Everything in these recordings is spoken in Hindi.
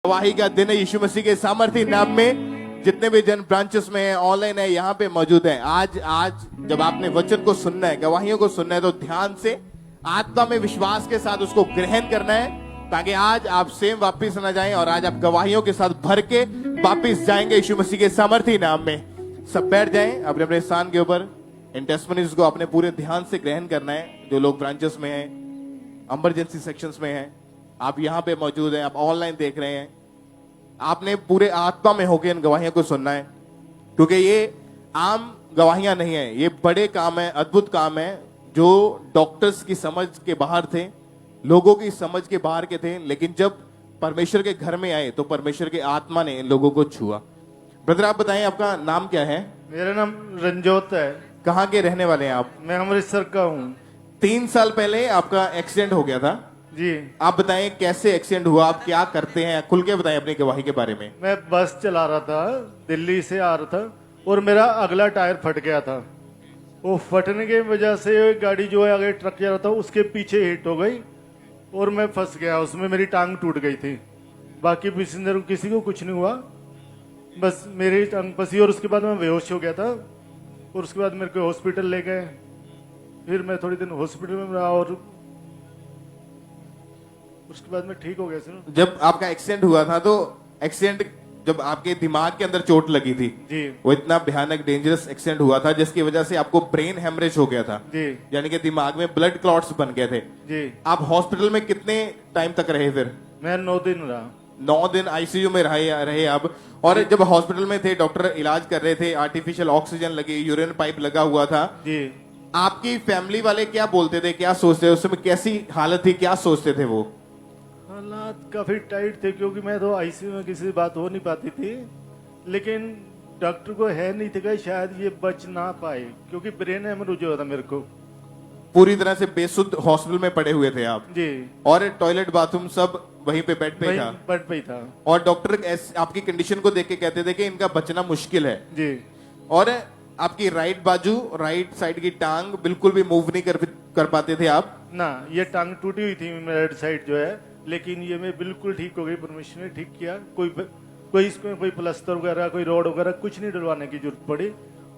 गवाही का दिन है यीशु मसीह के सामर्थ्य नाम में। जितने भी जन ब्रांचेस में हैं, ऑनलाइन है, यहाँ पे मौजूद हैं। आज जब आपने वचन को सुनना है, गवाहियों को सुनना है, तो ध्यान से आत्मा में विश्वास के साथ उसको ग्रहण करना है, ताकि आज आप सेम वापिस न जाएं और आज आप गवाहियों के साथ भर के वापिस जाएंगे यीशु मसीह के सामर्थ्य नाम में। सब बैठ जाएं अपने अपने स्थान के ऊपर। इन टेस्टिमनीज को अपने पूरे ध्यान से ग्रहण करना है। जो लोग ब्रांचेस में हैं, इमरजेंसी सेक्शंस में हैं, आप यहाँ पे मौजूद हैं, आप ऑनलाइन देख रहे हैं, आपने पूरे आत्मा में होकर इन गवाहियों को सुनना है, क्योंकि ये आम गवाहियां नहीं है, ये बड़े काम है, अद्भुत काम है, जो डॉक्टर्स की समझ के बाहर थे, लोगों की समझ के बाहर के थे। लेकिन जब परमेश्वर के घर में आए तो परमेश्वर के आत्मा ने इन लोगों को छुआ। ब्रदर, आप बताएं, आपका नाम क्या है? मेरा नाम रंजोत है। कहाँ के रहने वाले हैं आप? मैं अमृतसर का हूँ। 3 साल पहले आपका एक्सीडेंट हो गया था जी। आप बताएं कैसे एक्सीडेंट हुआ, आप क्या करते हैं, खुल के बताएं अपनी गवाही के बारे में। मैं बस चला रहा था, दिल्ली से आ रहा था, और मेरा अगला टायर फट गया था। वो फटने की वजह से गाड़ी जो है आगे ट्रक जा रहा था उसके पीछे हिट हो गई और मैं फंस गया उसमें। मेरी टांग टूट गई थी। बाकी पैसेंजर किसी को कुछ नहीं हुआ, बस मेरी टांग फंसी। और उसके बाद मैं बेहोश हो गया था और उसके बाद मेरे को हॉस्पिटल ले गए। फिर मैं थोड़ी दिन हॉस्पिटल में रहा और उसके बाद में ठीक हो गया सर। जब आपका एक्सीडेंट हुआ था तो एक्सीडेंट जब आपके दिमाग के अंदर चोट लगी थी जी, वो इतना भयानक डेंजरस एक्सीडेंट हुआ था जिसकी वजह से आपको ब्रेन हेमरेज हो गया था जी, यानी कि दिमाग में ब्लड क्लॉट्स बन गए थे जी। आप हॉस्पिटल में कितने टाइम तक रहे? फिर मैं 9 दिन रहा। 9 दिन आईसीयू में रहे आप। और जब हॉस्पिटल में थे, डॉक्टर इलाज कर रहे थे, आर्टिफिशियल ऑक्सीजन लगी, यूरिन पाइप लगा हुआ था जी। आपकी फैमिली वाले क्या बोलते थे, क्या सोचते थे? उस समय कैसी हालत थी, क्या सोचते थे वो? हालात काफी टाइट थे क्योंकि मैं तो आईसीयू में किसी से बात हो नहीं पाती थी, लेकिन डॉक्टर को है नहीं था शायद ये बच ना पाए क्योंकि ब्रेन हेमरेज हो था मेरे को। पूरी तरह से बेसुध हॉस्पिटल में पड़े हुए थे आप जी। और टॉयलेट बाथरूम सब वहीं पे बेड पे था? बेड पे ही था। और डॉक्टर आपकी कंडीशन को देख के कहते थे कि इनका बचना मुश्किल है जी। और आपकी राइट बाजू, राइट साइड की टांग बिल्कुल भी मूव नहीं कर पाते थे आप? ना, ये टांग टूटी हुई थी राइट साइड जो है, लेकिन ये मैं बिल्कुल ठीक हो गई। परमेश्वर ने ठीक किया। कोई इसमें कोई प्लास्टर वगैरह, कोई रोड वगैरह कुछ नहीं डलवाने की जरूरत पड़ी।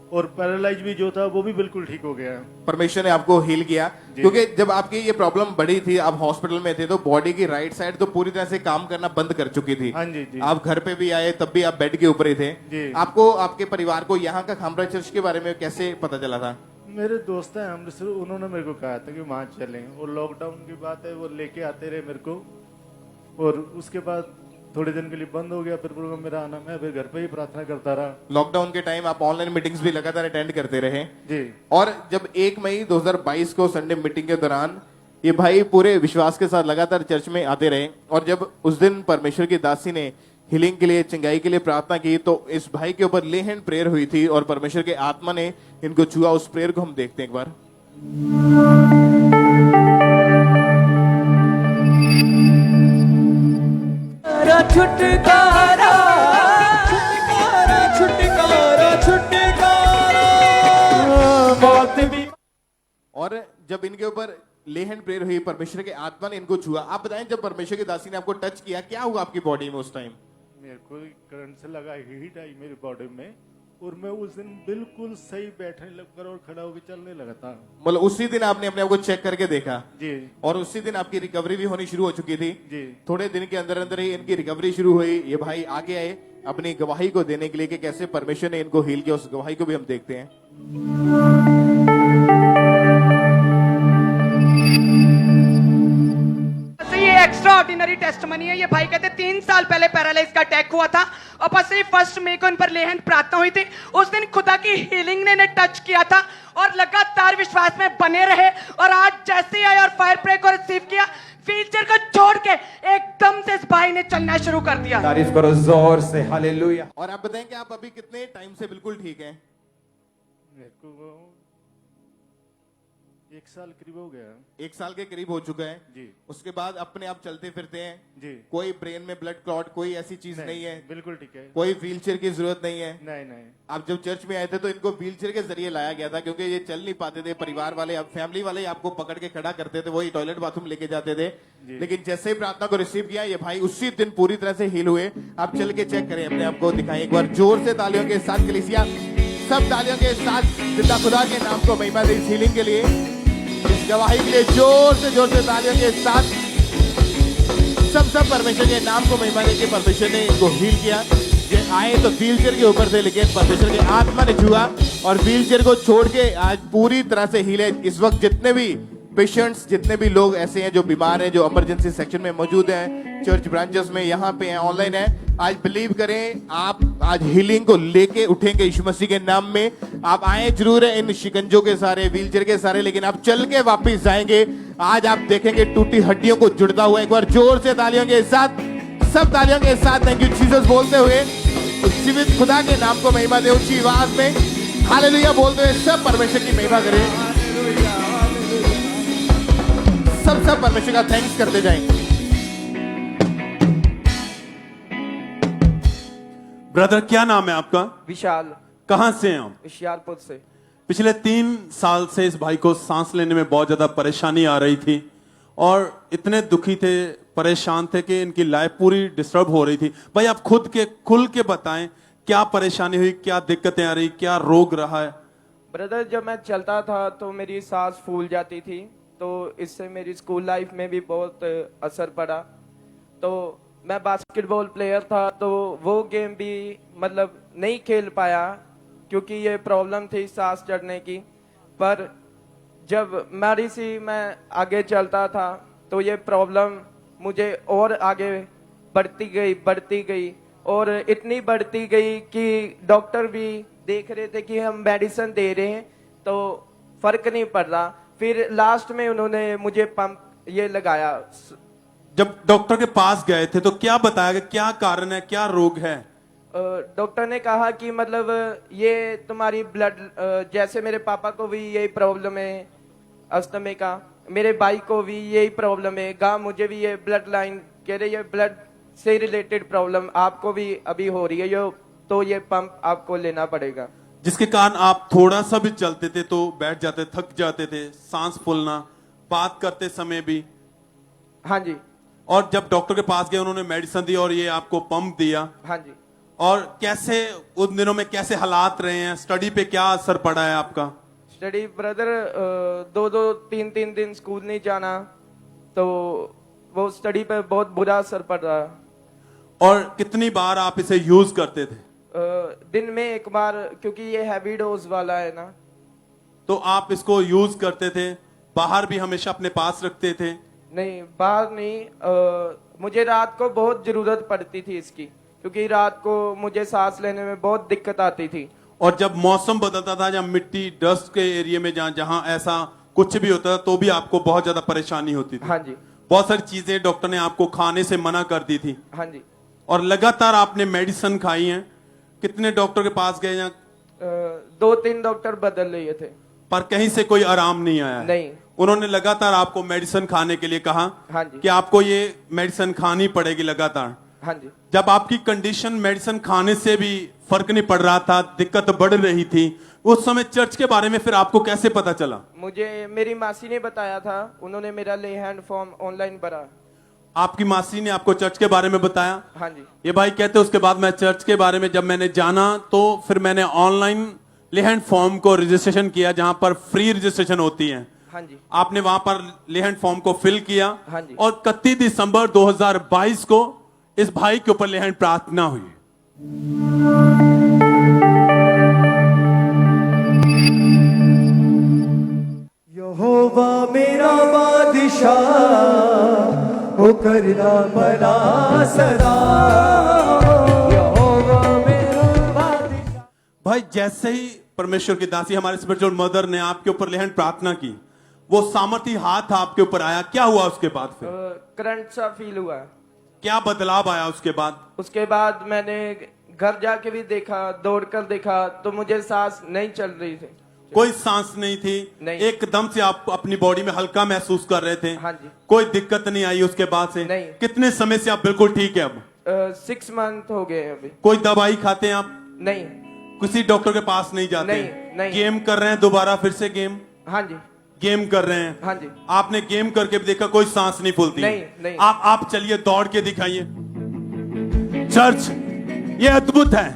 और पैरालाइज भी जो था वो भी बिल्कुल ठीक हो गया। परमेश्वर ने आपको हील किया, क्योंकि जब आपकी ये प्रॉब्लम बढ़ी थी, आप हॉस्पिटल में थे, तो बॉडी की राइट साइड तो पूरी तरह से काम करना बंद कर चुकी थी। हाँ जी, जी। आप घर पे भी आए तब भी आप बेड के ऊपर ही थे जी। आपको, आपके परिवार को यहाँ का खामरा चर्च के बारे में कैसे पता चला था? मेरे दोस्त हैं अमृतसर, उन्होंने मेरे को कहा था कि वहां चलें, और लॉकडाउन की बात है वो लेके आते रहे मेरे को। और उसके बाद थोड़े दिन के लिए बंद हो गया फिर प्रोग्राम मेरा आना। मैं फिर घर पे ही प्रार्थना करता रहा। लॉकडाउन के टाइम आप ऑनलाइन मीटिंग्स भी लगातार अटेंड करते रहे जी। और जब 1 मई 2022 को संडे मीटिंग के दौरान ये भाई पूरे विश्वास के साथ लगातार चर्च में आते रहे, और जब उस दिन परमेश्वर की दासी ने हीलिंग के लिए, चंगाई के लिए प्रार्थना की, तो इस भाई के ऊपर ले हैंड प्रेयर हुई थी और परमेश्वर के आत्मा ने इनको छुआ। उस प्रेयर को हम देखते हैं एक बार। छुटकारा छुटकारा छुटकारा छुटकारा मौत भी। और जब इनके ऊपर ले हैंड प्रेयर हुई, परमेश्वर के आत्मा ने इनको छुआ। आप बताएं, जब परमेश्वर की दासी ने आपको टच किया, क्या हुआ आपकी बॉडी में उस टाइम? मेरे को करंट से लगा, हीट आई मेरी बॉडी में, और मैं उस दिन बिल्कुल सही बैठने लगकर और खड़ा होकर चलने लगा था। मतलब उसी दिन आपने अपने आप को चेक करके देखा जी। और उसी दिन आपकी रिकवरी भी होनी शुरू हो चुकी थी? जी। थोड़े दिन के अंदर अंदर ही इनकी रिकवरी शुरू हुई। ये भाई आगे आए अपनी गवाही को देने के लिए कि कैसे परमेश्वर ने इनको हील किया। उस गवाही को भी हम देखते हैं। ये एक्स्ट्रा ऑर्डिनरी टेस्टमनी है। ये भाई कहते 3 साल पहले पैरालाइज का अटैक हुआ था और बस 1 मई को इन पर लेहन प्रार्थना हुई थी। उस दिन खुदा की हीलिंग ने इन्हें टच किया था और लगातार विश्वास में बने रहे, और आज जैसे ही आए और फायर प्रे को रिसीव किया, व्हीलचेयर को छोड़ के एकदम से इस भाई ने चलना शुरू कर दिया। तारीफ करो जोर से, हालेलुया। और आप बताएं कि आप अभी कितने टाइम से बिल्कुल ठीक हैं? मेरे को 1 साल करीब हो गया। 1 साल के करीब हो चुका है जी। उसके बाद अपने आप चलते फिरते हैं जी। कोई ब्रेन में ब्लड क्लॉट कोई ऐसी चीज नहीं है, बिल्कुल ठीक है। कोई व्हीलचेयर की जरूरत नहीं है। नहीं नहीं। आप जब चर्च में आए थे तो इनको व्हीलचेयर के जरिए लाया गया था क्योंकि ये चल नहीं पाते थे, परिवार वाले अब फैमिली वाले ही आपको पकड़ के खड़ा करते थे, वही टॉयलेट बाथरूम लेके जाते थे। लेकिन जैसे ही प्रार्थना को रिसीव किया ये भाई उसी दिन पूरी तरह से हील हुए। आप चल के चेक करें, अपने आप को दिखाएं एक बार जोर से तालियों के साथ। कलीसिया सब तालियों के साथ जिंदा खुदा के नाम को महिमा दे इस हीलिंग के लिए, इस गवाही के लिए जोर से तालियों के साथ। सब परमेश्वर के नाम को महिमा दे के परमेश्वर ने इनको हील किया। ये आए तो व्हीलचेयर के ऊपर से, लेकिन परमेश्वर के आत्मा ने छुआ और व्हीलचेयर को छोड़ के आज पूरी तरह से हीले। इस वक्त जितने भी पेशेंट्स, जितने भी लोग ऐसे हैं जो बीमार हैं, जो इमरजेंसी सेक्शन में मौजूद हैं, चर्च ब्रांचेस में, यहाँ पे हैं, ऑनलाइन है, आज बिलीव करें आप आज हीलिंग को लेके उठेंगे यीशु मसीह के नाम में। आप आए जरूर है इन शिकंजों के सारे, व्हीलचेयर के सारे, लेकिन आप चल के वापिस जाएंगे। आज आप देखेंगे टूटी हड्डियों को जुड़ता हुआ। एक बार जोर से तालियों के साथ, सब तालियों के साथ थैंक यू जीसस बोलते हुए उस जीवित खुदा के नाम को महिमा दे ऊंची आवाज में हालेलुया बोलते हुए सब परमेश्वर की महिमा करें। सब परमेश्वर का थैंक्स करते जाएंगे। ब्रदर क्या नाम है आपका? विशाल, कहां से हैं आप? होशियारपुर से। पिछले 3 साल से इस भाई को सांस लेने में बहुत ज्यादा परेशानी आ रही थी और इतने दुखी थे, परेशान थे कि इनकी लाइफ पूरी डिस्टर्ब हो रही थी। भाई आप खुल के बताएं क्या परेशानी हुई, क्या दिक्कतें आ रही, क्या रोग रहा है? ब्रदर जब मैं चलता था तो मेरी सांस फूल जाती थी, तो इससे मेरी स्कूल लाइफ में भी बहुत असर पड़ा। तो मैं बास्केटबॉल प्लेयर था तो वो गेम भी मतलब नहीं खेल पाया क्योंकि ये प्रॉब्लम थी सांस चढ़ने की। पर जब मैं आगे चलता था तो ये प्रॉब्लम मुझे और आगे बढ़ती गई और इतनी बढ़ती गई कि डॉक्टर भी देख रहे थे कि हम मेडिसिन दे रहे हैं तो फर्क नहीं पड़ रहा। फिर लास्ट में उन्होंने मुझे पंप ये लगाया। जब डॉक्टर के पास गए थे तो क्या बताया कि क्या कारण है, क्या रोग है? डॉक्टर ने कहा कि मतलब ये तुम्हारी ब्लड, जैसे मेरे पापा को भी यही प्रॉब्लम है अस्थमे का, मेरे भाई को भी यही प्रॉब्लम है, मुझे भी ये ब्लड लाइन कह रहे ये ब्लड से रिलेटेड प्रॉब्लम आपको भी अभी हो रही है, तो ये पंप आपको लेना पड़ेगा। जिसके कारण आप थोड़ा सा भी चलते थे तो बैठ जाते, थक जाते थे, सांस फूलना, बात करते समय भी। हाँ जी। और जब डॉक्टर के पास गए उन्होंने मेडिसिन दी और ये आपको पंप दिया। हाँ जी। और कैसे उन दिनों में कैसे हालात रहे हैं, स्टडी पे क्या असर पड़ा है आपका? स्टडी ब्रदर 2-3 दिन स्कूल नहीं जाना तो वो स्टडी पे बहुत बुरा असर पड़ रहा। और कितनी बार आप इसे यूज करते थे? दिन में एक बार, क्योंकि ये हैवी डोज वाला है ना। तो आप इसको यूज करते थे, बाहर भी हमेशा अपने पास रखते थे? नहीं, बाहर नहीं। मुझे रात को बहुत जरूरत पड़ती थी इसकी, क्योंकि रात को मुझे सांस लेने में बहुत दिक्कत आती थी। और जब मौसम बदलता था, जहाँ मिट्टी डस्ट के एरिया में जहाँ ऐसा कुछ भी होता था तो भी आपको बहुत ज्यादा परेशानी होती थी? हाँ जी। बहुत सारी चीजें डॉक्टर ने आपको खाने से मना कर दी थी? हाँ जी। और लगातार आपने मेडिसिन खाई है? कितने डॉक्टर के पास गए? 2-3 डॉक्टर बदल लिए थे पर कहीं से कोई आराम नहीं आया? नहीं। उन्होंने लगातार आपको मेडिसिन खाने के लिए कहा? हाँ जी। कि आपको ये मेडिसिन खानी पड़ेगी लगातार? हाँ जी। जब आपकी कंडीशन मेडिसिन खाने से भी फर्क नहीं पड़ रहा था, दिक्कत बढ़ रही थी, उस समय चर्च के बारे में फिर आपको कैसे पता चला? मुझे मेरी मासी ने बताया था, उन्होंने मेरा ले हैंड फॉर्म ऑनलाइन भरा। आपकी मासी ने आपको चर्च के बारे में बताया? हाँ जी। ये भाई कहते उसके बाद मैं चर्च के बारे में जब मैंने जाना तो फिर मैंने ऑनलाइन लेहैंड फॉर्म को रजिस्ट्रेशन किया, जहां पर फ्री रजिस्ट्रेशन होती है। हाँ जी। आपने वहां पर लेहैंड फॉर्म को फिल किया। हाँ जी। और 31 दिसंबर 2022 को इस भाई के ऊपर लेहैंड प्रार्थना हुई। यहोवा मेरा बादशाह हो करना भला सदा। यहोवा मेरा बादशाह। भाई जैसे ही परमेश्वर की दासी हमारे स्पिरिचुअल मदर ने आपके ऊपर लेहैंड प्रार्थना की, वो सामर्थी हाथ आपके ऊपर आया, क्या हुआ उसके बाद? फिर करंट सा फील हुआ। क्या बदलाव आया उसके बाद? उसके बाद मैंने घर जाके भी देखा, दौड़कर देखा तो मुझे सांस नहीं चल रही थी। कोई सांस नहीं थी, नहीं। एकदम से आप अपनी बॉडी में हल्का महसूस कर रहे थे। हाँ जी। कोई दिक्कत नहीं आई उसके बाद से? नहीं। कितने समय से आप बिल्कुल ठीक है अब? 6 मंथ हो गए अभी। कोई दवाई खाते हैं आप? नहीं। किसी डॉक्टर के पास नहीं जाते? नहीं, नहीं। गेम कर रहे हैं दोबारा फिर से गेम? हाँ जी। गेम कर रहे हैं? हाँ जी। आपने गेम करके भी देखा कोई सांस नहीं फूलती? नहीं, नहीं। आप चलिए दौड़ के दिखाइए। चर्च, ये अद्भुत है।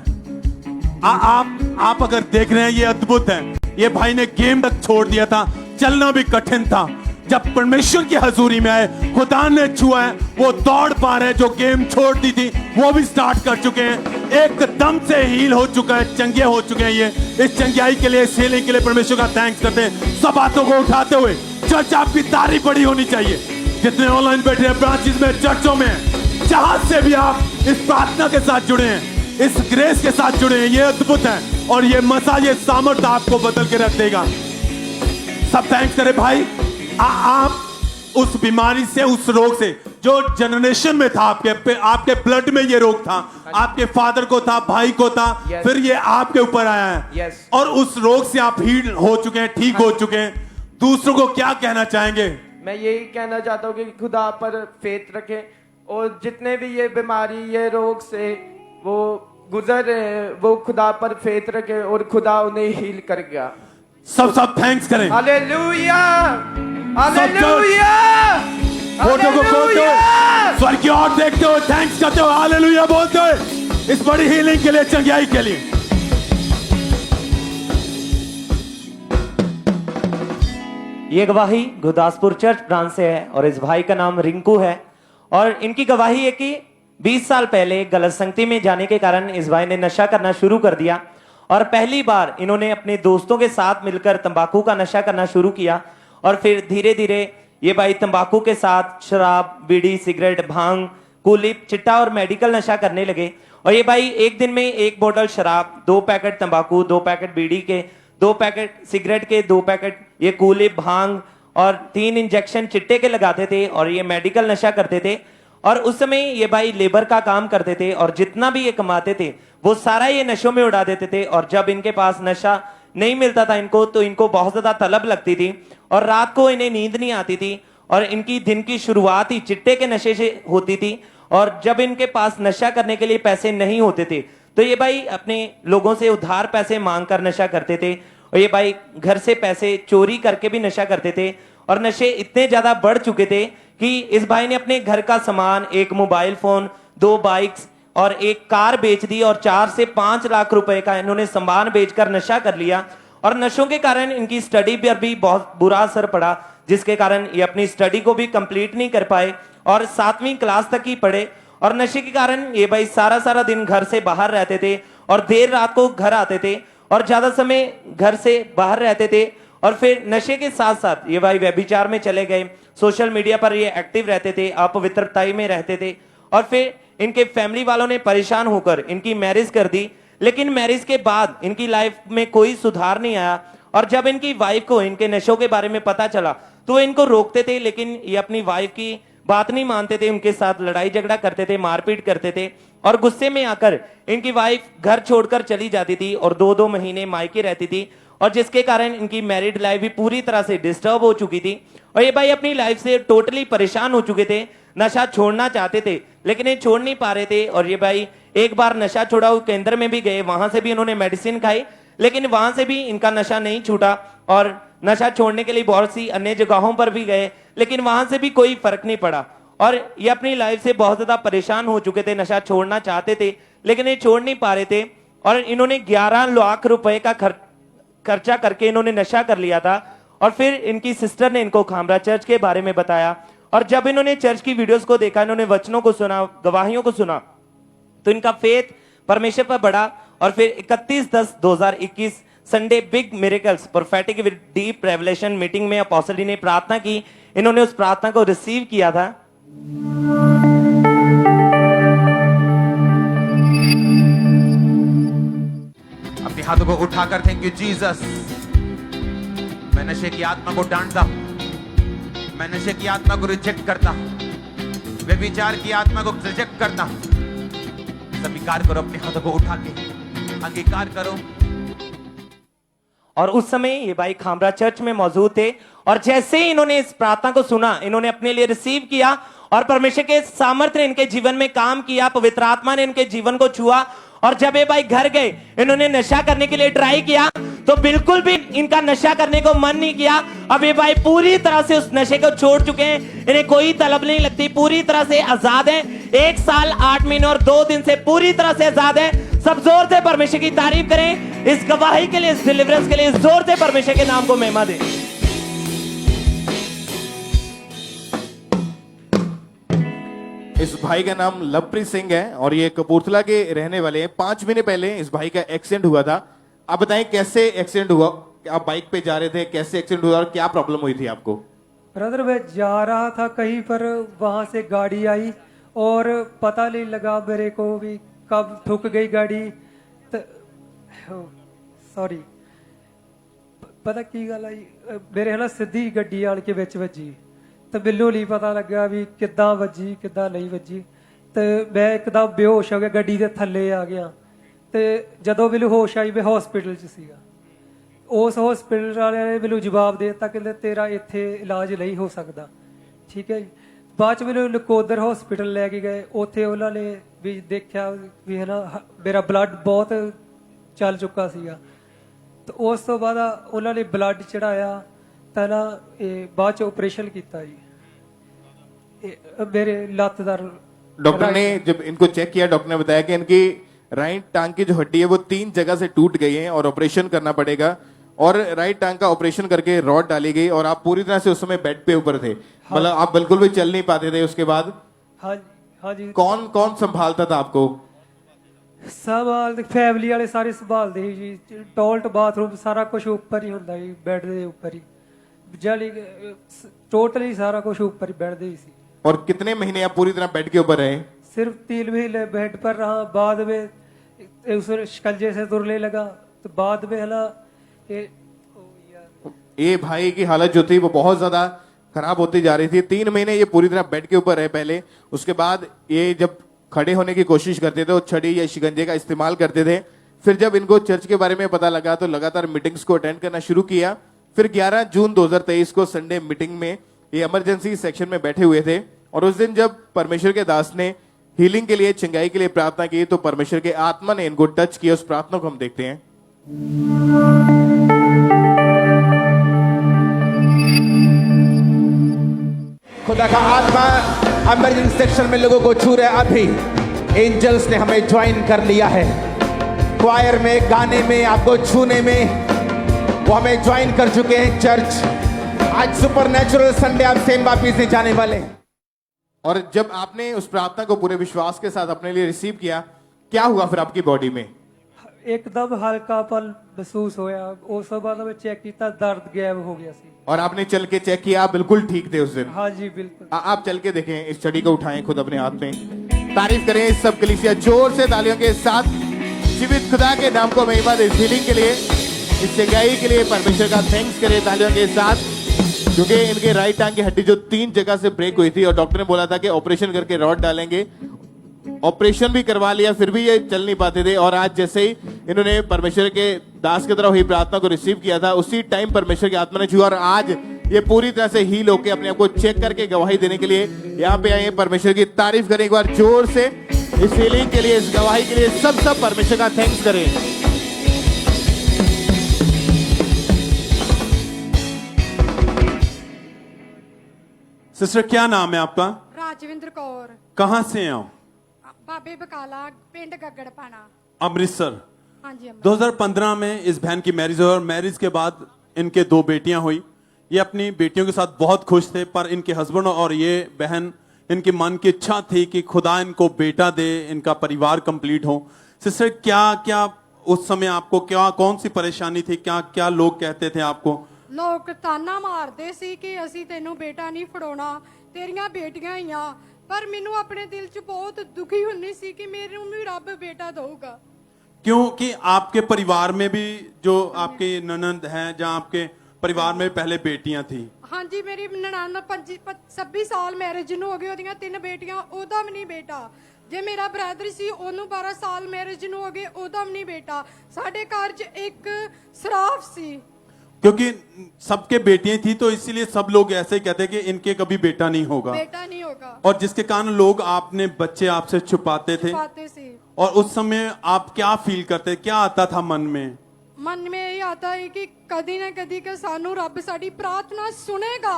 आप अगर देख रहे हैं ये अद्भुत है। ये भाई ने गेम तक छोड़ दिया था, चलना भी कठिन था। जब परमेश्वर की हजूरी में आए, खुदा ने छुआ है, वो दौड़ पा रहे हैं। जो गेम छोड़ दी थी वो भी स्टार्ट कर चुके हैं। एकदम से हील हो चुका है, चंगे हो चुके हैं। ये इस चंगाई के लिए, इस हीलिंग के लिए परमेश्वर का थैंक्स करते हैं। सब बातों को उठाते हुए चर्च आपकी तारीफ बड़ी होनी चाहिए। जितने ऑनलाइन बैठे हैं, ब्रांचेस में, चर्चों में, जहां से भी आप इस प्रार्थना के साथ जुड़े हैं, इस ग्रेस के साथ जुड़े हैं, ये अद्भुत है। और ये मसाज, ये सामर्थ्य आपको बदल के रख देगा। सब थैंक्स करें भाई। आप उस बीमारी से, उस रोग से जो जनरेशन में था, आपके ब्लड में ये रोग था, आपके फादर को था, भाई को था, Yes. फिर ये आपके ऊपर आया है। Yes. और उस रोग से आप हील हो चुके हैं, ठीक हो चुके हैं। दूसरों को क्या कहना चाहेंगे? मैं यही कहना चाहता हूँ कि खुदा पर फेथ रखें, और जितने भी ये बीमारी, ये रोग से वो गुजर रहे हैं, वो खुदा पर फेथ रखें और खुदा उन्हें हील कर गया। सब थैंक्स करें। हालेलुया, हालेलुया, फोटो को खोलते हुए, स्वर की ओर देखते हुए थैंक्स करते हुए हालेलुया बोलते हुए, इस बड़ी हीलिंग के लिए, चंगाई के लिए। ये गवाही गुरदासपुर चर्च ब्रांच से है और इस भाई का नाम रिंकू है। और इनकी गवाही है कि 20 साल पहले गलत संगति में जाने के कारण इस भाई ने नशा करना शुरू कर दिया, और पहली बार इन्होंने अपने दोस्तों के साथ मिलकर तंबाकू का नशा करना शुरू किया। और फिर धीरे धीरे ये भाई तंबाकू के साथ शराब, बीड़ी, सिगरेट, भांग, कुलिप, चिट्टा और मेडिकल नशा करने लगे। और ये भाई एक दिन में 1 बोतल शराब, 2 पैकेट तंबाकू, 2 पैकेट बीड़ी के, 2 पैकेट सिगरेट के, 2 पैकेट ये कुलिप, भांग और 3 इंजेक्शन चिट्टे के लगाते थे, और ये मेडिकल नशा करते थे। और उस समय ये भाई लेबर का काम करते थे, और जितना भी ये कमाते थे वो सारा ये नशों में उड़ा देते थे। और जब इनके पास नशा नहीं मिलता था इनको, तो इनको बहुत ज्यादा तलब लगती थी, और रात को इन्हें नींद नहीं आती थी, और इनकी दिन की शुरुआत ही चिट्टे के नशे से होती थी। और जब इनके पास नशा करने के लिए पैसे नहीं होते थे, तो ये भाई अपने लोगों से उधार पैसे मांग कर नशा करते थे। और ये भाई घर से पैसे चोरी करके भी नशा करते थे। और नशे इतने ज्यादा बढ़ चुके थे कि इस भाई ने अपने घर का सामान, 1 मोबाइल फोन, 2 बाइक्स और 1 कार बेच दी, और 4 से 5 लाख रुपए का इन्होंने सामान बेचकर नशा कर लिया। और नशों के कारण इनकी स्टडी पर भी बहुत बुरा असर पड़ा, जिसके कारण ये अपनी स्टडी को भी कंप्लीट नहीं कर पाए, और 7वीं क्लास तक ही पढ़े। और नशे के कारण ये भाई सारा दिन घर से बाहर रहते थे, और देर रात को घर आते थे, और ज्यादा समय घर से बाहर रहते थे। और फिर नशे के साथ साथ ये भाई व्यभिचार में चले गए, सोशल मीडिया पर ये एक्टिव रहते थे, अपवित्रताई में रहते थे। और फिर इनके फैमिली वालों ने परेशान होकर इनकी मैरिज कर दी, लेकिन मैरिज के बाद इनकी लाइफ में कोई सुधार नहीं आया। और जब इनकी वाइफ को इनके नशों के बारे में पता चला, तो इनको रोकते थे, लेकिन ये अपनी वाइफ की बात नहीं मानते थे, उनके साथ लड़ाई झगड़ा करते थे, मारपीट करते थे। और गुस्से में आकर इनकी वाइफ घर छोड़कर चली जाती थी, और 2-2 महीने मायके रहती थी, और जिसके कारण इनकी मैरिड लाइफ भी पूरी तरह से डिस्टर्ब हो चुकी थी। और ये भाई अपनी लाइफ से टोटली परेशान हो चुके थे, नशा छोड़ना चाहते थे लेकिन ये छोड़ नहीं पा रहे थे। और ये भाई एक बार नशा छुड़ाऊ केंद्र में भी गए, वहां से भी इन्होंने मेडिसिन खाई, लेकिन वहां से भी इनका नशा नहीं छूटा। और नशा छोड़ने के लिए बहुत सी अन्य जगहों पर भी गए, लेकिन वहां से भी कोई फर्क नहीं पड़ा। और ये अपनी लाइफ से बहुत ज्यादा परेशान हो चुके थे, नशा छोड़ना चाहते थे लेकिन ये छोड़ नहीं पा रहे थे। और इन्होंने 11 लाख रुपए का खर्चा करके इन्होंने नशा कर लिया था। और फिर इनकी सिस्टर ने इनको खामरा चर्च के बारे में बताया, और जब इन्होंने चर्च की वीडियोस को देखा, इन्होंने वचनों को सुना, गवाहियों को सुना, तो इनका फेथ परमेश्वर पर बढ़ा। और फिर 31/10/2021 Sunday big miracles prophetic with deep revelation meeting में अपोस्टल जी ने प्रार्थना की। इन्होंने उस प्रार्थना को रिसीव किया था। अपने हाथों को उठाकर थैंक यू जीसस। मैं नशे की आत्मा को डांटता हूं, मैं नशे की आत्मा को रिजेक्ट करता हूं, व्यभिचार की आत्मा को रिजेक्ट करता हूं। स्वीकार करो, अपने हाथों को उठा के अंगीकार करो। और उस समय ये भाई खामरा चर्च में मौजूद थे और जैसे ही इन्होंने इस प्रार्थना को सुना, इन्होंने अपने लिए रिसीव किया और परमेश्वर के सामर्थ्य ने इनके जीवन में काम किया, पवित्र आत्मा ने इनके जीवन को छुआ। और जब ये भाई घर गए, इन्होंने नशा करने के लिए ट्राई किया तो बिल्कुल भी इनका नशा करने को मन नहीं किया। अब ये भाई पूरी तरह से उस नशे को छोड़ चुके हैं, इन्हें कोई तलब नहीं लगती, पूरी तरह से आजाद हैं। 1 साल 8 महीने और 2 दिन से पूरी तरह से आजाद हैं। सब जोर से परमेश्वर की तारीफ करें इस गवाही के लिए, इस डिलीवरेंस के लिए। जोर से परमेश्वर के नाम को महिमा दें। इस भाई का नाम लवप्रीत सिंह है और ये कपूरथला के रहने वाले हैं। 5 महीने पहले इस भाई का एक्सीडेंट हुआ था। आप बताएं कैसे एक्सीडेंट हुआ, आप बाइक पे जा रहे थे, कैसे एक्सीडेंट हुआ और क्या प्रॉब्लम हुई थी आपको? ब्रदर मैं जा रहा था कहीं पर, वहां से गाड़ी आई और पता नहीं लगा मेरे को भी कब ठुक गई गाड़ी। सॉरी, पता की गल आई, मेरे है सीधी गड्डी आन के विच वजी तो मैनू नहीं पता लगा भी किद्दां वजी किद्दां नहीं वजी। तो मैं एकदम बेहोश हो गया, गड्डी के थल्ले आ गया। तो जदों मैनू होश आई मैं हॉस्पिटल च सीगा। उस हॉस्पिटल वाले ने मैनू जवाब दे दिता, कहते तेरा इत्थे इलाज नहीं हो सकता। ठीक है जी। बाद च मैनू नकोदर हॉस्पिटल लैके गए, उत्थे उन्होंने भी देखा भी है ना मेरा ब्लड बहुत चल चुका सीगा। तो उस तो बाद उन्होंने ब्लड चढ़ाया तो ना बाद च ऑपरेशन किया जी। मेरे लत्त दा डॉक्टर ने जब इनको चेक किया, डॉक्टर ने बताया कि इनकी राइट टांग की जो हड्डी है वो 3 जगह से टूट गई है और ऑपरेशन करना पड़ेगा। और राइट टांग का ऑपरेशन करके रॉड डाली गई और आप पूरी तरह से उस समय बेड पे ऊपर थे, मतलब आप बिल्कुल भी चल नहीं पाते थे। उसके बाद हाँ हाँ जी, कौन कौन संभालता था आपको? संभाल फैमिली वाले सारे संभालते ही जी। टॉयलेट बाथरूम सारा कुछ ऊपर ही होंदा जी, बेड के ऊपर ही जाली टोटली सारा कुछ ऊपर ही बेड दे ही सी। और कितने महीने आप पूरी तरह बेड के ऊपर रहे? सिर्फ 3 महीने बेड पर रहा। बाद में उस शिकंजे से तुरने लगा तो बाद में है ना ये भाई की हालत जो थी वो बहुत ज्यादा खराब होती जा रही थी। 3 महीने ये पूरी तरह बेड के ऊपर रहे पहले। उसके बाद ये जब खड़े होने की कोशिश करते थे वो छड़ी या शिकंजे का इस्तेमाल करते थे। फिर जब इनको चर्च के बारे में पता लगा तो लगातार मीटिंग्स को अटेंड करना शुरू किया। फिर 11 जून 2023 को संडे मीटिंग में ये इमरजेंसी सेक्शन में बैठे हुए थे और उस दिन जब परमेश्वर के दास ने हीलिंग के लिए, चंगाई के लिए प्रार्थना की तो परमेश्वर के आत्मा ने इनको टच किया। उस प्रार्थना को हम देखते हैं। खुदा का आत्मा इमरजेंसी सेक्शन में लोगों को छू रहा है। अभी एंजल्स ने हमें ज्वाइन कर लिया है, क्वायर में, गाने में, आपको छूने में वो हमें ज्वाइन कर चुके हैं। चर्च आज सुपरनैचुरल संडे आप सेम वापिस नहीं जाने वाले। और जब आपने उस प्रार्थना को पूरे विश्वास के साथ अपने लिए रिसीव किया, क्या हुआ फिर आपकी बॉडी में? एकदम हल्कापन महसूस होया। उस बाद में चेक किया, दर्द गायब हो गया सी। और आपने चल के चेक किया, आप बिल्कुल ठीक थे उस दिन? हाँ जी बिल्कुल। आप चल के देखें, इस छड़ी को उठाएं खुद अपने हाथ में। तारीफ करें इस सब कलीसिया जोर से तालियों के साथ। जीवित खुदा के नाम को महिमा दे। हीलिंग के लिए, इस चंगाई के लिए परमेश्वर का थैंक्स करें तालियों के साथ, क्योंकि इनके राइट टांग की हड्डी जो 3 जगह से ब्रेक हुई थी और डॉक्टर ने बोला था कि ऑपरेशन करके रॉड डालेंगे। ऑपरेशन भी करवा लिया, फिर भी ये चल नहीं पाते थे। और आज जैसे ही इन्होंने परमेश्वर के दास की तरह हुई प्रार्थना को रिसीव किया था, उसी टाइम परमेश्वर की आत्मा ने छुआ और आज ये पूरी तरह से हील होकर अपने आप को चेक करके गवाही देने के लिए यहाँ पे आए हैं। परमेश्वर की तारीफ करें एक बार जोर से। इस हीलिंग के लिए, इस गवाही के लिए सब परमेश्वर का थैंक्स करें। सिस्टर क्या नाम है आपका? राजविंद्र कौर, कहाँ से हैं आप? बाबे बकाला, पिंड गगड़पाना। अमृतसर। हाँ जी, 2015 में इस बहन की मैरिज हुई और मैरिज के बाद इनके 2 बेटियां हुई। ये अपनी बेटियों के साथ बहुत खुश थे, पर इनके हस्बैंड और ये बहन, इनकी मन की इच्छा थी कि खुदा इनको बेटा दे, इनका परिवार कंप्लीट हो। सिस्टर क्या क्या उस समय आपको क्या कौन सी परेशानी थी? क्या क्या लोग कहते थे आपको? लोग ताना मारते सी कि असी तेनू बेटा नहीं फड़ाउणा, तेरियां बेटियां ही आ। पर मैनू अपने दिल च बहुत दुखी हुंदी सी कि मेरे भी रब बेटा दऊगा। क्योंकि आपके परिवार में भी जो आपके ननद हैं, जहाँ आपके परिवार में पहले बेटियां थी? हाँ जी, मेरी ननान 26 साल मैरिज नूं हो गई, ओदियां 3 बेटियां, ओदा भी नहीं बेटा। ਜੇ ਮੇਰਾ ਬ੍ਰਦਰ ਸੀ ਉਹਨੂੰ 12 ਸਾਲ ਮੈਰਿਜ ਨੂੰ ਹੋ ਗਏ, ਉਹਦਾ ਵੀ ਨਹੀਂ ਬੇਟਾ। ਸਾਡੇ ਘਰ 'ਚ ਇੱਕ ਸਰਾਫ ਸੀ। क्योंकि सबके बेटियां थी तो इसीलिए सब लोग ऐसे ही कहते कि इनके कभी बेटा नहीं होगा, बेटा नहीं होगा, और जिसके कारण लोग आपने बच्चे आपसे छुपाते थे। पाते सी। और उस समय आप क्या फील करते, क्या आता था मन में? मन में यही आता है कि कदी ना कदी का सानू रब साडी प्रार्थना सुनेगा।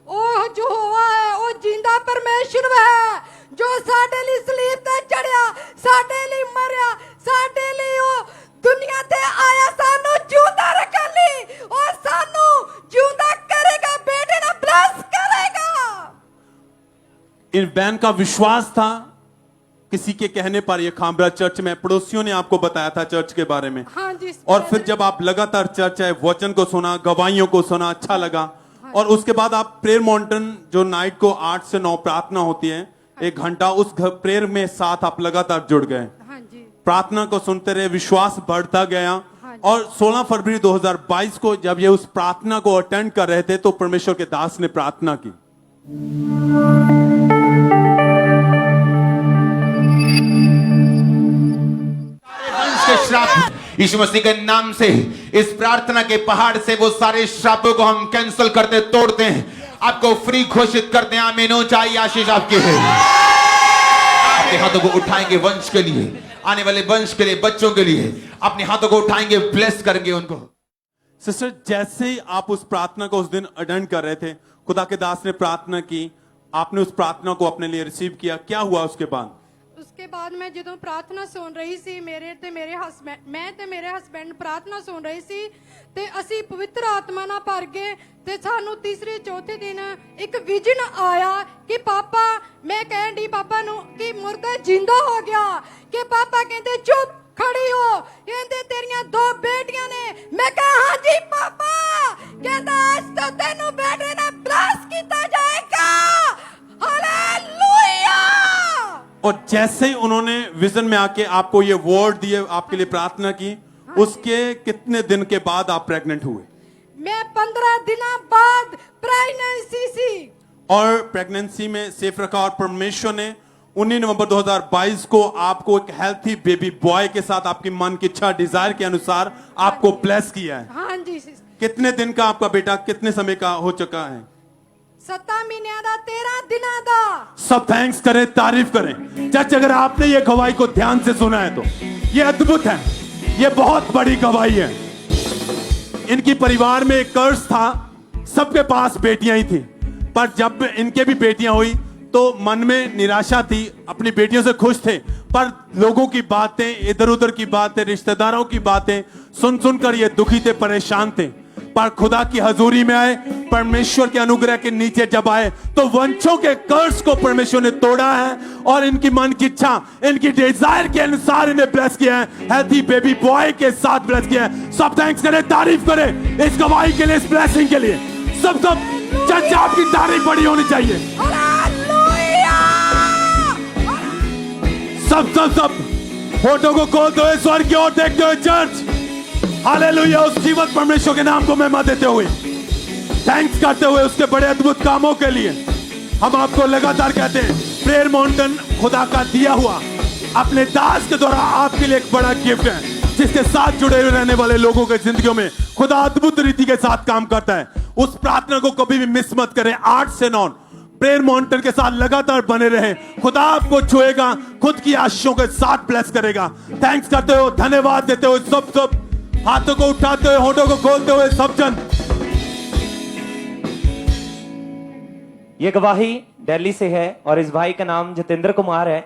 ਉਹ ਜੋ ਹੋਆ ਹੈ ਉਹ ਜਿੰਦਾ ਪਰਮੇਸ਼ਰ ਹੈ, ਜੋ ਸਾਡੇ ਲਈ ਸਲੀਬ ਤੇ ਚੜਿਆ, ਸਾਡੇ ਲਈ ਮਰਿਆ, ਸਾਡੇ ਲਈ ਉਹ ਦੁਨੀਆ ਤੇ ਆਇਆ ਸਾਨੂੰ ਜਿਉਂਦਾ ਰੱਖਣ ਲਈ, ਔਰ ਸਾਨੂੰ ਜਿਉਂਦਾ ਕਰੇਗਾ, ਬੇਟੇ ਨਾਲ ਬਲੈਸ ਕਰੇਗਾ। इन बहन का विश्वास था किसी के कहने पर। ये खामरा चर्च में पड़ोसियों ने आपको बताया था चर्च के बारे में, हाँ जी। और फिर जब आप लगातार चर्च आए, वचन को सुना, गवाहियों को सुना, अच्छा लगा, और उसके बाद आप प्रेयर माउंटेन जो नाइट को 8 से 9 प्रार्थना होती है, 1 घंटा, उस प्रेयर में साथ आप लगातार जुड़ गए। हाँ जी। प्रार्थना को सुनते रहे, विश्वास बढ़ता गया। और 16 फरवरी 2022 को जब ये उस प्रार्थना को अटेंड कर रहे थे तो परमेश्वर के दास ने प्रार्थना की। वंश के श्राप यीशु मसीह के नाम से, इस प्रार्थना के पहाड़ से वो सारे श्रापों को हम कैंसिल करते, तोड़ते हैं, आपको फ्री घोषित करते हैं। आमीन। ऊंचाई आशीष आपकी है। अपने हाथों को उठाएंगे वंश के लिए, आने वाले वंश के लिए, बच्चों के लिए अपने हाथों को उठाएंगे, ब्लेस करेंगे उनको। सिस्टर, जैसे ही आप उस प्रार्थना को उस दिन अटेंड कर रहे थे, खुदा के दास ने प्रार्थना की, आपने उस प्रार्थना को अपने लिए रिसीव किया, क्या हुआ उसके बाद? उसके बाद मैं ਜਦੋਂ प्रार्थना सुन रही ਸੀ, ਮੇਰੇ ਹਸਬੈਂਡ, ਮੈਂ ਤੇ ਮੇਰੇ ਹਸਬੈਂਡ प्रार्थना सुन रही ਸੀ, ਤੇ ਅਸੀਂ ਪਵਿੱਤਰ ਆਤਮਾ ਨਾਲ ਭਰ ਗਏ। ਤੇ ਸਾਨੂੰ ਤੀਸਰੇ ਚੌਥੇ ਦਿਨ ਇੱਕ ਵਿਜ਼ਨ ਆਇਆ ਕਿ ਪਾਪਾ, ਮੈਂ ਕਹਿਣ ਦੀ ਪਾਪਾ ਨੂੰ ਕਿ ਮੁਰਦਾ ਜਿੰਦਾ ਹੋ ਗਿਆ, ਕਿ ਪਾਪਾ ਕਹਿੰਦੇ ਚੁੱਪ खड़ी हो, कहते तेरियां 2 बेटियां ने। मैं कहा हाँ जी पापा। कहता आज तो तेनू बेटे ने ब्लेस किया जाएगा। हालेलुया। और जैसे ही उन्होंने विजन में आके आपको ये वर्ड दिए, आपके लिए प्रार्थना की, उसके कितने दिन के बाद आप प्रेग्नेंट हुए? मैं 15 दिनों बाद प्रेगनेंसी सी। और प्रेगनेंसी में सेफ रखा, और परमेश्वर ने 19 नवंबर 2022 को आपको एक हेल्थी बेबी बॉय के साथ आपकी मन की इच्छा, डिजायर के अनुसार आपको ब्लेस किया है। हाँ जी। कितने दिन का आपका बेटा, कितने समय का हो चुका है? 7 महीने दा 13 दिना दा। सब थैंक्स करें, तारीफ करें। चर्च, अगर आपने ये गवाही को ध्यान से सुना है तो ये अद्भुत है, ये बहुत बड़ी गवाही है। इनकी परिवार में एक कर्ज था, सबके पास बेटियां ही थी, पर जब इनके भी बेटियां हुई तो मन में निराशा थी, अपनी बेटियों से खुश थे, पर लोगों की बातें, इधर उधर की बातें, रिश्तेदारों की बातें सुन सुनकर ये दुखी थे, परेशान थे। पर खुदा की हजूरी में आए, परमेश्वर के अनुग्रह के नीचे जब आए तो वंशों के कर्ज को परमेश्वर ने तोड़ा है, और इनकी मन की इच्छा, इनकी डिजायर के अनुसार इन्हें ब्लेस किया है, हेल्थी बेबी बॉय के साथ ब्लेस किया है। सब थैंक्स करें, तारीफ करें इस गवाही के लिए, इस ब्लेसिंग के लिए। सब चर्च, आपकी तारीफ बड़ी होनी चाहिए। सब फोटो को खोलते हुए, स्वर्ग की ओर देखते हुए चर्च, हालेलुया, उस जीवित परमेश्वर के नाम को महिमा देते हुए, थैंक्स करते हुए उसके बड़े अद्भुत कामों के लिए। हम आपको लगातार कहते हैं, प्रेयर माउंटेन खुदा का दिया हुआ अपने दास के द्वारा आपके लिए एक बड़ा गिफ्ट है, जिसके साथ जुड़े हुए रहने वाले लोगों के जिंदगियों में खुदा अद्भुत रीति के साथ काम करता है। उस प्रार्थना को कभी भी मिस मत करें। 8 से 9 प्रेयर माउंटेन के साथ लगातार बने रहें, खुदा आपको छुएगा, खुद की आशीषों के साथ ब्लेस करेगा। थैंक्स करते हो, धन्यवाद देते हुए, सब हाथों को उठाते हुए, होठों को खोलते हुए, सब जन। ये गवाही दिल्ली से है और इस भाई का नाम जितेंद्र कुमार है,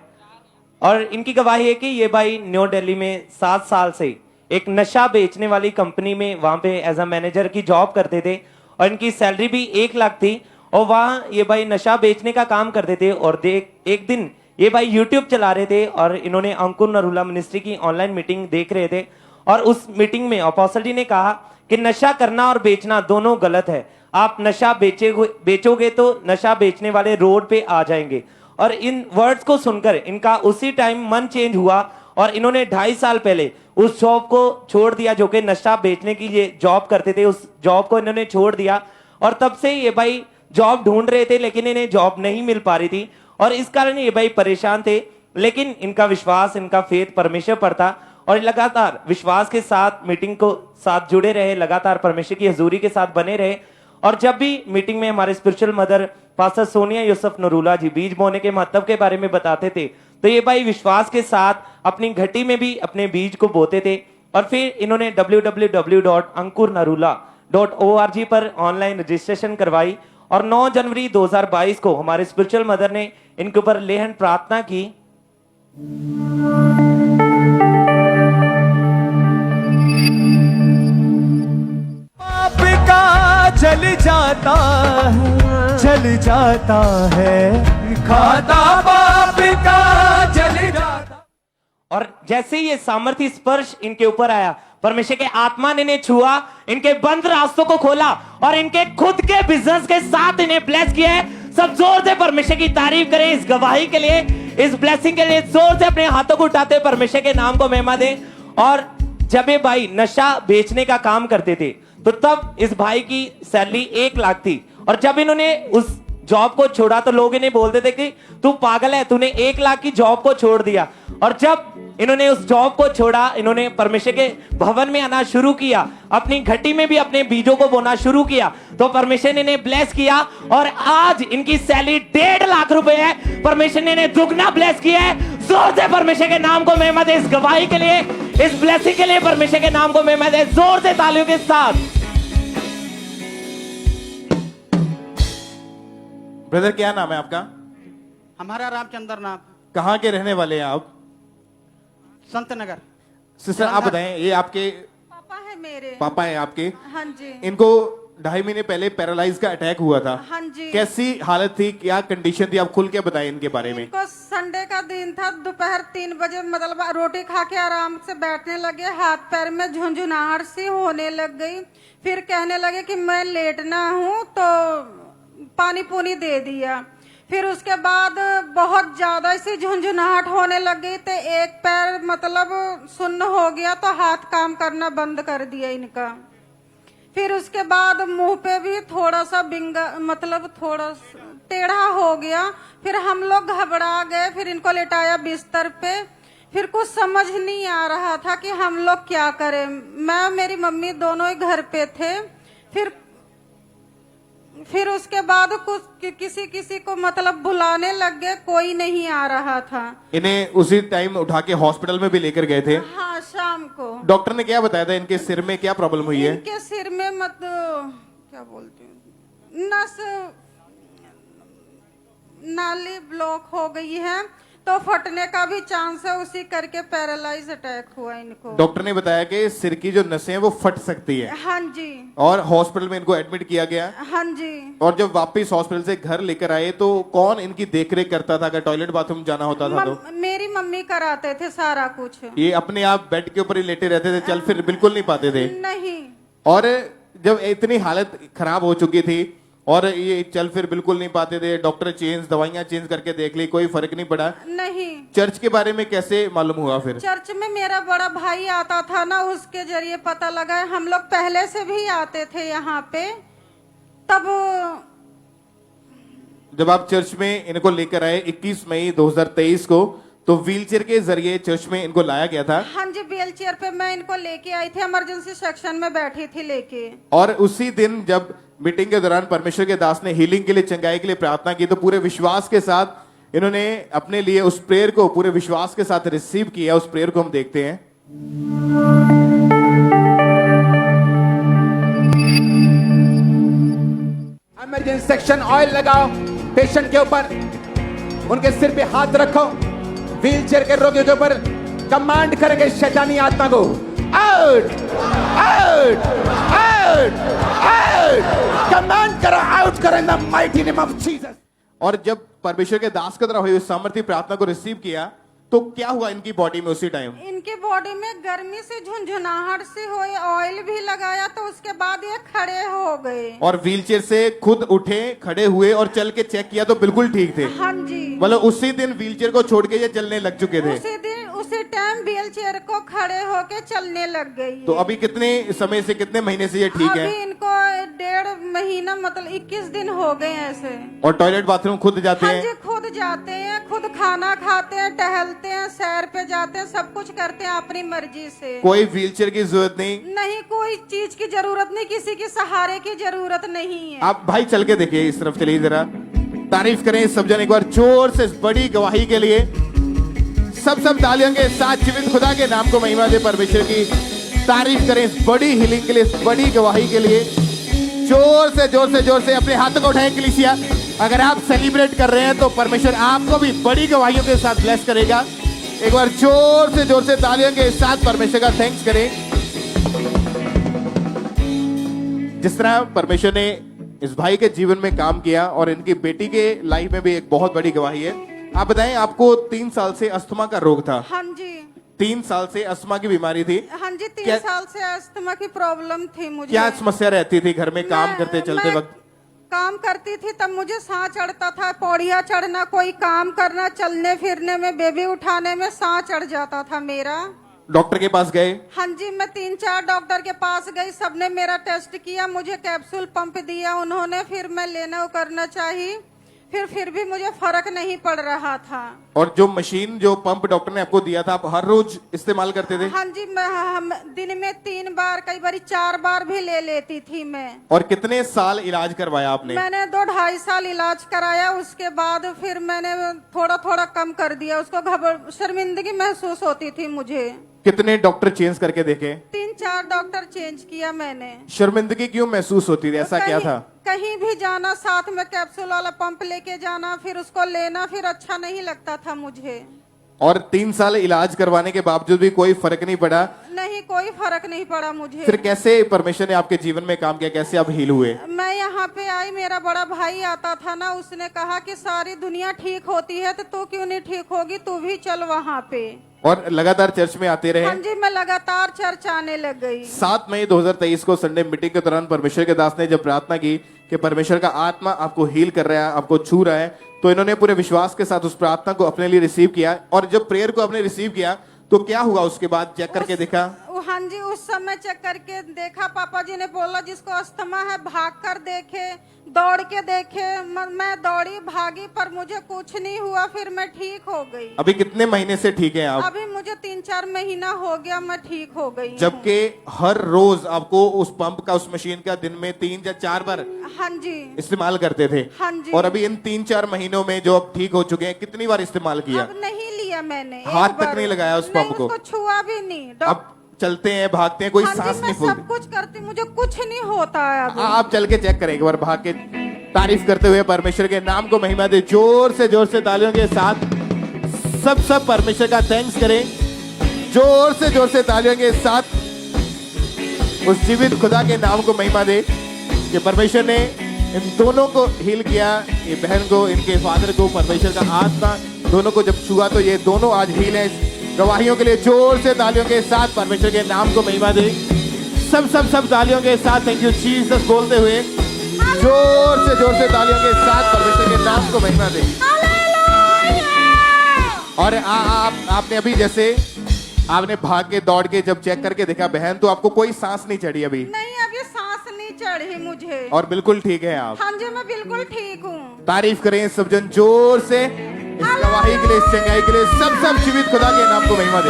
और इनकी गवाही है कि ये भाई न्यू दिल्ली में 7 साल से एक नशा बेचने वाली कंपनी में वहां पे एज अ मैनेजर की जॉब करते थे, और इनकी सैलरी भी 1 लाख थी, और वहां ये भाई नशा बेचने का काम करते थे। और एक दिन ये भाई यूट्यूब चला रहे थे और इन्होंने अंकुर नरूला मिनिस्ट्री की ऑनलाइन मीटिंग देख रहे थे, और उस मीटिंग में अपोस्टल जी ने कहा कि नशा करना और बेचना दोनों गलत है, आप नशा बेचोगे तो नशा बेचने वाले रोड पे आ जाएंगे। और इन वर्ड्स को सुनकर इनका उसी टाइम मन चेंज हुआ, और इन्होंने 2.5 साल पहले उस जॉब को छोड़ दिया जो कि नशा बेचने की ये जॉब करते थे, उस जॉब को इन्होंने छोड़ दिया। और तब से ये भाई जॉब ढूंढ रहे थे, लेकिन इन्हें जॉब नहीं मिल पा रही थी, और इस कारण ये भाई परेशान थे। लेकिन इनका विश्वास, इनका फेथ परमेश्वर पर था और लगातार विश्वास के साथ मीटिंग को साथ जुड़े रहे, लगातार परमेश्वर की हजूरी के साथ बने रहे। और जब भी मीटिंग में हमारे spiritual mother pastor Sonia Yusuf Narula ji बीज बोने के महत्व के बारे में बताते थे, तो ये भाई विश्वास के साथ अपनी घटी में भी अपने बीज को बोते थे। और फिर इन्होंने www.ankurnarula.org पर ऑनलाइन रजिस्ट्रेशन करवाई और 9 जनवरी 2022 को हमारे स्पिरिचुअल मदर ने इनके ऊपर लेहन प्रार्थना की। पाप का जल जाता है खाता पाप का जल जाता। और जैसे ही ये सामर्थ्य स्पर्श इनके ऊपर आया, परमेश्वर के आत्मा ने इन्हें छुआ, इनके बंद रास्तों को खोला और इनके खुद के बिजनेस के साथ इन्हें ब्लेस किया है। सब जोर से परमेश्वर की तारीफ करें इस गवाही के लिए, इस ब्लेसिंग के लिए। जोर से अपने हाथों को उठाते परमेश्वर के नाम को महिमा दें। और जब ये भाई नशा बेचने का काम करते थे तो तब इस भाई की सैलरी 1 लाख थी। और जब इन्होंने उस जॉब को छोड़ा तो लोग इन्हें बोलते थे कि तू पागल है, तूने 1 लाख की जॉब को छोड़ दिया। और जब इन्होंने उस जॉब को छोड़ा, इन्होंने परमेश्वर के भवन में आना शुरू किया, अपनी घटी में भी अपने बीजों को बोना शुरू किया, तो परमेश्वर ने इन्हें ब्लेस किया और आज इनकी सैलरी 1.5 लाख रुपए है। परमेश्वर ने इन्हें दुगना ब्लेस किया है। जोर से परमेश्वर के नाम को महिमा दे इस गवाही के लिए, इस ब्लेसिंग के लिए परमेश्वर के नाम को महिमा दे जोर से तालियों के साथ। ब्रदर क्या नाम है आपका? हमारा रामचंद्र नाम। कहाँ के रहने वाले हैं आप? संत नगर। सिस्टर आप बताएं, ये आपके पापा है मेरे। पापा हैं आपके? हाँ जी। इनको 2.5 महीने पहले पैरालाइज का अटैक हुआ था। हाँ जी। कैसी हालत थी, क्या कंडीशन थी, आप खुल के बताएं इनके बारे में। इनको संडे का दिन था, दोपहर 3 बजे मतलब रोटी खा के आराम से बैठने लगे, हाथ पैर में झुंझुनाहट सी होने लग गई। फिर कहने लगे कि मैं लेटना हूँ, तो पानी पूनी दे दिया। फिर उसके बाद बहुत ज्यादा ऐसी झुंझुनाहट होने लग गई, तो एक पैर मतलब सुन्न हो गया, तो हाथ काम करना बंद कर दिया इनका। फिर उसके बाद मुंह पे भी थोड़ा सा बिंगा मतलब थोड़ा टेढ़ा हो गया। फिर हम लोग घबरा गए, फिर इनको लेटाया बिस्तर पे। फिर कुछ समझ नहीं आ रहा था कि हम लोग क्या करें। मैं मेरी मम्मी दोनों ही घर पे थे। फिर उसके बाद कुछ किसी को मतलब बुलाने लग गए, कोई नहीं आ रहा था। इन्हें उसी टाइम उठा के हॉस्पिटल में भी लेकर गए थे? हाँ, शाम को। डॉक्टर ने क्या बताया था, इनके सिर में क्या प्रॉब्लम हुई है? इनके सिर में क्या बोलते हैं, नस नाली ब्लॉक हो गई है, तो फटने का भी चांस है। उसी करके पैरालाइज अटैक हुआ इनको। डॉक्टर ने बताया कि सिर की जो नसें हैं वो फट सकती है। हाँ जी। और हॉस्पिटल में इनको एडमिट किया गया। हाँ जी। और जब वापस हॉस्पिटल से घर लेकर आए तो कौन इनकी देखरेख करता था? अगर टॉयलेट बाथरूम जाना होता था तो मेरी मम्मी कराते थे सारा कुछ। ये अपने आप बेड के ऊपर ही लेटे रहते थे, चल फिर बिल्कुल नहीं पाते थे? नहीं। और जब इतनी हालत खराब हो चुकी थी और ये चल फिर बिल्कुल नहीं पाते थे, डॉक्टर दवाइयां चेंज करके देख ली, कोई फर्क नहीं पड़ा? नहीं। चर्च के बारे में कैसे मालूम हुआ फिर? चर्च में मेरा बड़ा भाई आता था ना, उसके जरिए पता लगा। हम लोग पहले से भी आते थे यहाँ पे। तब जब आप चर्च में इनको लेकर आए 21 मई 2023 को, तो व्हीलचेयर के जरिए चर्च में इनको लाया गया था? हाँ जी, व्हीलचेयर पे मैं इनको लेके आई थी, इमरजेंसी सेक्शन में बैठी थी लेके। और उसी दिन जब मीटिंग के दौरान परमेश्वर के दास ने हीलिंग के लिए, चंगाई के लिए प्रार्थना की, तो पूरे विश्वास के साथ इन्होंने अपने लिए उस प्रेयर को पूरे विश्वास के साथ रिसीव किया। उस प्रेयर को हम देखते हैं। इमरजेंसी सेक्शन ऑयल लगाओ पेशेंट के ऊपर, उनके सिर पे हाथ रखो, व्हीलचेयर के रोगियों के ऊपर कमांड करेंगे शैतानी आत्मा को, out out out out, command करो, आउट करो in the mighty name of Jesus. और जब परमेश्वर के दास के द्वारा हुई उस सामर्थ्य प्रार्थना को रिसीव किया तो क्या हुआ इनकी बॉडी में उसी टाइम? इनकी बॉडी में गर्मी से झुंझुनाहट सी हुई, ऑयल भी लगाया, तो उसके बाद ये खड़े हो गए और व्हीलचेयर से खुद उठे, खड़े हुए और चल के चेक किया तो बिल्कुल ठीक थे। हाँ जी। मतलब उसी दिन व्हीलचेयर को छोड़ के ये चलने लग चुके थे? उसी टाइम व्हीलचेयर को खड़े होके चलने लग गई। तो अभी कितने समय से, कितने महीने से ये ठीक है? अभी इनको 1.5 महीना मतलब 21 दिन हो गए ऐसे। और टॉयलेट बाथरूम खुद जाते हाँ हैं? जी, खुद जाते हैं, खुद खाना खाते हैं, टहलते हैं, सैर पे जाते हैं, सब कुछ करते हैं अपनी मर्जी से। कोई व्हीलचेयर की जरूरत नहीं? नहीं, कोई चीज की जरूरत नहीं, किसी के सहारे की जरूरत नहीं है। आप भाई चल के देखिए, इस तरफ चलिए जरा। तारीफ करें सब जन एक बार जोर से इस बड़ी गवाही के लिए। सब तालियों के साथ जीवित खुदा के नाम को महिमा दे, परमेश्वर की तारीफ करें इस बड़ी हीलिंग के लिए, इस बड़ी गवाही के लिए। जोर से अपने हाथों को उठाएं कलीसिया। अगर आप सेलिब्रेट कर रहे हैं तो परमेश्वर आपको भी बड़ी गवाहियों के साथ ब्लेस करेगा। एक बार जोर से तालियों के साथ परमेश्वर का थैंक्स करें। जिस तरह परमेश्वर ने इस भाई के जीवन में काम किया और इनकी बेटी के लाइफ में भी एक बहुत बड़ी गवाही है। आप बताएं, आपको 3 साल से अस्थमा का रोग था? हाँ जी। 3 साल से अस्थमा की बीमारी थी? हाँ जी, 3 साल से अस्थमा की प्रॉब्लम थी मुझे। क्या समस्या रहती थी घर में काम करते चलते मैं वक्त? काम करती थी तब मुझे सांस चढ़ता था, पौड़ियाँ चढ़ना, कोई काम करना, चलने फिरने में, बेबी उठाने में सांस चढ़ जाता था मेरा। डॉक्टर के पास गए? हाँ जी, मैं 3-4 डॉक्टर के पास गई, सबने मेरा टेस्ट किया, मुझे कैप्सूल पंप दिया उन्होंने, फिर मैं लेना वो करना चाहिए, फिर भी मुझे फर्क नहीं पड़ रहा था। और जो मशीन, जो पंप डॉक्टर ने आपको दिया था, आप हर रोज इस्तेमाल करते थे? हाँ जी, मैं दिन में 3 बार, कई बार 4 बार भी ले लेती थी मैं। और कितने साल इलाज करवाया आपने? मैंने 2-2.5 साल इलाज कराया, उसके बाद फिर मैंने थोड़ा कम कर दिया उसको। शर्मिंदगी महसूस होती थी मुझे। कितने डॉक्टर चेंज करके देखे? 3-4 डॉक्टर चेंज किया मैंने। शर्मिंदगी क्यों महसूस होती थी? ऐसा क्या था? कहीं भी जाना, साथ में कैप्सूल वाला पंप लेके जाना, फिर उसको लेना, फिर अच्छा नहीं लगता था मुझे। और 3 साल इलाज करवाने के बावजूद भी कोई फर्क नहीं पड़ा? नहीं, कोई फर्क नहीं पड़ा मुझे। फिर कैसे परमेश्वर ने आपके जीवन में काम किया, कैसे आप हील हुए? मैं यहाँ पे आई, मेरा बड़ा भाई आता था ना, उसने कहा कि सारी दुनिया ठीक होती है तो तू क्यों नहीं ठीक होगी, तू भी चल वहाँ पे। और लगातार चर्च में आते रहे? हाँ जी, मैं लगातार चर्च आने लग गई। 7 मई 2023 को संडे मीटिंग के दौरान परमेश्वर के दास ने जब प्रार्थना की कि परमेश्वर का आत्मा आपको हील कर रहा है, आपको छू रहा है, तो इन्होंने पूरे विश्वास के साथ उस प्रार्थना को अपने लिए रिसीव किया। और जब प्रेयर को आपने रिसीव किया तो क्या हुआ उसके बाद? चेक करके देखा? हाँ जी, उस समय चेक करके देखा, पापा जी ने बोला जिसको अस्थमा है भाग कर देखे, दौड़ के देखे। मैं दौड़ी, भागी, पर मुझे कुछ नहीं हुआ, फिर मैं ठीक हो गई। अभी कितने महीने से ठीक है आप? अभी मुझे 3-4 महीना हो गया, मैं ठीक हो गई। जबकि हर रोज आपको उस पंप का, उस मशीन का दिन में 3 या 4 बार हाँ जी इस्तेमाल करते थे? हाँ जी। और अभी इन 3-4 महीनों में जो आप ठीक हो चुके हैं, कितनी बार इस्तेमाल किया? अब नहीं लिया मैंने, हाथ एक तक बार नहीं लगाया उस पंप को? उसको छुआ भी नहीं। अब चलते हैं, भागते हैं, कोई हाँ जी, सांस मैं नहीं सब फूलती? कुछ करती, मुझे कुछ नहीं होता है अभी। आप चल के चेक करें एक बार, भाग के तारीफ करते हुए परमेश्वर के नाम को महिमा दे। जोर से तालियों के साथ सब परमेश्वर का थैंक्स करें। जोर से तालियों के साथ उस जीवित खुदा के नाम को महिमा दे कि परमेश्वर ने इन दोनों को हील किया, ये बहन को, इनके फादर को। परमेश्वर का आत्मा दोनों को जब छुआ तो ये दोनों आज हील है। गवाहियों के लिए जोर से तालियों के साथ परमेश्वर के नाम को महिमा दे। सब तालियों के साथ थैंक यू जीसस बोलते हुए जोर से तालियों के साथ परमेश्वर के नाम को महिमा दे। और आपने अभी जैसे आपने भाग के, दौड़ के जब चेक करके देखा बहन, तो आपको कोई सांस नहीं चढ़ी अभी? नहीं, अभी सांस नहीं चढ़ी मुझे। और बिल्कुल ठीक है आप? हाँ जी, मैं बिल्कुल ठीक हूँ। तारीफ करें सब जन जोर से इस गवाही के लिए, इस चंगाई के लिए। सब जीवित खुदा के नाम को महिमा दे।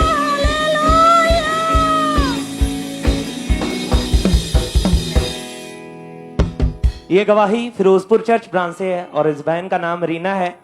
ये गवाही फिरोजपुर चर्च ब्रांच से है और इस बहन का नाम रीना है।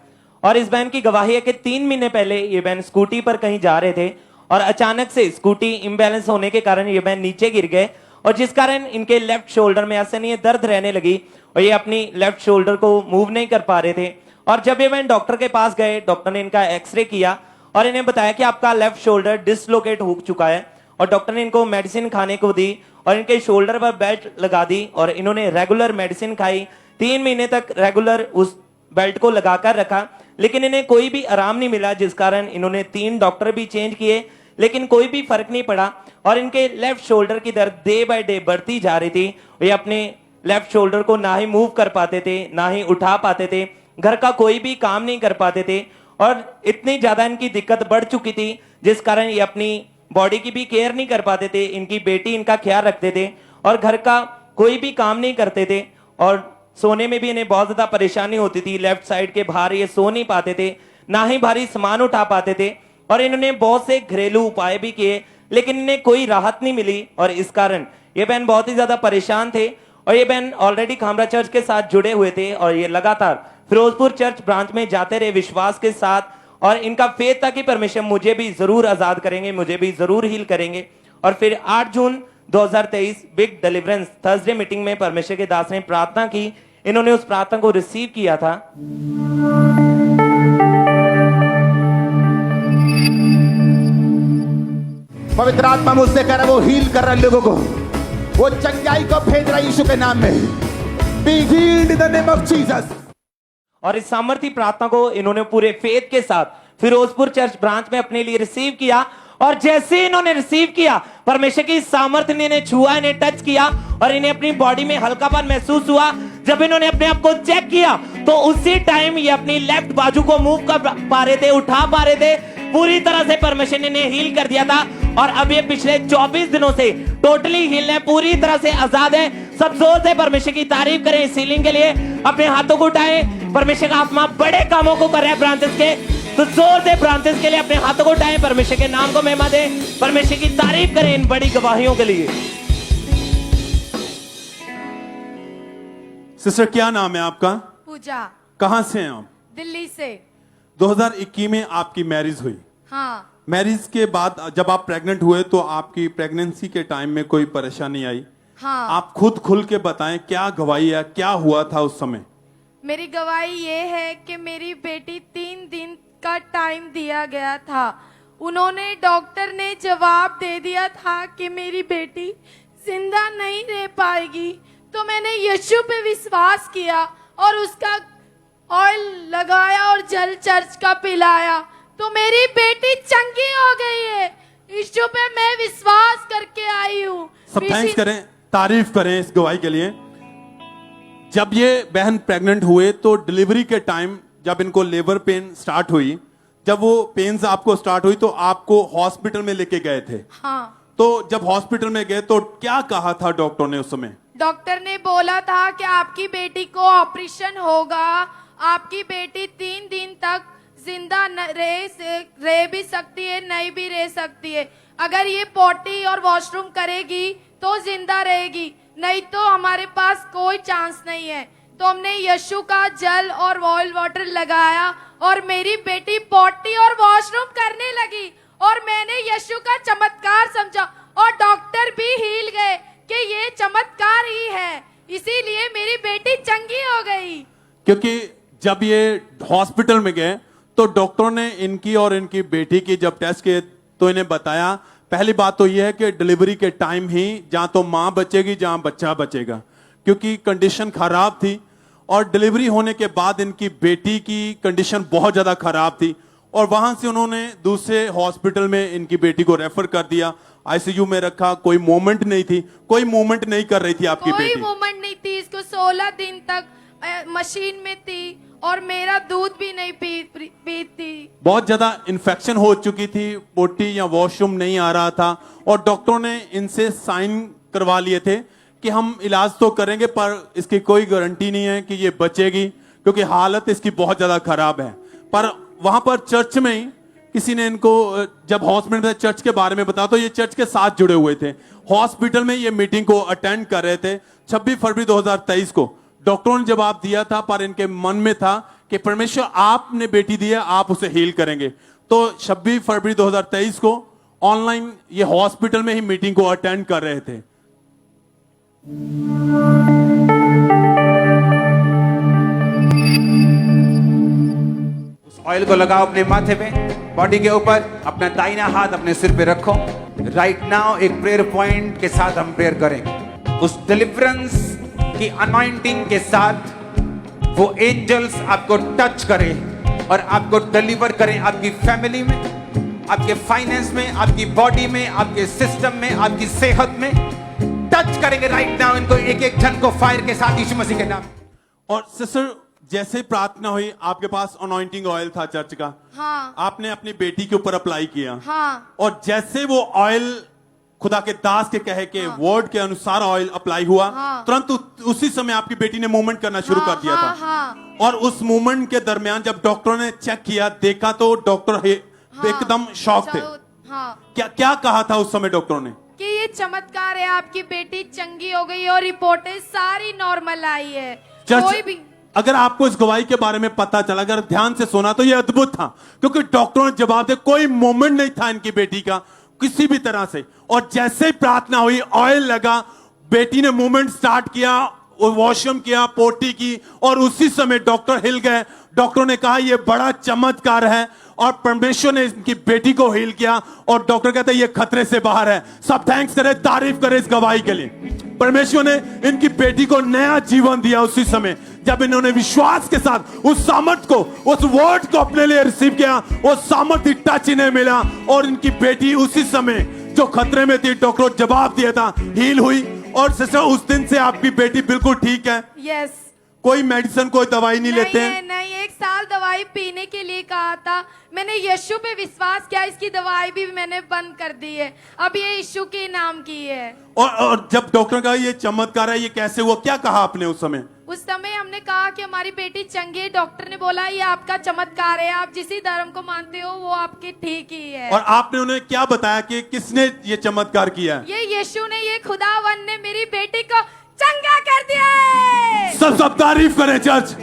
और इस बहन की गवाही है कि 3 महीने पहले ये बहन स्कूटी पर कहीं जा रहे थे और अचानक से स्कूटी इम्बैलेंस होने के कारण ये बहन नीचे गिर गए और जिस कारण इनके लेफ्ट शोल्डर में असहनीय दर्द रहने लगी और ये अपनी लेफ्ट शोल्डर को मूव नहीं कर पा रहे थे। और जब ये बहन डॉक्टर के पास गए, डॉक्टर ने इनका एक्सरे किया और इन्हें बताया कि आपका लेफ्ट शोल्डर डिसलोकेट हो चुका है। और डॉक्टर ने इनको मेडिसिन खाने को दी और इनके शोल्डर पर बेल्ट लगा दी और इन्होंने रेगुलर मेडिसिन खाई। 3 महीने तक रेगुलर उस बेल्ट को लगाकर रखा, लेकिन इन्हें कोई भी आराम नहीं मिला, जिस कारण इन्होंने 3 डॉक्टर भी चेंज किए, लेकिन कोई भी फर्क नहीं पड़ा। और इनके लेफ्ट शोल्डर की दर्द डे बाय डे बढ़ती जा रही थी। ये अपने लेफ्ट शोल्डर को ना ही मूव कर पाते थे, ना ही उठा पाते थे, घर का कोई भी काम नहीं कर पाते थे और इतनी ज्यादा इनकी दिक्कत बढ़ चुकी थी, जिस कारण ये अपनी बॉडी की भी केयर नहीं कर पाते थे। इनकी बेटी इनका ख्याल रखते थे और घर का कोई भी काम नहीं करते थे और सोने में भी इन्हें बहुत ज्यादा परेशानी होती थी। लेफ्ट साइड के भार ये सो नहीं पाते थे, ना ही भारी सामान उठा पाते थे और इन्होंने बहुत से घरेलू उपाय भी किए, लेकिन इन्हें कोई राहत नहीं मिली और इस कारण ये बहन बहुत ही ज्यादा परेशान थे। और ये बहन ऑलरेडी खामरा चर्च के साथ जुड़े हुए थे और ये लगातार फिरोजपुर चर्च ब्रांच में जाते रहे विश्वास के साथ, और इनका फेथ था कि परमेश्वर मुझे भी जरूर आजाद करेंगे, मुझे भी जरूर हील करेंगे। और फिर 8 जून 2023 बिग डिलीवरेंस थर्सडे मीटिंग में परमेश्वर के दास ने प्रार्थना की, इन्होंने उस प्रार्थना को रिसीव किया था। पवित्र आत्मा मुझसे कह रहा है वो हील कर रहा है लोगों को, वो चंगाई को भेज रहा है यीशु के नाम में। Be healed in the name of Jesus. और इस सामर्थी प्रार्थना को इन्होंने पूरे फेथ के साथ फिरोजपुर चर्च ब्रांच में अपने लिए रिसीव किया। और जैसे इन्होंने रिसीव किया, परमेश्वर की सामर्थ्य ने इन्हें छुआ, इन्हें टच किया और इन्हें अपनी बॉडी में हल्कापन महसूस हुआ। जब इन्होंने अपने आप को चेक किया तो उसी टाइम ये अपनी लेफ्ट बाजू को मूव कर पा रहे थे, उठा पा रहे थे। पूरी तरह से परमेश्वर ने इन्हें हील कर दिया था और अब ये पिछले 24 दिनों से टोटली हील है, पूरी तरह से आजाद है। सब जोर से परमेश्वर की तारीफ करें इस हीलिंग के लिए। अपने हाथों को उठाएं, परमेश्वर का आत्मा बड़े कामों को कर रहा है ब्रांचेस के, तो जोर से ब्रांचेस के लिए अपने हाथों को उठाएं, परमेश्वर के नाम को महिमा दें, परमेश्वर की तारीफ करें इन बड़ी गवाहियों के लिए। सिस्टर क्या नाम है आपका? पूजा, कहां से हैं आप? दिल्ली से। 2021 में आपकी मैरिज हुई। हाँ, मैरिज के बाद जब आप प्रेग्नेंट हुए तो आपकी प्रेगनेंसी के टाइम में कोई परेशानी आई? हाँ। आप खुद खुल के बताएं, क्या गवाही है, क्या हुआ था उस समय? मेरी गवाही ये है कि मेरी बेटी 3 दिन का टाइम दिया गया था। उन्होंने, डॉक्टर ने जवाब दे दिया था कि मेरी बेटी जिंदा नहीं रह पाएगी। तो मैंने यीशु पे विश्वास किया और उसका ऑयल लगाया और जल चर्च का पिलाया, तो मेरी बेटी चंगी हो गई है। यीशु पे मैं विश्वास करके आई हूँ। सब थैंक्स करें, तारीफ करें इस गवाही के लिए। जब ये बहन प्रेग्नेंट हुए तो डिलीवरी के टाइम जब इनको लेबर पेन स्टार्ट हुई, जब वो पेन्स आपको स्टार्ट हुई तो आपको हॉस्पिटल में लेके गए थे। हाँ। तो जब हॉस्पिटल में गए तो क्या कहा था डॉक्टर ने उस समय? डॉक्टर ने बोला था कि आपकी बेटी को ऑपरेशन होगा, आपकी बेटी 3 दिन तक जिंदा रह भी सकती है, नहीं भी रह सकती है। अगर ये पॉटी और वॉशरूम करेगी तो जिंदा रहेगी, नहीं तो हमारे पास कोई चांस नहीं है। तो हमने यीशु का जल और ऑयल वाटर लगाया और मेरी बेटी पॉटी और वॉशरूम करने लगी और मैंने यीशु का चमत्कार समझा और डॉक्टर भी हिल गए कि ये चमत्कार ही है, इसीलिए मेरी बेटी चंगी हो गई। क्योंकि जब ये हॉस्पिटल में गए तो डॉक्टर ने इनकी और इनकी बेटी की जब टेस्ट किए तो इन्हें बताया, पहली बात तो यह है कि डिलीवरी के टाइम ही जहां तो मां बचेगी जहां बच्चा बचेगा, क्योंकि कंडीशन खराब थी। और डिलीवरी होने के बाद इनकी बेटी की कंडीशन बहुत ज्यादा खराब थी और वहां से उन्होंने दूसरे हॉस्पिटल में इनकी बेटी को रेफर कर दिया, आईसीयू में रखा। कोई मूवमेंट नहीं थी, कोई मूवमेंट नहीं कर रही थी आपकी बेटी। कोई मूवमेंट नहीं थी, इसको 16 दिन तक मशीन में थी और मेरा दूध भी नहीं पीती। बहुत ज्यादा इन्फेक्शन हो चुकी थी, पोटी या वॉशरूम नहीं आ रहा था और डॉक्टरों ने इनसे साइन करवा लिए थे कि हम इलाज तो करेंगे पर इसकी कोई गारंटी नहीं है कि ये बचेगी, क्योंकि हालत इसकी बहुत ज्यादा खराब है। पर वहां पर चर्च में ही किसी ने इनको, जब हॉस्पिटल में चर्च के बारे में बताया तो ये चर्च के साथ जुड़े हुए थे, हॉस्पिटल में ये मीटिंग को अटेंड कर रहे थे। 26 फरवरी 2023 को डॉक्टरों ने जवाब दिया था, पर इनके मन में था कि परमेश्वर आपने बेटी दी है, आप उसे हील करेंगे। तो 26 फरवरी 2023 को ऑनलाइन ये हॉस्पिटल में ही मीटिंग को अटेंड कर रहे थे। उस ऑयल को लगाओ अपने माथे पे, बॉडी के ऊपर, अपना दाहिना हाथ अपने सिर पे रखो। राइट नाउ एक प्रेयर पॉइंट के साथ हम प्रेयर करेंगे। उस डिलीवरेंस की अनॉइंटिंग के साथ वो एंजल्स आपको टच करें और आपको डिलीवर करें, आपकी फैमिली में, आपके फाइनेंस में, आपकी बॉडी में, आपके सिस्टम में, आपकी सेहत में टच करेंगे राइट नाउ इनको, एक एक जन को फायर के साथ यीशु मसीह के नाम। और सिस्टर जैसे प्रार्थना हुई आपके पास अनॉइंटिंग ऑयल था चर्च का। हाँ। आपने अपनी बेटी के ऊपर अप्लाई किया। हाँ। और जैसे वो ऑयल खुदा के दास के कहे के वर्ड के अनुसार ऑयल अप्लाई हुआ, तुरंत उसी समय आपकी बेटी ने मूवमेंट करना शुरू कर दिया था। और उस मूवमेंट के दरमियान जब डॉक्टरों ने चेक किया, देखा तो डॉक्टर एकदम शॉक थे। क्या क्या कहा था उस समय डॉक्टरों ने? कि ये चमत्कार है, आपकी बेटी चंगी हो गई और रिपोर्टें सारी नॉर्मल आई है। कोई भी अगर आपको इस गवाही के बारे में पता चला, अगर ध्यान से सुना, तो ये अद्भुत था, क्योंकि डॉक्टरों ने जवाब दिया, कोई मोमेंट नहीं था इनकी बेटी का किसी भी तरह से। और जैसे ही प्रार्थना हुई, ऑयल लगा, बेटी ने मूवमेंट स्टार्ट किया, वॉशरूम किया, पोटी की, और उसी समय डॉक्टर हिल गए। डॉक्टरों ने कहा यह बड़ा चमत्कार है, और परमेश्वर ने इनकी बेटी को हील किया। और डॉक्टर कहते हैं ये खतरे से बाहर है। सब थैंक्स करें, तारीफ करें इस गवाही के लिए। परमेश्वर ने इनकी बेटी को नया जीवन दिया उसी समय जब इन्होंने विश्वास के साथ उस सामर्थ को, उस वर्ड को अपने लिए रिसीव किया। वो सामर्थ्य टच इन्हें मिला, और इनकी बेटी उसी समय जो खतरे में थी, डॉक्टर जवाब दिया था, हील हुई। और सिस्टर, उस दिन से आपकी बेटी बिल्कुल ठीक है? यस। कोई मेडिसिन, कोई दवाई नहीं लेते हैं? नहीं, 1 साल दवाई पीने के लिए कहा था। मैंने यीशु पे विश्वास किया, इसकी दवाई भी मैंने बंद कर दी है। अब ये यीशु के नाम की है। और जब डॉक्टर का ये चमत्कार है, ये कैसे हुआ, क्या कहा आपने उस समय? उस समय हमने कहा कि हमारी बेटी चंगी है। डॉक्टर ने बोला ये आपका चमत्कार है, आप जिस धर्म को मानते हो वो आपके ठीक ही है। और आपने उन्हें क्या बताया कि किसने ये चमत्कार किया है? ये यीशु ने, ये खुदावन ने मेरी बेटी को चंगा कर दिया है। सब तारीफ करें चर्च,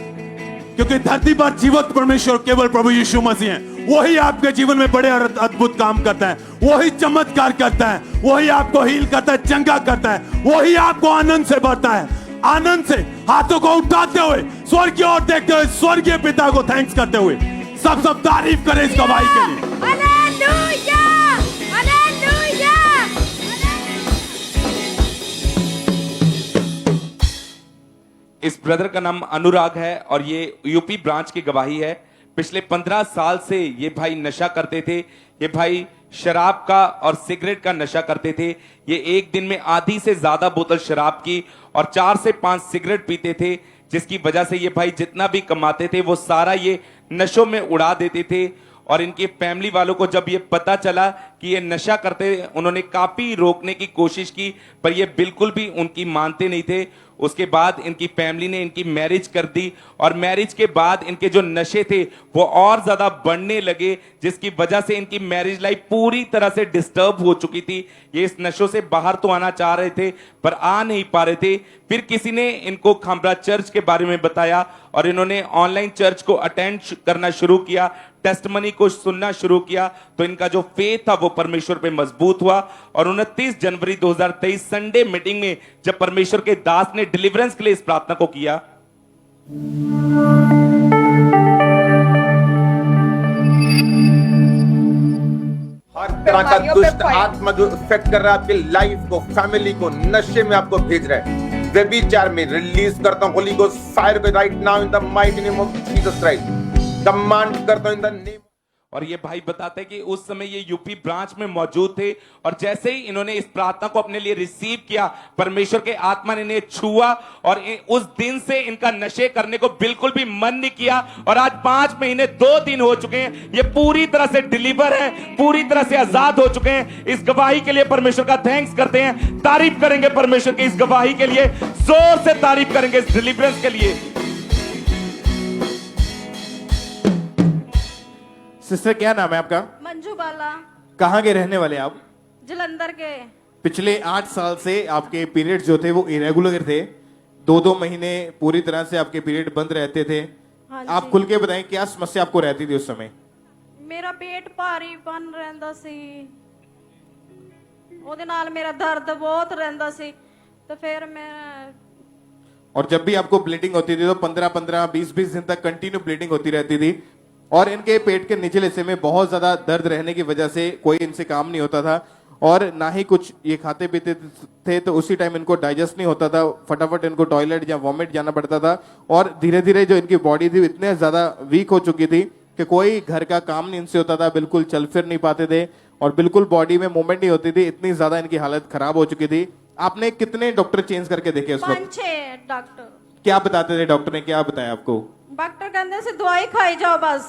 क्योंकि धरती पर जीवित परमेश्वर केवल प्रभु यीशु मसीह हैं। वही आपके जीवन में बड़े और अद्भुत काम करता है, वही चमत्कार करता है, वही आपको हील करता है, चंगा करता है, वही आपको आनंद से भरता है। आनंद से हाथों को उठाते हुए स्वर्ग की ओर देखते हुए स्वर्गीय पिता को थैंक्स करते हुए सब तारीफ करें इस गवाही के लिए। Hallelujah, hallelujah. इस ब्रदर का नाम अनुराग है और ये यूपी ब्रांच की गवाही है। पिछले 15 साल से ये भाई नशा करते थे। ये भाई शराब का और सिगरेट का नशा करते थे। ये एक दिन में आधी से ज्यादा बोतल शराब की और 4 से 5 सिगरेट पीते थे, जिसकी वजह से ये भाई जितना भी कमाते थे वो सारा ये नशों में उड़ा देते थे। और इनके फैमिली वालों को जब ये पता चला कि ये नशा करते, उन्होंने काफी रोकने की कोशिश की, पर ये बिल्कुल भी उनकी मानते नहीं थे। उसके बाद इनकी फैमिली ने इनकी मैरिज कर दी और मैरिज के बाद इनके जो नशे थे वो और ज्यादा बढ़ने लगे, जिसकी वजह से इनकी मैरिज लाइफ पूरी तरह से डिस्टर्ब हो चुकी थी। ये इस नशों से बाहर तो आना चाह रहे थे पर आ नहीं पा रहे थे। फिर किसी ने इनको खामरा चर्च के बारे में बताया और इन्होंने ऑनलाइन चर्च को अटेंड करना शुरू किया, टेस्टमनी को सुनना शुरू किया, तो इनका जो फेथ था वो परमेश्वर पे मजबूत हुआ। और 29 जनवरी 2023 संडे मीटिंग में जब परमेश्वर के दास ने डिलीवरेंस के लिए इस प्रार्थना को किया, हर तरह का दुष्ट आत्मा जो इफेक्ट कर रहा है आपकी लाइफ को, फैमिली को, नशे में आपको भेज रहा है, व्यभिचार में रिलीज करता हूं होली गोस्ट फायर को right now in the mighty name of Jesus Christ. Command करता हूं इन द नेम। और ये भाई बताते हैं कि उस समय ये यूपी ब्रांच में मौजूद थे और जैसे ही इन्होंने इस प्रार्थना को अपने लिए रिसीव किया, परमेश्वर के आत्मा ने इन्हें छुआ और उस दिन से इनका नशे करने को बिल्कुल भी मन नहीं किया। और आज 5 महीने 2 दिन हो चुके हैं, ये पूरी तरह से डिलीवर है, पूरी तरह से आजाद हो चुके हैं। इस गवाही के लिए परमेश्वर का थैंक्स करते हैं, तारीफ करेंगे परमेश्वर की इस गवाही के लिए, जोर से तारीफ करेंगे इस डिलीवरेंस के लिए। सिस्टर क्या नाम है आपका? मंजू बाला। कहाँ के रहने वाले आप? जलंधर के। पिछले 8 साल से आपके पीरियड जो थे वो इरेगुलर थे, 2-2 महीने पूरी तरह से आपके पीरियड बंद रहते थे। हाँ जी। आप खुल के बताएं क्या समस्या आपको रहती थी उस समय? मेरा पेट भारी बन रहंदा सी, ਉਹਦੇ ਨਾਲ मेरा दर्द बहुत रहंदा सी, तो फिर मैं। और जब भी आपको ब्लीडिंग होती थी तो 15-15, 20-20 दिन तक कंटिन्यू ब्लीडिंग होती रहती थी और इनके पेट के निचले हिस्से में बहुत ज्यादा दर्द रहने की वजह से कोई इनसे काम नहीं होता था और ना ही कुछ ये खाते पीते थे, तो उसी टाइम इनको डाइजेस्ट नहीं होता था, फटाफट इनको टॉयलेट या वॉमिट जाना पड़ता था। और धीरे धीरे जो इनकी बॉडी थी इतने ज्यादा वीक हो चुकी थी कि कोई घर का काम नहीं इनसे होता था, बिल्कुल चल फिर नहीं पाते थे और बिल्कुल बॉडी में मूवमेंट नहीं होती थी, इतनी ज्यादा इनकी हालत खराब हो चुकी थी। आपने कितने डॉक्टर चेंज करके देखे उस वक्त? 5-6 डॉक्टर। क्या बताते थे डॉक्टर ने, क्या बताया आपको? डॉक्टर कहते से दवाई खाई जाओ बस।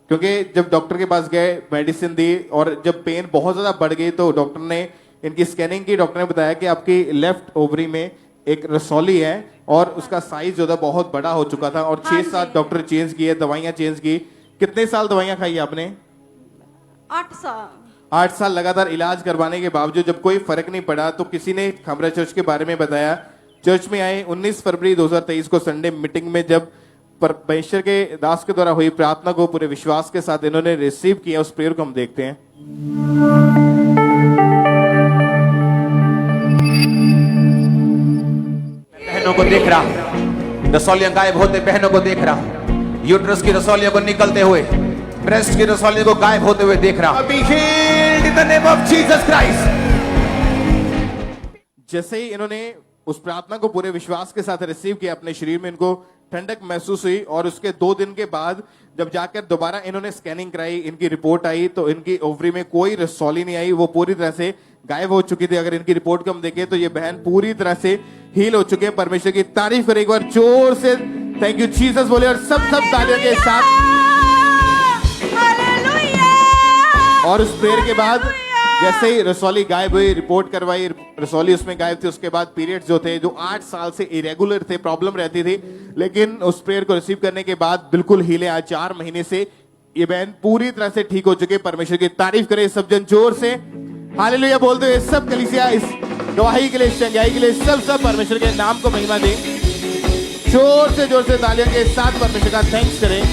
क्योंकि जब डॉक्टर के पास गए, मेडिसिन दी और जब पेन बहुत ज्यादा बढ़ गई तो डॉक्टर ने इनकी स्कैनिंग की, डॉक्टर ने बताया कि आपकी लेफ्ट ओवरी में एक रसौली है और उसका साइज जो था बहुत बड़ा हो चुका था और 6-7 डॉक्टर चेंज किए, दवाइयां चेंज की। कितने साल दवाइयां खाई आपने? 8 साल। 8 साल लगातार इलाज करवाने के बावजूद जब कोई फर्क नहीं पड़ा तो किसी ने खामरा चर्च के बारे में बताया। चर्च में आए 19 फरवरी 2023 को संडे मीटिंग में जब परमेश्वर के दास के द्वारा हुई प्रार्थना को पूरे विश्वास के साथ इन्होंने रिसीव किया, उस प्रेयर को हम देखते हैं। बहनों को देख रहा हूं, रसौलियां गायब होते बहनों को देख रहा हूं, यूट्रस की रसौलियों को निकलते हुए, ब्रेस्ट की रसौलियों को गायब होते हुए देख रहा हूं। Be healed in the name of Jesus Christ. जैसे ही इन्होंने उस प्रार्थना को पूरे विश्वास के साथ रिसीव किया, अपने शरीर में इनको ठंडक महसूस हुई और उसके 2 दिन के बाद जब जाकर दोबारा इन्होंने स्कैनिंग कराई, इनकी रिपोर्ट आई तो इनकी ओवरी में कोई रसौली नहीं आई, वो पूरी तरह से गायब हो चुकी थी। अगर इनकी रिपोर्ट को हम देखें तो ये बहन पूरी तरह से हील हो चुके हैं। परमेश्वर की तारीफ करें, एक बार जोर से थैंक यू जीसस बोले और सब तालियों के साथ। और उस प्रेयर के बाद जैसे ही रसौली गायब हुई, रिपोर्ट करवाई, रसौली उसमें गायब थी। उसके बाद पीरियड्स जो थे, जो 8 साल से इरेगुलर थे, प्रॉब्लम रहती थी, लेकिन उस प्रेयर को रिसीव करने के बाद बिल्कुल हीले। आज 4 महीने से ये बहन पूरी तरह से ठीक हो चुके। परमेश्वर की तारीफ करें सब जन जोर से हालेलुया बोलते हुए। सब कलीसिया इस गवाही के लिए, चंगाई के लिए सब परमेश्वर के नाम को महिमा दें। जोर से तालियों के साथ परमेश्वर का थैंक्स करें।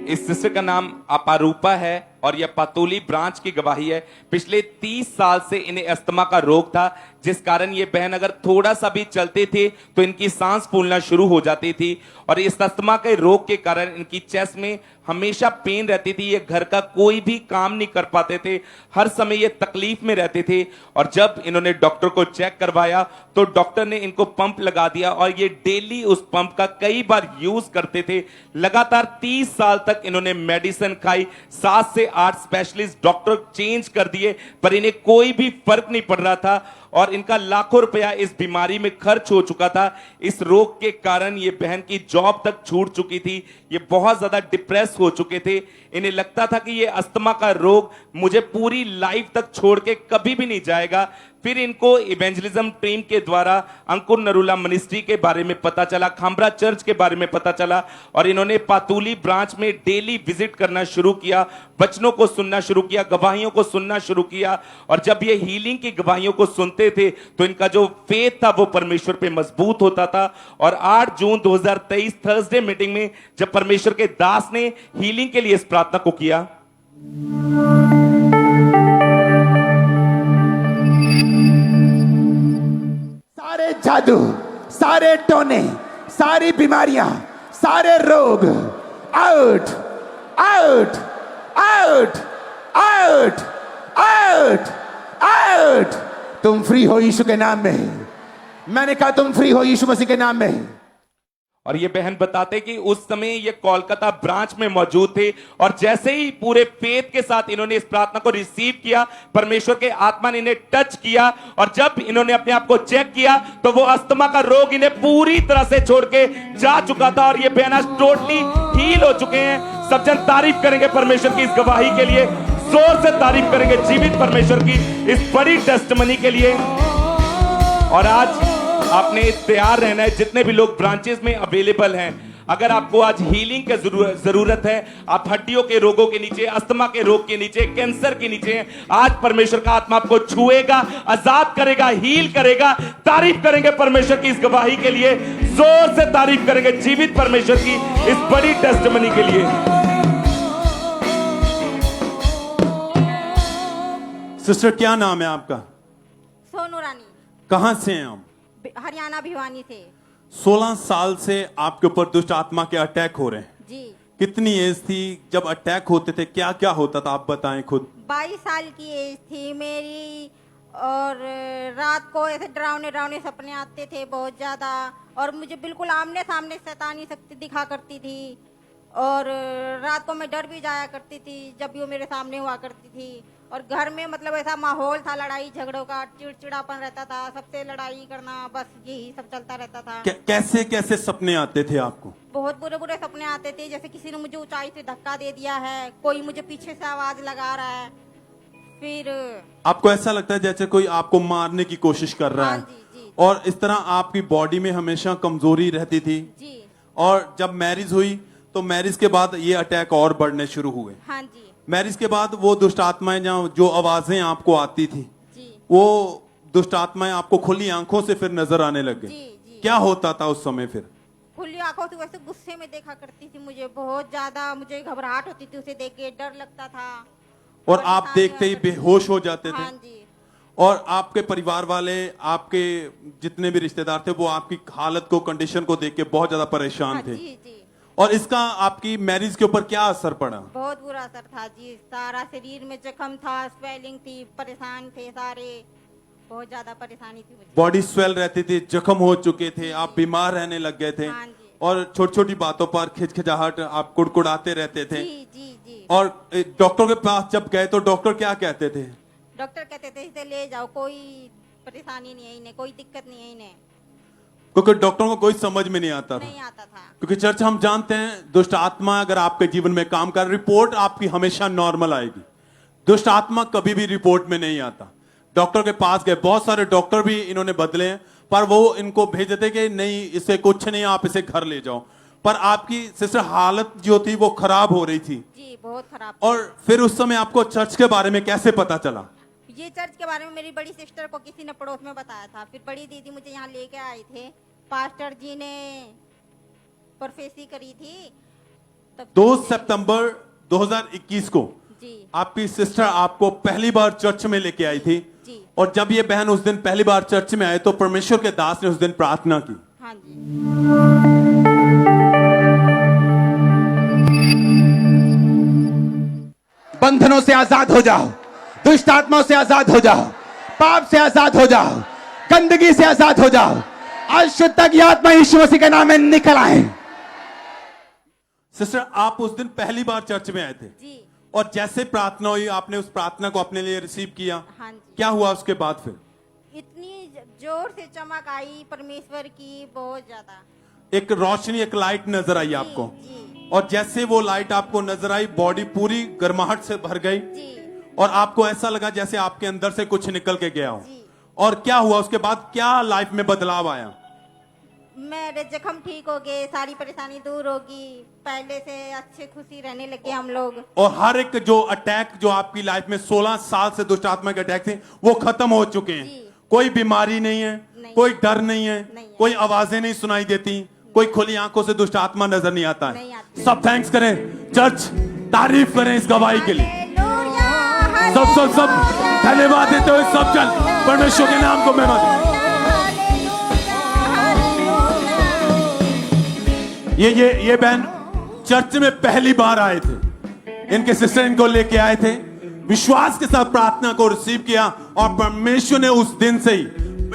इस सिस्टर का नाम अपारूपा है और यह पातोली ब्रांच की गवाही है। पिछले 30 साल से इन्हें अस्थमा का रोग था, जिस कारण ये बहन अगर थोड़ा सा भी चलते थे तो इनकी सांस फूलना शुरू हो जाती थी और इस अस्थमा के रोग के कारण इनकी चेस्ट में हमेशा पेन रहती थी। ये घर का कोई भी काम नहीं कर पाते थे, हर समय ये तकलीफ में रहते थे। और जब इन्होंने डॉक्टर को चेक करवाया तो डॉक्टर ने इनको पंप लगा दिया और ये डेली उस पंप का कई बार यूज करते थे। लगातार 30 साल तक इन्होंने मेडिसिन खाई, 7 से 8 स्पेशलिस्ट डॉक्टर चेंज कर दिए, पर इन्हें कोई भी फर्क नहीं पड़ रहा था और इनका लाखों रुपया इस बीमारी में खर्च हो चुका था। इस रोग के कारण ये बहन की जॉब तक छूट चुकी थी, ये बहुत ज्यादा डिप्रेस हो चुके थे। इन्हें लगता था कि ये अस्थमा का रोग मुझे पूरी लाइफ तक छोड़ के कभी भी नहीं जाएगा। फिर इनको इवेंजलिज्म टीम के द्वारा अंकुर नरूला मिनिस्ट्री के बारे में पता चला, खामरा चर्च के बारे में पता चला और इन्होंने पातुली ब्रांच में डेली विजिट करना शुरू किया, वचनों को सुनना शुरू किया, गवाहियों को सुनना शुरू किया। और जब ये हीलिंग की गवाहियों को सुनते थे तो इनका जो फेथ था वो परमेश्वर पे मजबूत होता था। और 8 जून 2023 थर्सडे मीटिंग में जब परमेश्वर के दास ने हीलिंग के लिए इस प्रार्थना को किया, सारे जादू, सारे टोने, सारी बीमारियां, सारे रोग out out out out out out. तुम फ्री हो यीशु के नाम में। मैंने कहा तुम फ्री हो यीशु मसीह के नाम में। और ये बहन बताते कि उस समय ये कोलकाता ब्रांच में मौजूद थे और जैसे ही पूरे फेथ के साथ इन्होंने इस प्रार्थना को रिसीव किया, परमेश्वर के आत्मा ने इन्हें टच किया और जब इन्होंने अपने आप को चेक किया तो वो अस्थमा का रोग इन्हें पूरी तरह से छोड़ के जा चुका था और ये बहन आज टोटली हील हो चुके हैं। सब जन तारीफ करेंगे परमेश्वर की इस गवाही के लिए, जोर से तारीफ करेंगे जीवित परमेश्वर की इस बड़ी टेस्टमनी के लिए। और आज आपने तैयार रहना है, जितने भी लोग ब्रांचेस में अवेलेबल हैं, अगर आपको आज हीलिंग की जरूरत है, आप हड्डियों के रोगों के नीचे, अस्थमा के रोग के नीचे, कैंसर के नीचे हैं, आज परमेश्वर का आत्मा आपको छुएगा, आजाद करेगा, हील करेगा। तारीफ करेंगे परमेश्वर की इस गवाही के लिए, जोर से तारीफ करेंगे जीवित परमेश्वर की इस बड़ी टेस्टमनी के लिए। सिस्टर क्या नाम है आपका? सोनू रानी, कहां से हैं आप? हरियाणा भिवानी से। 16 साल से आपके ऊपर दुष्ट आत्मा के अटैक हो रहे हैं जी। कितनी एज थी जब अटैक होते थे, क्या क्या होता था आप बताएं खुद? 22 साल की एज थी मेरी और रात को ऐसे डरावने डरावने सपने आते थे बहुत ज्यादा और मुझे बिल्कुल आमने सामने शैतानी शक्ति दिखा करती थी और रात को मैं डर भी जाया करती थी जब भी वो मेरे सामने हुआ करती थी। और घर में मतलब ऐसा माहौल था लड़ाई झगड़ों का, चिड़चिड़ापन रहता था, सबसे लड़ाई करना, बस यही सब चलता रहता था। कैसे कैसे सपने आते थे आपको? बहुत बुरे बुरे सपने आते थे, जैसे किसी ने मुझे ऊंचाई से धक्का दे दिया है, कोई मुझे पीछे से आवाज लगा रहा है, फिर आपको ऐसा लगता है जैसे कोई आपको मारने की कोशिश कर रहा है? जी। और इस तरह आपकी बॉडी में हमेशा कमजोरी रहती थी जी। और जब मैरिज हुई तो मैरिज के बाद ये अटैक और बढ़ने शुरू हुए। हाँ जी। मैरिज के बाद वो दुष्ट आत्माएं जो आवाजें आपको आती थी जी। वो दुष्ट आत्माएं आपको खुली आंखों से फिर नजर आने लग गई। जी। क्या होता था उस समय फिर? खुली आंखों से वैसे गुस्से में देखा करती थी मुझे, बहुत ज्यादा मुझे घबराहट होती थी, उसे देख के डर लगता था और आप देखते ही बेहोश हो जाते थे? हाँ जी। और आपके परिवार वाले, आपके जितने भी रिश्तेदार थे वो आपकी हालत को, कंडीशन को देख के बहुत ज्यादा परेशान थे। जी जी। और इसका आपकी मैरिज के ऊपर क्या असर पड़ा? बहुत बुरा असर था जी, सारा शरीर में जख्म था, स्वेलिंग थी, परेशान थे सारे, बहुत ज्यादा परेशानी थी मुझे। बॉडी स्वेल रहती थी, जख्म हो चुके थे, आप बीमार रहने लग गए थे। हाँ जी। और छोटी छोटी बातों पर खिचखिचाहट, आप कुड़कुड़ाते रहते थे। जी जी जी। और डॉक्टर के पास जब गए तो डॉक्टर क्या कहते थे? डॉक्टर कहते थे इसे ले जाओ, कोई परेशानी नहीं है इन्हें, कोई दिक्कत नहीं है इन्हें। क्योंकि डॉक्टरों को कोई समझ में नहीं आता था। नहीं आता था। क्योंकि चर्च हम जानते हैं दुष्ट आत्मा अगर आपके जीवन में काम कर, रिपोर्ट आपकी हमेशा नॉर्मल आएगी। दुष्ट आत्मा कभी भी रिपोर्ट में नहीं आता। डॉक्टर के पास गए, बहुत सारे डॉक्टर भी इन्होंने बदले हैं, पर वो इनको भेज देते कि नहीं इसे कुछ नहीं, आप इसे घर ले जाओ। पर आपकी सिस्टर हालत जो थी वो खराब हो रही थी जी, बहुत खराब। और फिर उस समय आपको चर्च के बारे में कैसे पता चला? ये चर्च के बारे में मेरी बड़ी सिस्टर को किसी ने पड़ोस में बताया था, फिर बड़ी दीदी मुझे यहाँ लेके आए थे, पास्टर जी ने प्रोफेसी करी थी। तब 2 सितंबर 2021 को जी। आपकी सिस्टर आपको पहली बार चर्च में लेके आई थी। जी। और जब ये बहन उस दिन पहली बार चर्च में आए तो परमेश्वर के दास ने उस दिन प्रार्थना की। हाँ जी। बंधनों से आजाद हो जाओ, दुष्ट आत्माओं से आजाद हो जाओ, पाप से आजाद हो जाओ, गंदगी से आजाद हो जाओ। आज शुद्ध तक ये आत्मा यीशु मसीह के नाम में निकल आए। सिस्टर आप उस दिन पहली बार चर्च में आए थे जी। और जैसे प्रार्थना हुई आपने उस प्रार्थना को अपने लिए रिसीव किया। हाँ जी। क्या हुआ उसके बाद फिर? इतनी जोर से चमक आई परमेश्वर की, बहुत ज्यादा। एक रोशनी, एक लाइट नजर आई आपको। जी। और जैसे वो लाइट आपको नजर आई बॉडी पूरी गर्माहट से भर गई जी। और आपको ऐसा लगा जैसे आपके अंदर से कुछ निकल के गया हो। जी। और क्या हुआ उसके बाद? क्या लाइफ में बदलाव आया? मेरे जख्म ठीक हो गए, सारी परेशानी दूर होगी, पहले से अच्छे खुशी रहने लगे हम लोग। और हर एक जो अटैक जो आपकी लाइफ में 16 साल से दुष्ट आत्मा के अटैक थे वो खत्म हो चुके हैं। जी। कोई बीमारी नहीं है, नहीं। कोई डर नहीं है, नहीं है। कोई आवाजें नहीं सुनाई देती, कोई खुली आंखों से दुष्ट आत्मा नजर नहीं आता नहीं है। आती। सब थैंक्स करें, चर्च तारीफ करें इस गवाही के लिए। हालेलुया, सब सब सब धन्यवाद देते हुए सब चल परमेश्वर के नाम को महिमा दें। ये बहन चर्च में पहली बार आए थे, इनके सिस्टर इनको लेके आए थे, विश्वास के साथ प्रार्थना को रिसीव किया और परमेश्वर ने उस दिन से ही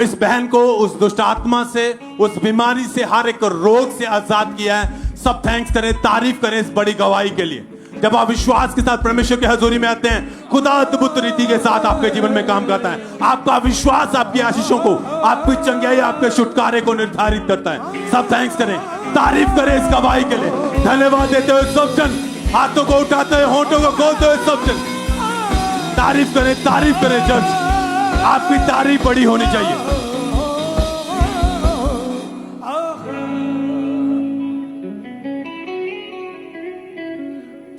इस बहन को उस दुष्ट आत्मा से, उस बीमारी से, हर एक रोग से आजाद किया है। सब थैंक्स करें, तारीफ करें इस बड़ी गवाही के लिए। जब आप विश्वास के साथ परमेश्वर की हजूरी में आते हैं, खुदा अद्भुत रीति के साथ आपके जीवन में काम करता है। आपका विश्वास आपकी आशीषों को, आपकी चंगाई, आपके छुटकारे को निर्धारित करता है। सब थैंक्स करें, तारीफ करें इस गवाही के लिए। धन्यवाद देते हुए सब जन हाथों को उठाते हुए, होठों को खोलते हुए सब जन तारीफ करें चर्च। आपकी तारीफ बड़ी होनी चाहिए।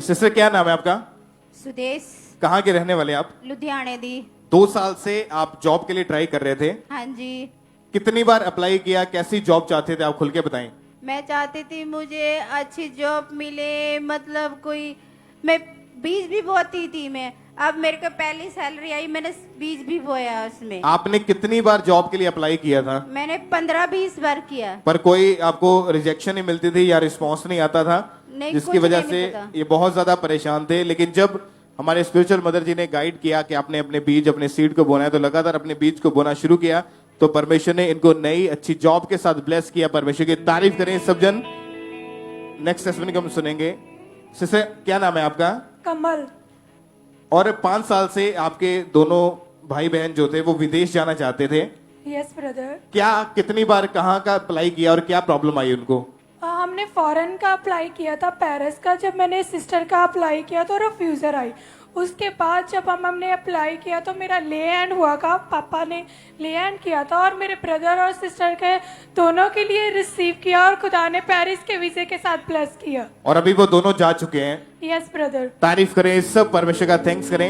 सिस्टर क्या नाम है आपका? सुदेश। कहाँ के रहने वाले आप? लुधियाने दी। 2 साल से आप जॉब के लिए ट्राई कर रहे थे। हाँ जी। कितनी बार अप्लाई किया? कैसी जॉब चाहते थे आप? खुल के बताएं। मैं चाहती थी मुझे अच्छी जॉब मिले, मतलब कोई, मैं बीज भी बोती थी मैं, अब मेरे को पहली सैलरी आई, मैंने बीज भी बोया उसमें। आपने कितनी बार जॉब के लिए अप्लाई किया था? मैंने 15-20 बार किया, पर कोई आपको रिजेक्शन ही मिलती थी या रिस्पॉन्स नहीं आता था, नहीं, जिसकी कुछ वजह नहीं से मिलता था। ये बहुत ज्यादा परेशान थे। लेकिन जब हमारे स्पिरिचुअल मदर जी ने गाइड किया कि आपने अपने बीज, अपने सीड को बोना है, तो लगातार अपने बीज को बोना शुरू किया, तो परमेश्वर ने इनको नई अच्छी जॉब के साथ ब्लेस किया। परमेश्वर की तारीफ करें सब जन। नेक्स्ट टेस्टिमनी को हम सुनेंगे। सिस्टर क्या नाम है आपका? कमल। और 5 साल से आपके दोनों भाई बहन जो थे वो विदेश जाना चाहते थे, यस ब्रदर। क्या कितनी बार कहाँ का अप्लाई किया और क्या प्रॉब्लम आई उनको? हमने फॉरेन का अप्लाई किया था, पेरिस का। जब मैंने सिस्टर का अप्लाई किया तो रिफ्यूज़र आई। उसके बाद जब हमने अप्लाई किया तो मेरा ले एंड हुआ का, पापा ने ले एंड किया था और मेरे ब्रदर और सिस्टर के दोनों के लिए रिसीव किया और खुदा ने पेरिस के वीजे के साथ ब्लेस किया। और अभी वो दोनों जा चुके हैं। Yes brother. तारीफ करें, इस सब परमेश्वर का थैंक्स करें।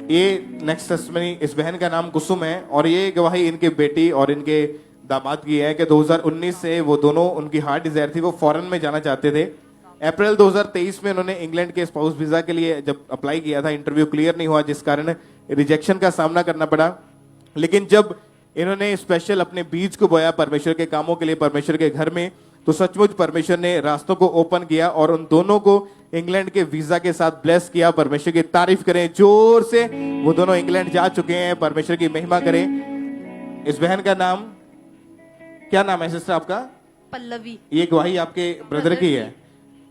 ये नेक्स्ट टेस्टिमनी, इस बहन का नाम कुसुम है और ये गवाही इनके बेटी और इनके दामाद की है कि 2019 से वो दोनों, उनकी हार्ट डिजायर थी, वो फॉरेन में जाना चाहते थे। अप्रैल 2023 में उन्होंने इंग्लैंड के स्पाउस वीजा के लिए जब अप्लाई किया था, इंटरव्यू क्लियर नहीं हुआ जिस कारण रिजेक्शन का सामना करना पड़ा। लेकिन जब इन्होंने स्पेशल अपने बीज को बोया परमेश्वर के कामों के लिए, परमेश्वर के घर में, तो सचमुच परमेश्वर ने रास्तों को ओपन किया और उन दोनों को इंग्लैंड के वीजा के साथ ब्लेस किया। परमेश्वर की तारीफ करें जोर से। वो दोनों इंग्लैंड जा चुके हैं, परमेश्वर की महिमा करें। इस बहन का नाम क्या नाम है सिस्टर आपका? पल्लवी। ये गवाही आपके ब्रदर की है।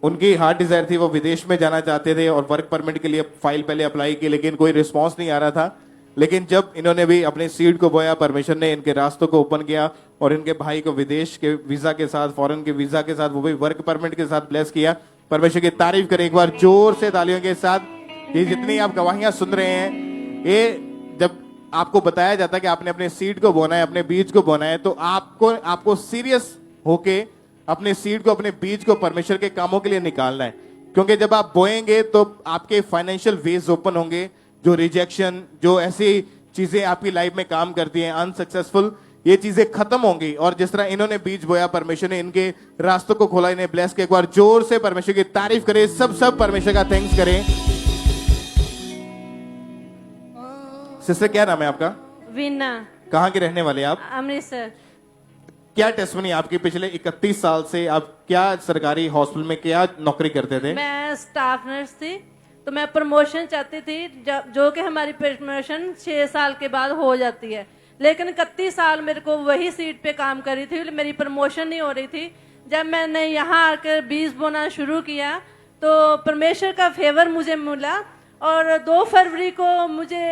उनकी हार्ट डिजायर थी, वो विदेश में जाना चाहते थे और वर्क परमिट के लिए फाइल पहले अप्लाई की, लेकिन कोई रिस्पांस नहीं आ रहा था। लेकिन जब इन्होंने भी अपने सीड को बोया, परमेश्वर ने इनके रास्तों को ओपन किया और इनके भाई को विदेश के वीजा के साथ, फॉरेन के वीजा के साथ, वो भी वर्क परमिट के साथ ब्लेस किया। परमेश्वर की तारीफ करें एक बार जोर से तालियों के साथ। ये जितनी आप गवाहियां सुन रहे हैं, ये जब आपको बताया जाता है कि आपने अपने सीड को बोना है, अपने बीज को बोना है, तो आपको सीरियस होके अपने सीड को, अपने बीज को परमेश्वर के कामों के लिए निकालना है। क्योंकि जब आप बोएंगे तो आपके फाइनेंशियल वेज ओपन होंगे। जो रिजेक्शन, जो ऐसी चीजें आपकी लाइफ में काम करती हैं, अनसक्सेसफुल, ये चीजें खत्म होंगी। और जिस तरह इन्होंने बीज बोया, परमेश्वर ने इनके रास्तों को खोला, इन्हें ब्लेस किया। एक बार जोर से परमेश्वर की तारीफ करें, सब परमेश्वर का थैंक्स करें। सिस्टर क्या नाम है आपका? वीना। कहाँ के रहने वाले आप? अमृतसर। क्या टेस्टमनी आपकी? पिछले 31 साल से आप क्या सरकारी हॉस्पिटल में क्या नौकरी करते थे? मैं स्टाफ नर्स थी, तो मैं प्रमोशन चाहती थी, जो कि हमारी प्रमोशन 6 साल के बाद हो जाती है। लेकिन 31 साल मेरे को वही सीट पे काम करी थी, मेरी प्रमोशन नहीं हो रही थी। जब मैंने यहाँ आकर बीज बोना शुरू किया तो परमेश्वर का फेवर मुझे मिला और 2 फरवरी को मुझे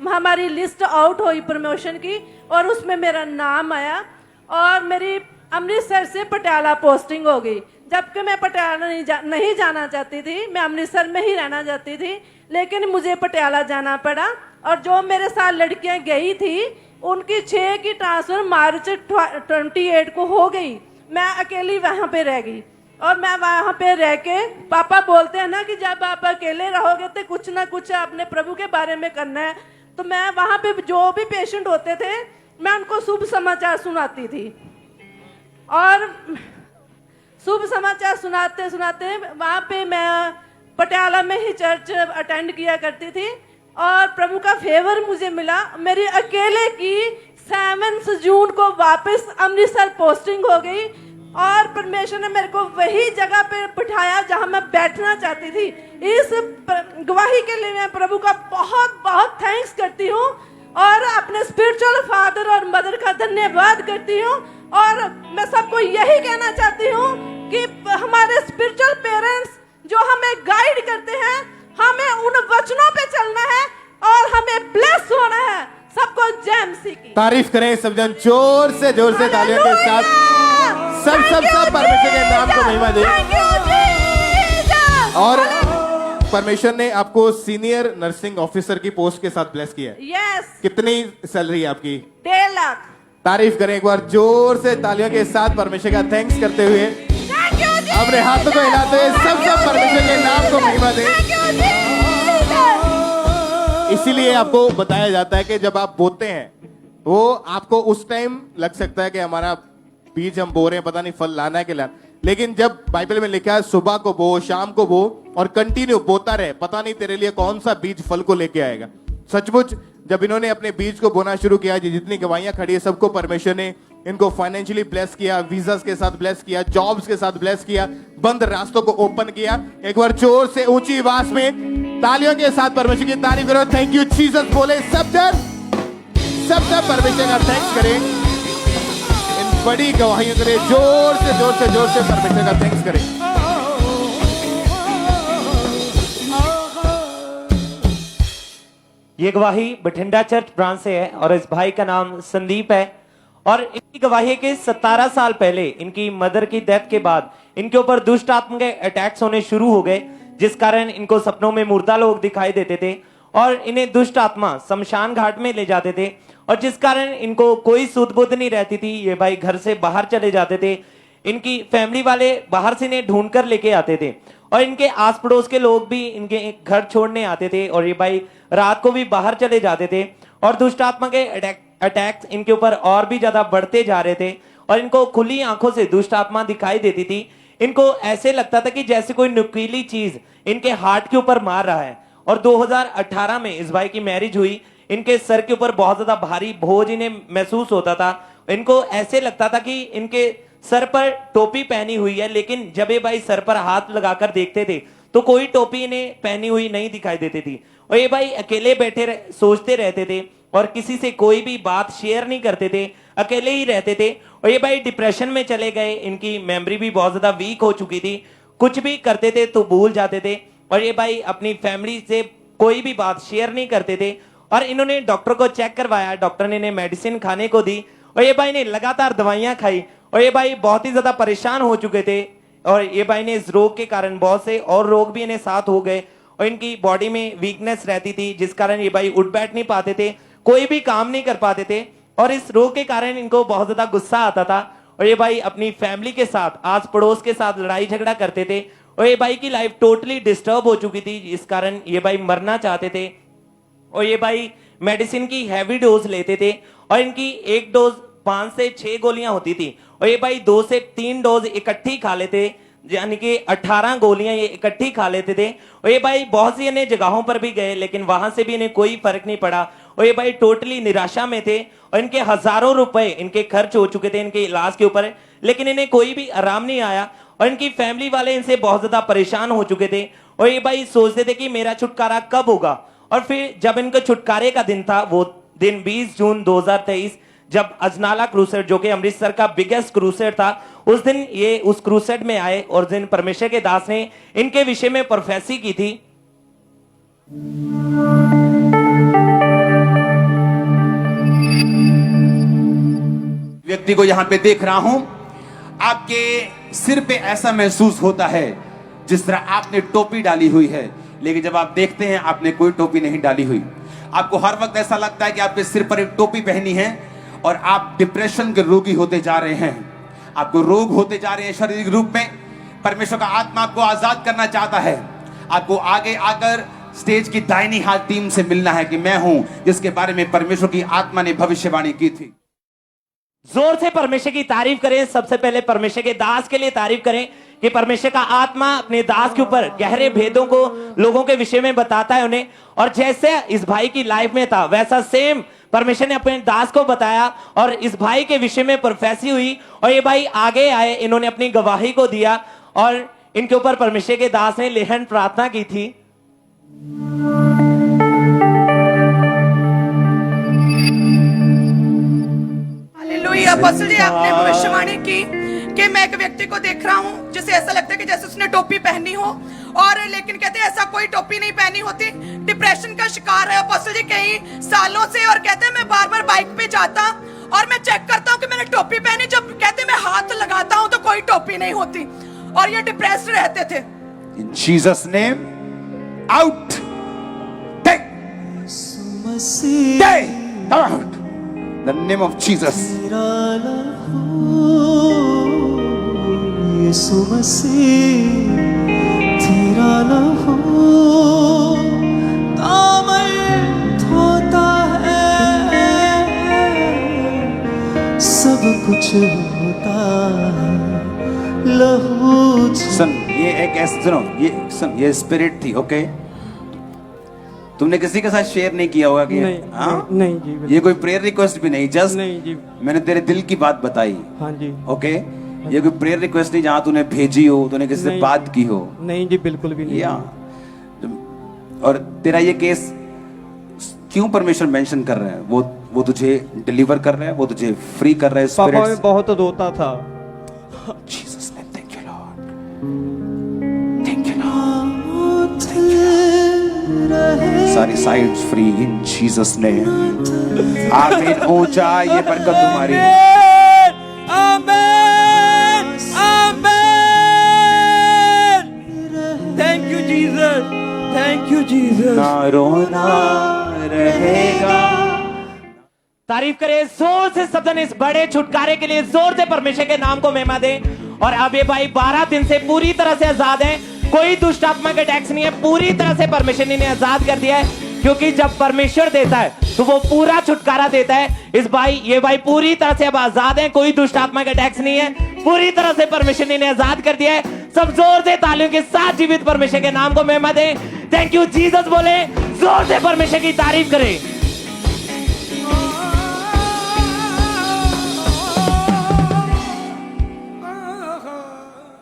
हमारी लिस्ट आउट हुई प्रमोशन की और उसमें मेरा नाम आया और मेरी अमृतसर से पटियाला पोस्टिंग हो गई। जबकि मैं पटियाला नहीं जाना चाहती थी, मैं अमृतसर में ही रहना चाहती थी, लेकिन मुझे पटियाला जाना पड़ा। और जो मेरे साथ लड़कियां गई थी उनकी 6 की ट्रांसफर मार्च 28 को हो गई। मैं अकेली वहां पे रह गई और मैं वहां पे रह के, पापा बोलते हैं ना कि जब आप अकेले रहोगे तो कुछ ना कुछ अपने प्रभु के बारे में करना है। तो मैं वहां पे जो भी पेशेंट होते थे मैं उनको शुभ समाचार सुनाती थी और शुभ समाचार सुनाते सुनाते वहां पे मैं पटियाला में ही चर्च अटेंड किया करती थी और प्रभु का फेवर मुझे मिला। मेरी अकेले की 7 जून को वापस अमृतसर पोस्टिंग हो गई और परमेश्वर ने मेरे को वही जगह पे बिठाया जहां मैं बैठना चाहती थी। इस गवाही के लिए मैं प्रभु का बहुत बहुत थैंक्स करती हूँ और अपने स्पिरिचुअल फादर और मदर का धन्यवाद करती हूँ। और मैं सबको यही कहना चाहती हूँ कि हमारे स्पिरिचुअल पेरेंट्स जो हमें गाइड करते हैं, हमें उन वचनों पे चलना है और हमें ब्लेस होना है। सबको जय मसीह की तारीफ करें सब जन जोर से तालियों के साथ। सब परमेश्वर के नाम को महिमा दें। और परमेश्वर ने आपको सीनियर नर्सिंग ऑफिसर की पोस्ट के साथ ब्लेस किया है। यस। कितनी सैलरी है आपकी? 1.5 लाख। तारीफ करें एक बार जोर से तालियों के साथ परमेश्वर का थैंक्स करते हुए, अपने हाथों को हिलाते हुए सब परमेश्वर के नाम को महिमा दें। इसीलिए आपको बताया जाता है कि जब आप बोते हैं वो आपको उस टाइम लग सकता है कि हमारा बीज हम बो रहे हैं, पता नहीं फल लाना है कि लाना, लेकिन जब बाइबल में लिखा है सुबह को बो, शाम को बो और कंटिन्यू बोता रहे, पता नहीं तेरे लिए कौन सा बीज फल को लेके आएगा। सचमुच जब इन्होंने अपने बीज को बोना शुरू किया, जितनी गवाहियां खड़ी है सबको परमेश्वर ने इनको फाइनेंशियली ब्लेस किया, वीजास के साथ ब्लेस किया, जॉब्स के साथ ब्लेस किया, बंद रास्तों को ओपन किया। एक बार जोर से ऊंची आवाज में तालियों के साथ परमेश्वर की तारीफ करो। थैंक यू जीसस बोले सब परमेश्वर का थैंक्स करें। इन बड़ी गवाहियों करें, जोर से परमेश्वर का थैंक्स करें। ये गवाही बठिंडा चर्च ब्रांच से है और इस भाई का नाम संदीप है। और इनकी गवाही है कि 17 साल पहले इनकी मदर की डेथ के बाद इनके ऊपर दुष्ट आत्मा के अटैक्स होने शुरू हो गए, जिस कारण इनको सपनों में मुर्दा लोग दिखाई देते थे और इन्हें दुष्ट आत्मा शमशान घाट में ले जाते थे, और जिस कारण इनको कोई सुध बुध नहीं रहती थी। ये भाई घर से बाहर चले जाते थे, इनकी फैमिली वाले बाहर से इन्हें ढूंढ कर लेके आते थे और इनके आस पड़ोस के लोग भी इनके घर छोड़ने आते थे और ये भाई रात को भी बाहर चले जाते थे और दुष्ट आत्मा के अटैक्स इनके ऊपर और भी ज्यादा बढ़ते जा रहे थे और इनको खुली आंखों से दुष्ट आत्मा दिखाई देती थी। इनको ऐसे लगता था कि जैसे कोई नुकीली चीज इनके हार्ट के ऊपर मार रहा है। और 2018 में इस भाई की मैरिज हुई। इनके सर के ऊपर बहुत ज्यादा भारी बोझ इन्हें महसूस होता था। इनको ऐसे लगता था कि इनके सर पर टोपी पहनी हुई है, लेकिन जब ये भाई सर पर हाथ लगाकर देखते थे तो कोई टोपी इन्हें पहनी हुई नहीं दिखाई देती थी। और ये भाई अकेले बैठे सोचते रहते थे और किसी से कोई भी बात शेयर नहीं करते थे, अकेले ही रहते थे। और ये भाई डिप्रेशन में चले गए। इनकी मेमोरी भी बहुत ज्यादा वीक हो चुकी थी, कुछ भी करते थे तो भूल जाते थे और ये भाई अपनी फैमिली से कोई भी बात शेयर नहीं करते थे। और इन्होंने डॉक्टर को चेक करवाया, डॉक्टर ने इन्हें मेडिसिन खाने को दी और ये भाई ने लगातार दवाइयां खाई और ये भाई बहुत ही ज्यादा परेशान हो चुके थे। और ये भाई ने इस रोग के कारण बहुत से और रोग भी इन्हें साथ हो गए और इनकी बॉडी में वीकनेस रहती थी, जिस कारण ये भाई उठ बैठ नहीं पाते थे, कोई भी काम नहीं कर पाते थे और इस रोग के कारण इनको बहुत ज्यादा गुस्सा आता था और ये भाई अपनी फैमिली के साथ, आस पड़ोस के साथ लड़ाई झगड़ा करते थे और ये भाई की लाइफ टोटली डिस्टर्ब हो चुकी थी, इस कारण ये भाई मरना चाहते थे। और ये भाई मेडिसिन की हैवी डोज लेते थे और इनकी एक डोज 5 से 6 गोलियां होती थी और ये भाई 2 से 3 डोज इकट्ठी खा लेते, यानी कि 18 गोलियां ये इकट्ठी खा लेते थे। और ये भाई बहुत सी अन्य जगहों पर भी गए, लेकिन वहां से भी इन्हें कोई फर्क नहीं पड़ा और ये भाई टोटली निराशा में थे और इनके हजारों रुपए इनके खर्च हो चुके थे इनके इलाज के ऊपर, लेकिन इन्हें कोई भी आराम नहीं आया और इनकी फैमिली वाले इनसे बहुत ज्यादा परेशान हो चुके थे और ये भाई सोचते थे कि मेरा छुटकारा कब होगा। और फिर जब इनके छुटकारे का दिन था, वो दिन 20 जून 2023, जब अजनाला क्रूसेड, जो कि अमृतसर का बिगेस्ट क्रूसेड था, उस दिन ये उस क्रूसेड में आए और दिन परमेश्वर के दास ने इनके विषय में प्रोफेसी की थी। व्यक्ति को यहां पे देख रहा हूं, आपके सिर पे ऐसा महसूस होता है जिस तरह आपने टोपी डाली हुई है, लेकिन जब आप देखते हैं आपने कोई टोपी नहीं डाली हुई। आपको हर वक्त ऐसा लगता है कि आपके सिर पर एक टोपी पहनी है और आप डिप्रेशन के रोगी होते जा रहे हैं। आपको रोग होते जा रहे हैं शारीरिक रूप में। परमेश्वर का आत्मा आपको आजाद करना चाहता है। आपको आगे आकर स्टेज की दाहिनी हाथ टीम से मिलना है कि मैं हूं जिसके बारे में परमेश्वर की आत्मा ने भविष्यवाणी की थी। जोर से परमेश्वर की तारीफ करें। सबसे पहले परमेश्वर के दास के लिए तारीफ करें कि परमेश्वर का आत्मा अपने दास के ऊपर गहरे भेदों को लोगों के विषय में बताता है उन्हें, और जैसे इस भाई की लाइफ में था वैसा सेम परमेश्वर ने अपने दास को बताया और इस भाई के विषय में प्रोफेसी हुई और ये भाई आगे आए, इन्होंने अपनी गवाही को दिया और इनके ऊपर परमेश्वर के दास ने लेहन प्रार्थना की थी। हालेलुया। अपोस्टल जी, आपने भविष्यवाणी की कि मैं एक व्यक्ति को देख रहा हूँ जिसे ऐसा लगता है कि जैसे उसने टोपी पहनी हो, और लेकिन कहते हैं ऐसा कोई टोपी नहीं पहनी होती। डिप्रेशन का शिकार है अपोस्टल जी कई सालों से, और कहते हैं मैं बार बार बाइक पे जाता और मैं चेक करता हूँ कि मैंने टोपी पहनी, जब कहते हैं मैं हाथ लगाता हूँ तो कोई टोपी नहीं होती और ये डिप्रेस्ड रहते थे। In Jesus' name, out. Take. Take. Come out. The name of Jesus. यीशु मसीह तेरा लहू दामन धोता है, सब कुछ होता है लहू। सुन, ये एक ऐसा, सुनो, ये स्पिरिट थी, ओके? तुमने किसी के साथ शेयर नहीं किया होगा कि नहीं, नहीं जी, ये कोई प्रेयर रिक्वेस्ट भी नहीं, जस्ट नहीं जी, मैंने तेरे दिल की बात बताई। हाँ जी, ओके? ये कोई प्रेयर रिक्वेस्ट नहीं जहां तूने भेजी हो, तूने किसी से बात की हो। नहीं जी, बिल्कुल भी नहीं। या और तेरा ये केस क्यों परमेश्वर मेंशन कर रहे हैं? वो तुझे डिलीवर कर रहे हैं, वो तुझे फ्री कर रहे हैं। पापा में बहुत रोता था। Jesus name, thank you lord, thank you lord. सारी sides free in Jesus name. आमीन। ऊंचा ये बरकत तुम्हारी। Amen amen. Thank you Jesus, thank you Jesus. ना रोना रहेगा। तारीफ करें जोर से सदन इस बड़े छुटकारे के लिए, जोर से परमेश्वर के नाम को महिमा दें। और अब ये भाई 12 दिन से पूरी तरह से आजाद है, कोई दुष्ट आत्मा का टैक्स नहीं है, पूरी तरह से परमेश्वर ने इन्हें आजाद कर दिया है। क्योंकि जब परमेश्वर देता है तो वो पूरा छुटकारा देता है। ये भाई पूरी तरह से अब आजाद है, कोई दुष्ट आत्मा का टैक्स नहीं है, पूरी तरह से परमेश्वर ने इन्हें आजाद कर दिया है। सब जोर से तालियों के साथ जीवित परमेश्वर के नाम को महिमा दें। थैंक यू जीसस बोले, जोर से परमेश्वर की तारीफ करें।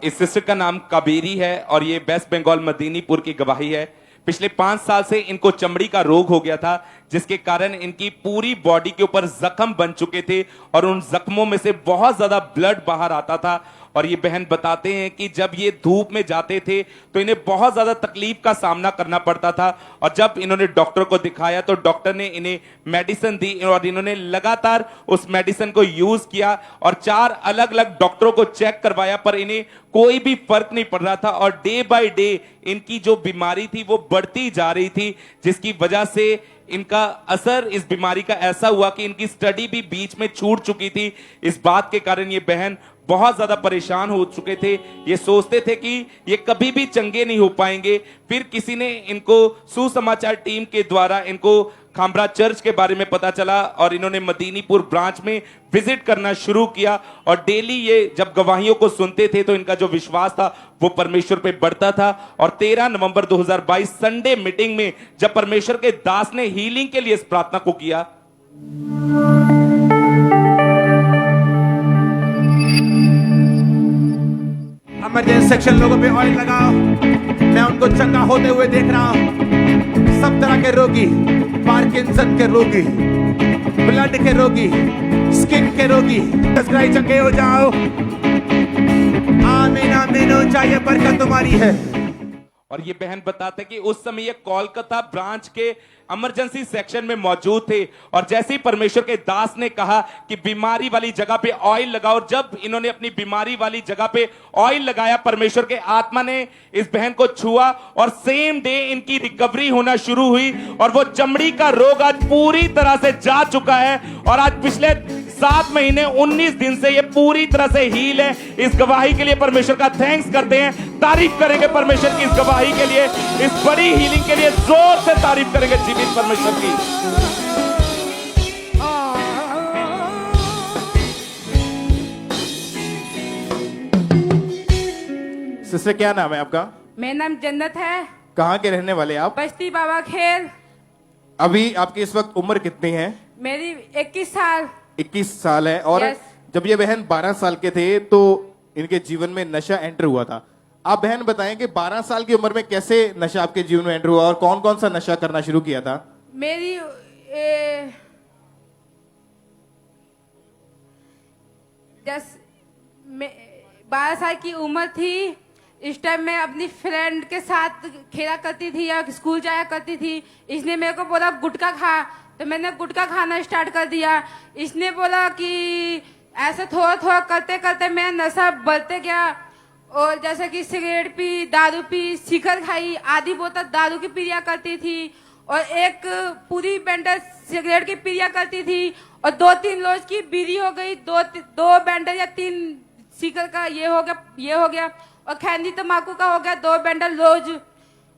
इस सिस्टर का नाम काबेरी है और ये वेस्ट बंगाल मदीनीपुर की गवाही है। पिछले 5 साल से इनको चमड़ी का रोग हो गया था, जिसके कारण इनकी पूरी बॉडी के ऊपर जख्म बन चुके थे और उन जख्मों में से बहुत ज्यादा ब्लड बाहर आता था। और ये बहन बताते हैं कि जब ये धूप में जाते थे तो इन्हें बहुत ज्यादा तकलीफ का सामना करना पड़ता था। और जब इन्होंने डॉक्टर को दिखाया तो डॉक्टर ने इन्हें मेडिसिन दी और इन्होंने लगातार उस मेडिसिन को यूज किया और 4 अलग अलग डॉक्टरों को चेक करवाया, पर इन्हें कोई भी फर्क नहीं पड़ रहा था। और डे बाय डे इनकी जो बीमारी थी वो बढ़ती जा रही थी, जिसकी वजह से इनका असर इस बीमारी का ऐसा हुआ कि इनकी स्टडी भी बीच में छूट चुकी थी। इस बात के कारण ये बहन बहुत ज्यादा परेशान हो चुके थे। ये सोचते थे कि ये कभी भी चंगे नहीं हो पाएंगे। फिर किसी ने इनको सुसमाचार टीम के द्वारा इनको खामरा चर्च के बारे में पता चला और इन्होंने मदीनीपुर ब्रांच में विजिट करना शुरू किया। और डेली ये जब गवाहियों को सुनते थे तो इनका जो विश्वास था वो परमेश्वर पे बढ़ता था। और 13 नवंबर 2022 संडे मीटिंग में जब परमेश्वर के दास ने हीलिंग के लिए इस प्रार्थना को किया, इमरजेंसी सेक्शन लोगों पे ऑयल लगाओ। मैं उनको चंगा होते हुए देख रहा हूं। सब तरह के रोगी, पार्किंसन के रोगी, ब्लड के रोगी, स्किन के रोगी, चंगे हो जाओ। आमीन आमीन। ऊंचा ये बरकत तुम्हारी है। और ये बहन बताते कि उस समय ये कोलकाता ब्रांच के इमरजेंसी सेक्शन में मौजूद थे और जैसे ही परमेश्वर के दास ने कहा कि बीमारी वाली जगह पे ऑयल लगाओ, जब इन्होंने अपनी बीमारी वाली जगह पे ऑयल लगाया, परमेश्वर के आत्मा ने इस बहन को छुआ और सेम डे इनकी रिकवरी होना शुरू हुई और वो चमड़ी का रोग आज पूरी तरह से जा चुका है। और आज पिछले 7 महीने 19 दिन से ये पूरी तरह से हील है। इस गवाही के लिए परमेश्वर का थैंक्स करते हैं, तारीफ करेंगे परमेश्वर की इस गवाही के लिए, इस बड़ी हीलिंग के लिए जोर से तारीफ करेंगे जीवित परमेश्वर की। सिस्टर क्या नाम है आपका? मेरा नाम जन्नत है। कहाँ के रहने वाले आप? बस्ती बाबा खेल। अभी आपकी इस वक्त उम्र कितनी है? मेरी 21 साल। 21 साल है। और Yes. जब ये बहन 12 साल के थे तो इनके जीवन में नशा एंटर हुआ था। आप बहन बताएं कि 12 साल की उम्र में कैसे नशा आपके जीवन में एंटर हुआ और कौन कौन सा नशा करना शुरू किया था? मेरी 12 साल की उम्र थी। इस टाइम मैं अपनी फ्रेंड के साथ खेला करती थी या स्कूल जाया करती थी। इसने मेरे को बोला गुटखा खा, तो मैंने गुटखा खाना स्टार्ट कर दिया। इसने बोला कि ऐसे थोड़ा थोड़ा करते करते मैं नशा बढ़ते गया और जैसे कि सिगरेट पी, दारू पी, सिगरेट खाई, आधी बोतल दारू की पिया करती थी और एक पूरी बैंडल सिगरेट की पिया करती थी और 2-3 रोज की बीड़ी हो गई, 2 बैंडल या 3 सिगरेट का ये हो गया और खैनी तम्बाकू का हो गया 2 बैंडल रोज।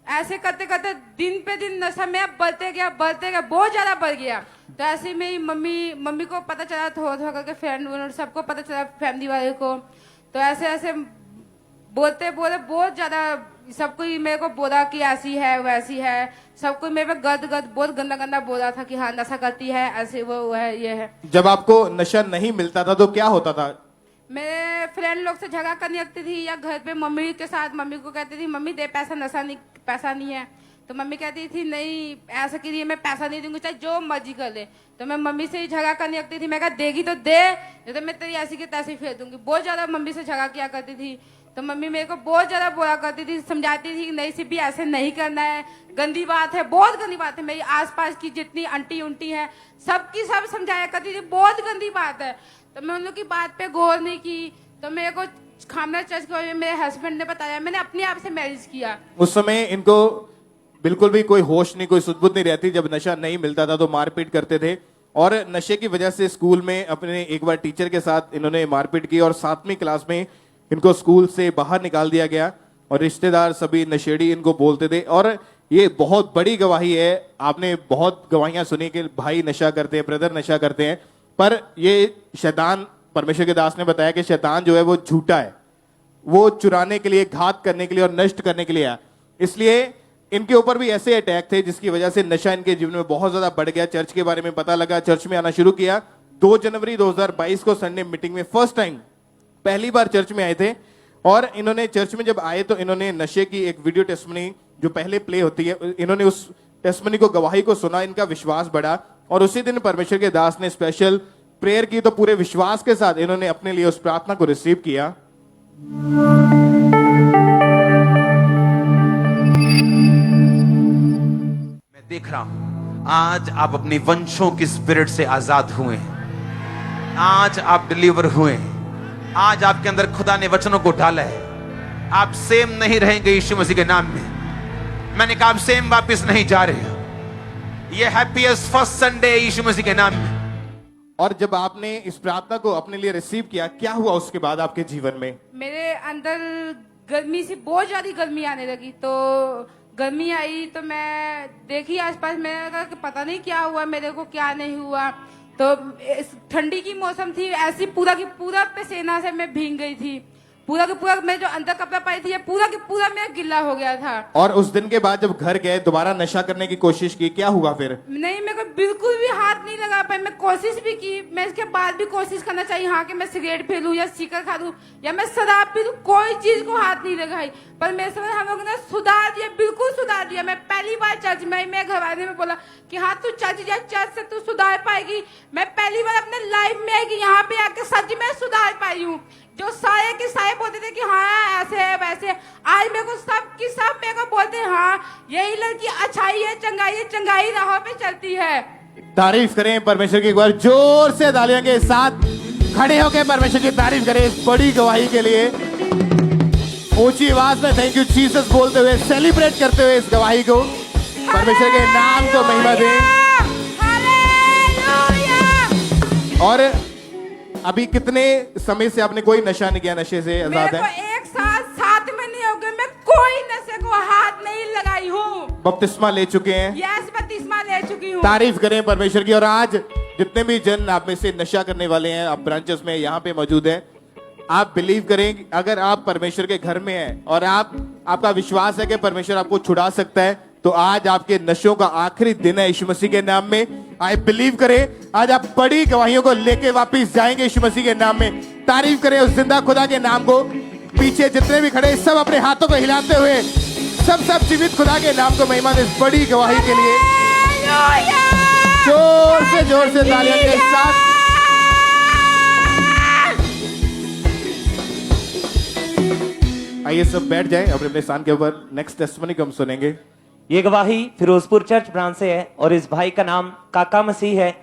ऐसे करते करते दिन पे दिन नशा में बढ़ते गया, बहुत ज्यादा बढ़ गया। तो ऐसे में ही मम्मी को पता चला, थोड़ा थोड़ा करके फ्रेंड सबको पता चला, फैमिली वाले को। तो ऐसे ऐसे बोलते बहुत ज्यादा सबको मेरे को बोला कि ऐसी है वैसी है। सबको मेरे पे बहुत गंदा बोला था कि हाँ नशा करती है, ऐसे वो है ये है। जब आपको नशा नहीं मिलता था तो क्या होता था? मेरे फ्रेंड लोग से झगड़ा करने लगती थी या घर पे मम्मी के साथ मम्मी को कहती थी मम्मी दे पैसा, पैसा नहीं है। तो मम्मी कहती थी नहीं ऐसा के लिए मैं पैसा नहीं दूंगी, चाहे जो मर्जी कर ले। तो मैं मम्मी से ही झगड़ा करने लगती थी। मैं कहा देगी तो दे, नहीं तो मैं तेरी ऐसी की तैसी फेर दूंगी। बहुत ज्यादा मम्मी से झगड़ा किया करती थी। तो मम्मी मेरे को बहुत ज्यादा बोला करती थी, समझाती थी कि नहीं सिर्फ ऐसे नहीं करना है, गंदी बात है, बहुत गंदी बात है। मेरी आसपास की जितनी आंटी उंटी है सबकी सब समझाया करती थी बहुत गंदी बात है। तो मैं उन लोग की बात पे गौर नहीं की। तो मेरे को खामरा चर्च के मेरे हस्बैंड ने बताया, मैंने अपने आप से मैरिज किया। उस समय इनको बिल्कुल भी कोई होश नहीं, कोई सुध-बुध नहीं रहती। जब नशा नहीं मिलता था तो मारपीट करते थे और नशे की वजह से स्कूल में अपने एक बार टीचर के साथ इन्होंने मारपीट की और 7वीं क्लास में इनको स्कूल से बाहर निकाल दिया गया और रिश्तेदार सभी नशेड़ी इनको बोलते थे। और ये बहुत बड़ी गवाही है, आपने बहुत गवाहियां सुनी कि भाई नशा करते हैं, ब्रदर नशा करते हैं, पर ये शैतान, परमेश्वर के दास ने बताया कि शैतान जो है वो झूठा है, वो चुराने के लिए, घात करने के लिए और नष्ट करने के लिए है। इसलिए इनके ऊपर भी ऐसे अटैक थे जिसकी वजह से नशा इनके जीवन में बहुत ज्यादा बढ़ गया। चर्च के बारे में पता लगा, चर्च में आना शुरू किया। 2 जनवरी 2022 को संडे मीटिंग में फर्स्ट टाइम, पहली बार चर्च में आए थे और इन्होंने चर्च में जब आए तो इन्होंने नशे की एक वीडियो टेस्टमनी जो पहले प्ले होती है, इन्होंने उस टेस्टमनी को, गवाही को सुना, इनका विश्वास बढ़ा और उसी दिन परमेश्वर के दास ने स्पेशल प्रेयर की। तो पूरे विश्वास के साथ इन्होंने अपने लिए उस प्रार्थना को रिसीव किया। मैं देख रहा हूं आज आप अपनी वंशों की स्पिरिट से आजाद हुए, आज आप डिलीवर हुए, आज आपके अंदर खुदा ने वचनों को डाला है। आप सेम नहीं रहेंगे यीशु मसीह के नाम में। मैंने कहा आप सेम वापस नहीं जा रहे हो। ये हैप्पीएस्ट फर्स्ट संडे यीशु मसीह के नाम में। और जब आपने इस प्रार्थना को अपने लिए रिसीव किया, क्या हुआ उसके बाद आपके जीवन में? मेरे अंदर गर्मी से बहुत ज्यादा गर्मी आने लगी। तो गर्मी आई तो मैं देखी आसपास, मैंने कहा कि पता नहीं क्या हुआ मेरे को, क्या नहीं हुआ। तो ठंडी की मौसम थी, ऐसी पूरा की पूरा पसीना से मैं भीग गई थी। पूरा का पूरा मैं जो अंदर कपड़ा पाई थी, पूरा की पूरा मेरा गिल्ला हो गया था। और उस दिन के बाद जब घर गए, दोबारा नशा करने की कोशिश की, क्या हुआ फिर? नहीं, मेरे को बिल्कुल भी हाथ नहीं लगा पाई। मैं कोशिश भी की, मैं इसके बाद भी कोशिश करना चाहिए हाँ कि मैं सिगरेट पी लूं या सिकर खा लूं या मैं शराब पी लूं, कोई चीज को हाथ नहीं लगाई। पर मेरे समय हम लोगों ने सुधार दिया, बिल्कुल सुधार दिया। मैं पहली बार चर्च में, मैं घर वाले में बोला कि हाँ तू चर्च जा, चर्च से तू सुधार पाएगी। मैं पहली बार अपने लाइफ में आई कि यहाँ पे आके सच में सुधार पाई हूँ। जो सारे के सारे बोलते थे कि हाँ ऐसे है वैसे, आज मेरे को सब की सब मेरे को बोलते हैं हाँ यही लड़की अच्छाई है, चंगाई राह पे चलती है। तारीफ करें परमेश्वर की, एक बार जोर से तालियों के साथ खड़े होकर परमेश्वर की तारीफ करें इस बड़ी गवाही के लिए। ऊंची आवाज में थैंक यू जीसस बोलते हुए, सेलिब्रेट करते हुए इस गवाही को, परमेश्वर के नाम को महिमा दें। और अभी कितने समय से आपने कोई नशा नहीं किया, नशे से आजाद है? 1 साल 7 महीने हो गए, मैं कोई नशे को हाथ नहीं लगाई हूँ। बपतिस्मा ले चुके हैं? यस, बपतिस्मा ले चुकी हूँ। तारीफ करें परमेश्वर की। और आज जितने भी जन आप में से नशा करने वाले हैं, आप ब्रांचेस में यहाँ पे मौजूद हैं, आप बिलीव करें कि अगर आप परमेश्वर के घर में हैं और आपका विश्वास है कि परमेश्वर आपको छुड़ा सकता है, तो आज आपके नशों का आखिरी दिन है यीशु मसीह के नाम में। आई बिलीव करें आज आप बड़ी गवाहियों को लेके वापस जाएंगे यीशु मसीह के नाम में। तारीफ करें उस जिंदा खुदा के नाम को। पीछे जितने भी खड़े सब अपने हाथों को हिलाते हुए सब जीवित खुदा के नाम को महिमा दे बड़ी गवाही के लिए। जोर से तालियों के साथ। आइए सब बैठ जाएं अपने अपने स्थान के ऊपर। नेक्स्ट टेस्टिमनी को हम सुनेंगे। ये गवाही फिरोजपुर चर्च ब्रांच से है और इस भाई का नाम काका मसीह है।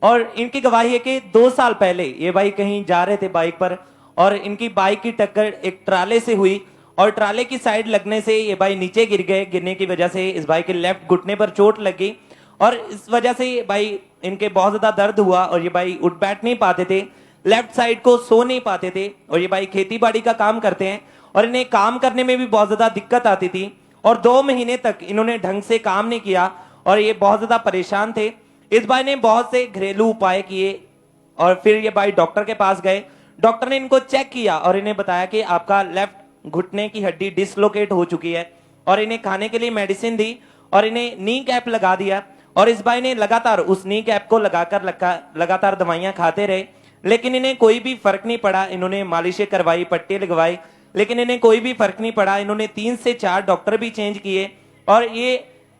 और इनकी गवाही है कि 2 साल पहले ये भाई कहीं जा रहे थे बाइक पर और इनकी बाइक की टक्कर एक ट्राले से हुई और ट्राले की साइड लगने से ये भाई नीचे गिर गए। गिरने की वजह से इस भाई के लेफ्ट घुटने पर चोट लगी और इस वजह से ये भाई इनके बहुत ज्यादा दर्द हुआ और ये भाई उठ बैठ नहीं पाते थे, लेफ्ट साइड को सो नहीं पाते थे। और ये भाई खेती बाड़ी का काम करते हैं और इन्हें काम करने में भी बहुत ज्यादा दिक्कत आती थी और 2 महीने तक इन्होंने ढंग से काम नहीं किया और ये बहुत ज्यादा परेशान थे। इस भाई ने बहुत से घरेलू उपाय किए और फिर ये भाई डॉक्टर के पास गए। डॉक्टर ने इनको चेक किया और इन्हें बताया कि आपका लेफ्ट घुटने की हड्डी डिसलोकेट हो चुकी है और इन्हें खाने के लिए मेडिसिन दी और इन्हें नी कैप लगा दिया। और इस भाई ने लगातार उस नी कैप को लगातार दवाइयां खाते रहे, लेकिन इन्हें कोई भी फर्क नहीं पड़ा। इन्होंने मालिशें करवाई, पट्टी लगवाई, लेकिन इन्हें कोई भी फर्क नहीं पड़ा। इन्होंने 3 से 4 डॉक्टर भी चेंज किए और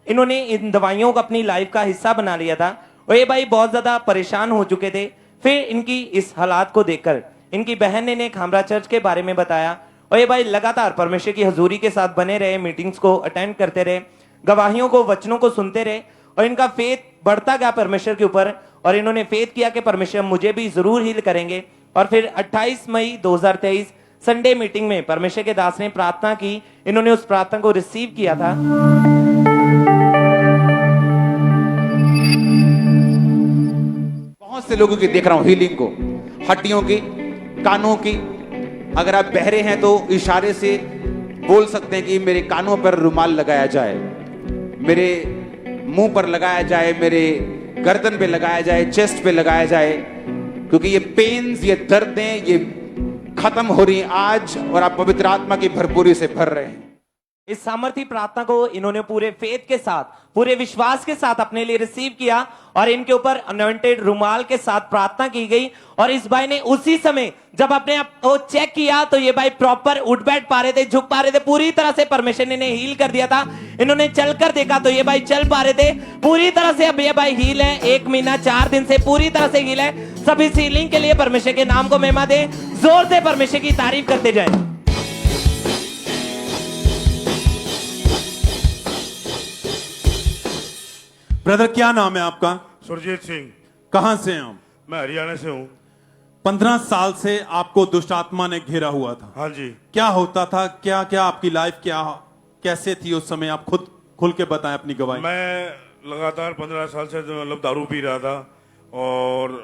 इन्होंने इन दवाइयों को अपनी लाइफ का हिस्सा बना लिया था। और ये भाई बहुत ज्यादा परेशान हो चुके थे। फिर इनकी इस हालात को देखकर इनकी बहन ने इन्हें खामरा चर्च के बारे में बताया और ये भाई लगातार परमेश्वर की हजूरी के साथ बने रहे, मीटिंग्स को अटेंड करते रहे, गवाहियों को, वचनों को सुनते रहे और इनका फेथ बढ़ता गया परमेश्वर के ऊपर और इन्होंने फेथ किया कि परमेश्वर मुझे भी जरूर हील करेंगे। और फिर 28 मई 2023 संडे मीटिंग में परमेश्वर के दास ने प्रार्थना की, इन्होंने उस प्रार्थना को रिसीव किया था। बहुत से लोगों की देख रहा हूं हीलिंग को, हड्डियों की, कानों की। अगर आप बहरे हैं तो इशारे से बोल सकते हैं कि मेरे कानों पर रुमाल लगाया जाए, मेरे मुंह पर लगाया जाए, मेरे गर्दन पे लगाया जाए, चेस्ट पे लगाया जाए, क्योंकि ये पेन्स, ये दर्दें, ये खत्म हो रही हैं आज और आप पवित्र आत्मा की भरपूरी से भर रहे हैं। इस सामर्थी प्रार्थना को इन्होंने पूरे फेथ के साथ, पूरे विश्वास के साथ अपने लिए रिसीव किया और इनके ऊपर अनॉइंटेड रुमाल के साथ प्रार्थना की गई। और इस भाई ने उसी समय जब अपने आप को चेक किया तो ये भाई प्रॉपर उठ बैठ पा रहे थे, झुक पा रहे थे, पूरी तरह से परमेश्वर ने इन्हें हील कर दिया था। इन्होंने चलकर देखा तो ये भाई चल पा रहे थे पूरी तरह से। अब ये भाई हील है, 1 महीना 4 दिन से पूरी तरह से हील है। सभी हीलिंग के लिए परमेश्वर के नाम को महिमा दे, जोर से परमेश्वर की तारीफ करते जाए। ब्रदर क्या नाम है आपका? सुरजीत सिंह। कहां से हैं आप? मैं हरियाणा से हूँ। 15 साल से आपको दुष्ट आत्मा ने घेरा हुआ था। हाँ जी। क्या होता था, क्या क्या आपकी लाइफ क्या कैसे थी उस समय? आप खुद खुल के बताएं अपनी गवाही। मैं लगातार 15 साल से मतलब दारू पी रहा था और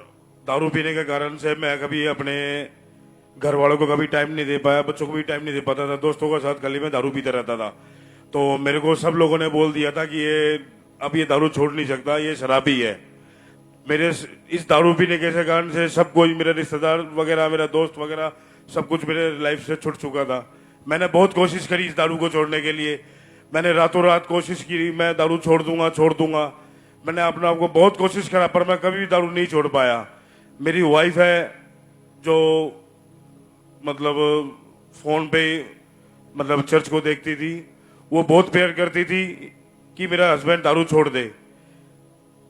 दारू पीने के कारण से मैं कभी अपने घर वालों को कभी टाइम नहीं दे पाया, बच्चों को भी टाइम नहीं दे पाता था, दोस्तों के साथ गली में दारू पीता रहता था। तो मेरे को सब लोगों ने बोल दिया था कि ये दारू छोड़ नहीं सकता, ये शराबी है। मेरे इस दारू पीने के कारण से सब कोई, मेरे रिश्तेदार वगैरह, मेरा दोस्त वगैरह, सब कुछ मेरे लाइफ से छूट चुका था। मैंने बहुत कोशिश करी इस दारू को छोड़ने के लिए, मैंने रातों रात कोशिश की, मैं दारू छोड़ दूंगा। मैंने अपने आप को बहुत कोशिश करा पर मैं कभी भी दारू नहीं छोड़ पाया। मेरी वाइफ है जो मतलब फोन पे मतलब चर्च को देखती थी, वो बहुत प्रेयर करती थी कि मेरा हस्बैंड दारू छोड़ दे,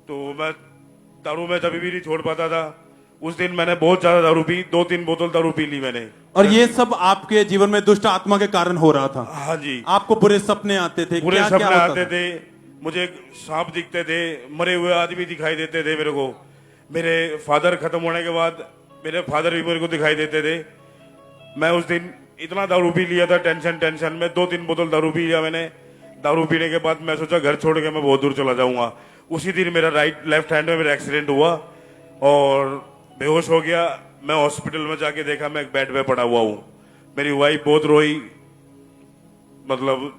तो मैं दारू में कभी भी नहीं छोड़ पाता था। उस दिन मैंने बहुत ज्यादा दारू पी, 2-3 बोतल दारू पी ली मैंने। और ये सब आपके जीवन में दुष्ट आत्मा के कारण हो रहा था? हाँ जी। आपको बुरे सपने आते थे? बुरे सपने आते थे, मुझे सांप दिखते थे, मरे हुए आदमी दिखाई देते थे मेरे को। मेरे फादर खत्म होने के बाद मेरे फादर भी मेरे को दिखाई देते थे। मैं उस दिन इतना दारू पी लिया था, टेंशन में 2-3 बोतल दारू पी लिया मैंने। दारू पीने के बाद मैं सोचा घर छोड़ के मैं बहुत दूर चला जाऊंगा। उसी दिन मेरा लेफ्ट हैंड में मेरा एक्सीडेंट हुआ और बेहोश हो गया। मैं हॉस्पिटल में जाके देखा, मैं एक बेड पे पड़ा हुआ हूँ। मेरी वाइफ बहुत रोई, मतलब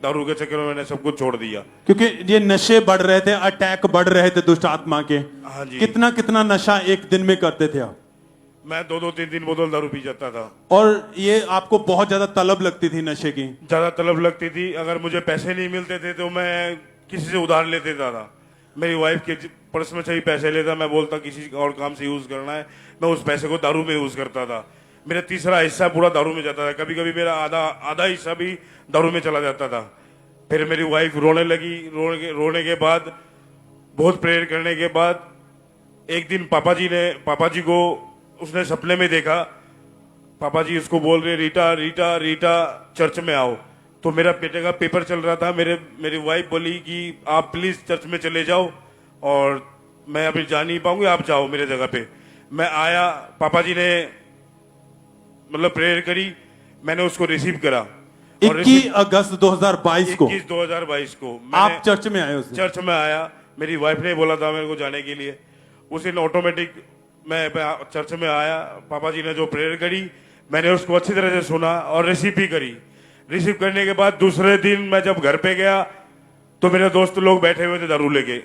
दारू के चक्कर में मैंने सब कुछ छोड़ दिया, क्योंकि ये नशे बढ़ रहे थे, अटैक बढ़ रहे थे दुष्ट आत्मा के। हाँ जी। कितना नशा एक दिन में करते थे आप? मैं 2-3 बोतल दारू पी जाता था। और ये आपको बहुत ज्यादा तलब लगती थी नशे की? ज्यादा तलब लगती थी। अगर मुझे पैसे नहीं मिलते थे तो मैं किसी से उधार ले लेता था। मेरी वाइफ के पर्स में से ही पैसे लेता, मैं बोलता किसी और काम से यूज करना है, मैं उस पैसे को दारू में यूज करता था। मेरा तीसरा हिस्सा पूरा दारू में जाता था, कभी कभी मेरा आधा हिस्सा भी दारू में चला जाता था। फिर मेरी वाइफ रोने लगी। रोने के बाद, बहुत प्रेयर करने के बाद, एक दिन पापा जी को उसने सपने में देखा। पापा जी उसको बोल रहे, रीटा रीटा रीटा चर्च में आओ। तो मेरा बेटे का पेपर चल रहा था। मेरी वाइफ बोली कि आप प्लीज चर्च में चले जाओ और मैं अभी जा नहीं पाऊंगी, आप जाओ मेरे जगह पे। मैं आया, पापा जी ने मतलब प्रेयर करी, मैंने उसको रिसीव करा। 21 अगस्त 2022 को 21 2022 को आप चर्च में आए? उस दिन चर्च में आया, मेरी वाइफ ने बोला था मेरे को जाने के लिए। उस दिन ऑटोमेटिक मैं चर्च में आया, पापा जी ने जो प्रेयर करी मैंने उसको अच्छी तरह से सुना और रिसीव भी करी। रिसीव करने के बाद दूसरे दिन मैं जब घर पे गया तो मेरे दोस्त लोग बैठे हुए थे दारू लेके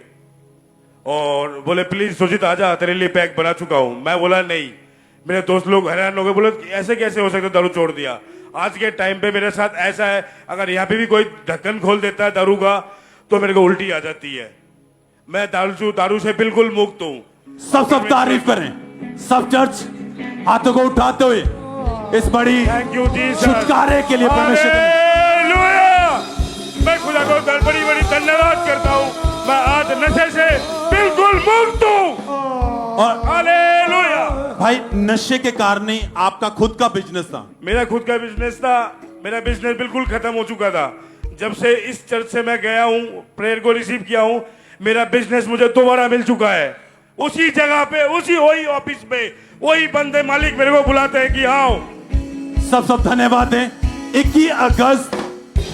और बोले प्लीज सुजीत आजा, तेरे लिए पैक बना चुका हूं। मैं बोला नहीं। मेरे दोस्त लोग हैरान हो गए, बोले ऐसे कैसे हो सकता, दारू छोड़ दिया। आज के टाइम पे मेरे साथ ऐसा है, अगर यहाँ पे भी कोई ढक्कन खोल देता है दारू का तो मेरे को उल्टी आ जाती है। मैं दारू से बिल्कुल मुक्त हूँ। सब तारीफ करें, सब चर्च हाथों को उठाते हुए इस बड़ी छुटकारे के लिए परमेश्वर। मैं खुदा को बड़ी धन्यवाद करता हूँ। मैं आज नशे से बिल्कुल मुक्त हूँ। और हालेलुया। भाई नशे के कारण ही आपका खुद का बिजनेस था? मेरा खुद का बिजनेस था। मेरा बिजनेस बिल्कुल खत्म हो चुका था। जब से इस चर्च से मैं गया हूँ, प्रेयर को रिसीव किया हूँ, मेरा बिजनेस मुझे दोबारा मिल चुका है। उसी जगह पे, वही ऑफिस में, वही बंदे मालिक मेरे को बुलाते हैं कि आओ। सब धन्यवाद है। 21 अगस्त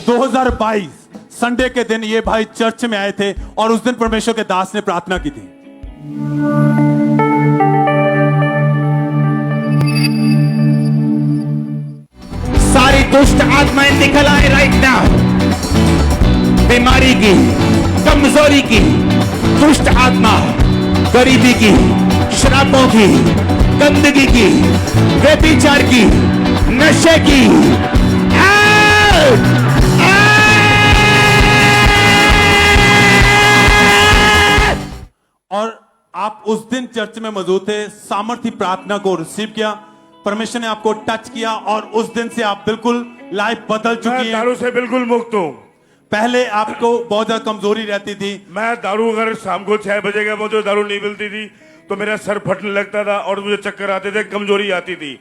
2022 संडे के दिन ये भाई चर्च में आए थे और उस दिन परमेश्वर के दास ने प्रार्थना की थी। सारी दुष्ट आत्माएं निकल आए राइट नाउ। बीमारी की, कमजोरी की, दुष्ट आत्मा, गरीबी की, शराबों की, गंदगी की, व्यभिचार की, नशे की, और आप उस दिन चर्च में मौजूद थे, सामर्थ्य प्रार्थना को रिसीव किया, परमेश्वर ने आपको टच किया और उस दिन से आप बिल्कुल लाइफ बदल चुकी है। दारू से बिल्कुल मुक्त हूँ। पहले आपको बहुत ज्यादा कमजोरी रहती थी। मैं दारू, अगर शाम को 6 बजे के मुझे दारू नहीं मिलती थी तो मेरा सर फटने लगता था और मुझे चक्कर आते थे, कमजोरी आती थी।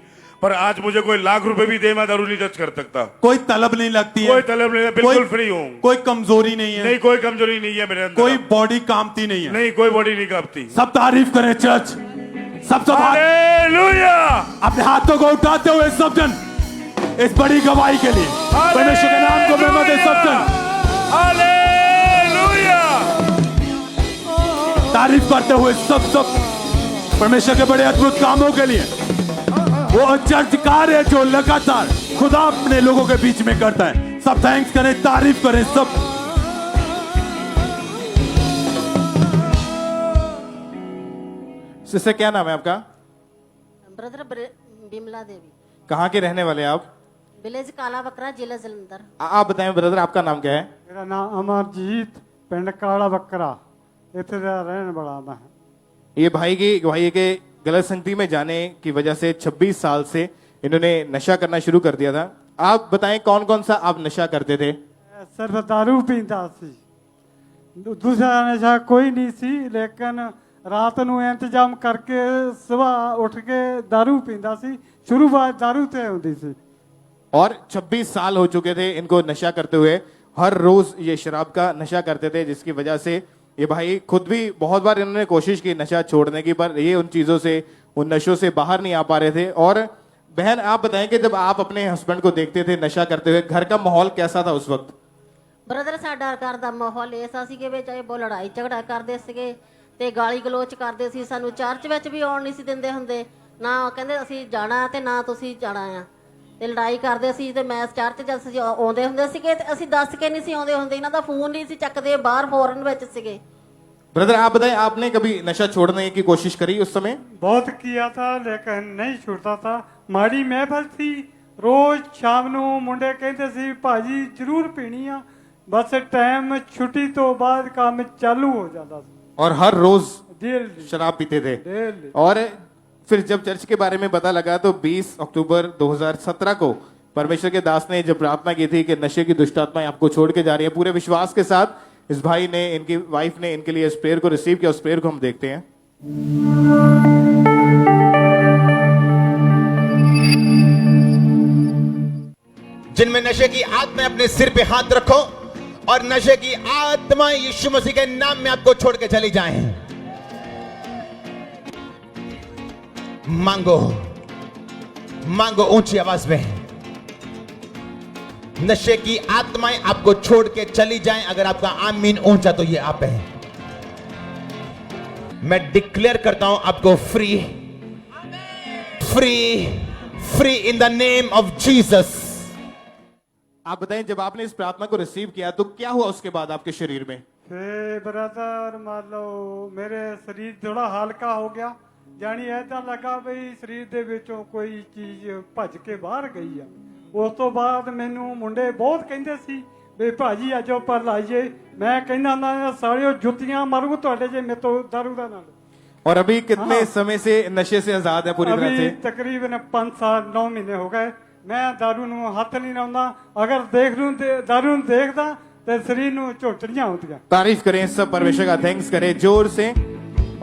पर आज मुझे कोई लाख रुपए भी दे, मैं दारू नहीं टच कर सकता। कोई तलब नहीं लगती है, कोई तलब नहीं है, बिल्कुल फ्री हूँ। कोई कमजोरी नहीं है। नहीं, कोई कमजोरी नहीं है मेरे अंदर। कोई बॉडी कांपती नहीं है। नहीं, कोई बॉडी नहीं कांपती। सब तारीफ करें चर्च। सब हालेलुया। अपने हाथों को उठाते हुए सब जन इस बड़ी गवाही के लिए परमेश्वर के नाम को महिमा दे। सब जन हालेलुया। तारीफ करते हुए सब परमेश्वर के बड़े अद्भुत कामों के लिए। वो चर्च कार्य जो लगातार खुदा अपने लोगों के बीच में करता है। सब थैंक्स करें, तारीफ करें सब। सिस्टर, क्या नाम है आपका? ब्रदर बिमला देवी। कहाँ के रहने वाले आप? विलेज काला बकरा, जिला जलंधर। आप बताएं ब्रदर, आपका नाम क्या है? मेरा नाम अमरजीत, पिंड काला बकरा, इतने रहने वाला मैं। ये भाई की गवाही है कि गलत संगति में जाने की वजह से 26 साल से इन्होंने नशा करना शुरू कर दिया था। आप बताएं कौन कौन सा आप नशा करते थे? सिर्फ दारू पींदा सी, दूसरा नशा कोई नहीं सी, लेकिन रात ਨੂੰ इंतजाम करके सुबह उठ के दारू पींदा सी। शुरुआत दारू से होती सी। और 26 साल हो चुके थे इनको नशा करते हुए। हर रोज ये शराब का नशा करते थे, जिसकी वजह से ये भाई खुद भी बहुत बार इन्होंने कोशिश की नशा छोड़ने की, पर ये उन चीजों से, उन नशों से बाहर नहीं आ पा रहे थे। और बहन, आप बताएं कि जब आप अपने हस्बैंड को देखते थे नशा करते हुए, घर का माहौल कैसा था उस वक्त? ब्रदर, ਸਾਡਾ ਘਰ ਦਾ ਮਾਹੌਲ ਐਸਾ ਸੀ ਕਿ ਵਿੱਚ ਉਹ ਲੜਾਈ ਝਗੜਾ ਕਰਦੇ ਸੀਗੇ ਤੇ ਗਾਲੀ ਗਲੋਚ ਕਰਦੇ ਸੀ। ਸਾਨੂੰ ਚਰਚ ਵਿੱਚ ਵੀ ਆਉਣ ਨਹੀਂ ਸੀ ਦਿੰਦੇ ਹੁੰਦੇ, ਨਾ ਕਹਿੰਦੇ ਅਸੀਂ ਜਾਣਾ ਤੇ ਨਾ ਤੁਸੀਂ ਜਾਣਾ ਆ, ਤੇ ਲੜਾਈ ਕਰਦੇ ਸੀ। ਤੇ ਮੈਂ ਚਰਚ ਜਦ ਅਸੀਂ ਆਉਂਦੇ ਹੁੰਦੇ ਸੀਗੇ ਤੇ ਅਸੀਂ ਦੱਸ ਕੇ ਨਹੀਂ ਸੀ ਆਉਂਦੇ ਹੁੰਦੇ, ਇਹਨਾਂ ਦਾ ਫੋਨ ਨਹੀਂ ਸੀ ਚੱਕਦੇ, ਬਾਹਰ ਫੋਰਨ ਵਿੱਚ ਸੀਗੇ। ब्रदर, आप बताएं, आपने कभी नशा छोड़ने की कोशिश करी उस समय? बहुत किया था लेकिन नहीं छूटता था। माड़ी महफिल थी, रोज शाम ਨੂੰ ਮੁੰਡੇ ਕਹਿੰਦੇ ਸੀ ਭਾਜੀ ਜ਼ਰੂਰ ਪੀਣੀ ਆ, बस टाइम छुट्टी तो बाद काम चालू हो जाता था। और हर रोज डेली शराब पीते थे। डेली। और फिर जब चर्च के बारे में पता लगा तो 20 अक्टूबर 2017 को परमेश्वर के दास ने जब प्रार्थना की थी कि नशे की दुष्ट आत्माएं आपको छोड़ के जा रही है, पूरे विश्वास के साथ इस भाई ने, इनकी वाइफ ने इनके लिए इस प्रेयर को रिसीव किया। उस प्रेयर को हम देखते हैं। जिनमें नशे की आत्मा, अपने सिर पे हाथ रखो और नशे की आत्मा यीशु मसीह के नाम में आपको छोड़ के चली जाएं। मांगो, मांगो ऊंची आवाज में। नशे की आत्माएं आपको छोड़ के चली जाएं। अगर आपका आमीन ऊंचा तो ये आप हैं। मैं डिक्लेयर करता हूं आपको free, free, free in the name of Jesus. आप बताएं, जब आपने इस प्रार्थना को रिसीव किया तो क्या हुआ उसके बाद आपके शरीर में? फिर ब्रदर मान लो मेरे शरीर थोड़ा हल्का हो गया, जानी ऐसा लगा भाई शरीर ਦੇ ਵਿੱਚੋਂ ਕੋਈ ਚੀਜ਼ ਭੱਜ ਕੇ ਬਾਹਰ ਗਈ ਆ। ਉਸ ਤੋਂ ਬਾਅਦ ਮੈਨੂੰ ਮੁੰਡੇ ਬਹੁਤ ਕਹਿੰਦੇ ਸੀ ਵੀ ਭਾਜੀ ਅੱਜ ਉੱਪਰ ਲਾਈਏ। ਮੈਂ ਕਹਿੰਦਾ ਹੁੰਦਾ ਸਾਲਿਓ ਜੁੱਤੀਆਂ ਮਾਰੂ ਤੁਹਾਡੇ ਜੇ ਮੇਰੇ ਤੋਂ ਦਾਰੂ ਦਾ ਨਾਲ। और अभी कितने समय से नशे से आजाद है पूरी तरह से? अभी तकरीबन 5 साल 9 महीने हो गए। मैं दारू ਨੂੰ ਹੱਥ ਨਹੀਂ ਲਾਉਂਦਾ। अगर देख लूं दारू ਨੂੰ ਦੇਖਦਾ ਤੇ ਸਰੀਰ ਨੂੰ ਝੋਟੜੀਆਂ ਆਉਂਦੀਆਂ। तारीफ करें सब परमेश्वर का, थैंक्स करें जोर से।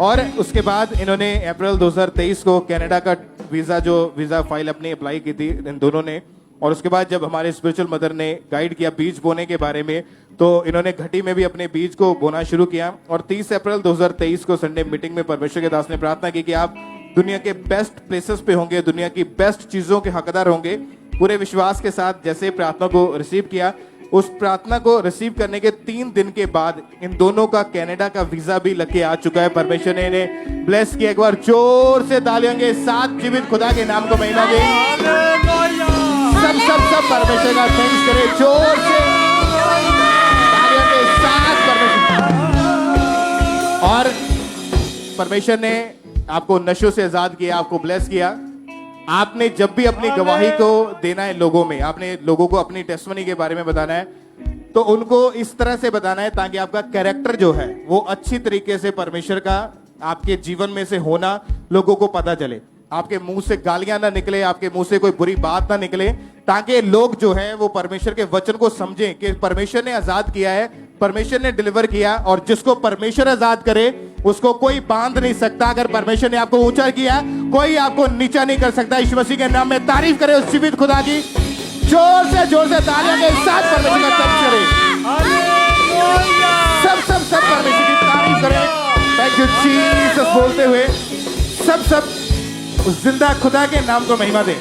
और उसके बाद इन्होंने अप्रैल 2023 को कनाडा का वीजा फाइल अपनी अप्लाई की थी इन दोनों ने, और उसके बाद जब हमारे स्पिरिचुअल मदर ने गाइड किया बीज बोने के बारे में, तो इन्होंने घटी में भी अपने बीज को बोना शुरू किया। और 30 अप्रैल 2023 को संडे मीटिंग में परमेश्वर के दास ने प्रार्थना की कि आप दुनिया के बेस्ट प्लेसेस पे होंगे, दुनिया की बेस्ट चीजों के हकदार होंगे। पूरे विश्वास के साथ जैसे प्रार्थना को रिसीव किया, उस प्रार्थना को रिसीव करने के 3 दिन के बाद इन दोनों का कनाडा का वीजा भी लग के आ चुका है। परमेश्वर ने इन्हें ब्लेस किया। एक बार जोर से तालियों के साथ जीवित खुदा के नाम को महिमा दे। सब सब सब परमेश्वर का थैंक्स करें जोर से तालियों के साथ परमेश्वर। और परमेश्वर ने आपको नशों से आजाद किया, आपको ब्लेस किया। आपने जब भी अपनी गवाही को देना है लोगों में, आपने लोगों को अपनी टेस्टिमनी के बारे में बताना है, तो उनको इस तरह से बताना है ताकि आपका कैरेक्टर जो है वो अच्छी तरीके से परमेश्वर का आपके जीवन में से होना लोगों को पता चले। आपके मुंह से गालियां ना निकले, आपके मुंह से कोई बुरी बात ना निकले, ताकि लोग जो है वो परमेश्वर के वचन को समझें कि परमेश्वर ने आजाद किया है, परमेश्वर ने डिलीवर किया, और जिसको परमेश्वर आजाद करे उसको कोई बांध नहीं सकता। अगर परमेश्वर ने आपको ऊंचा किया, कोई आपको नीचा नहीं कर सकता। यीशु मसीह के नाम में तारीफ करें उस जीवित खुदा की। जोर से तालियों के साथ परमेश्वर का तारीफ करें। सब परमेश्वर की तारीफ करें। थैंक यू जीसस बोलते हुए सब उस जिंदा खुदा के नाम को महिमा दें।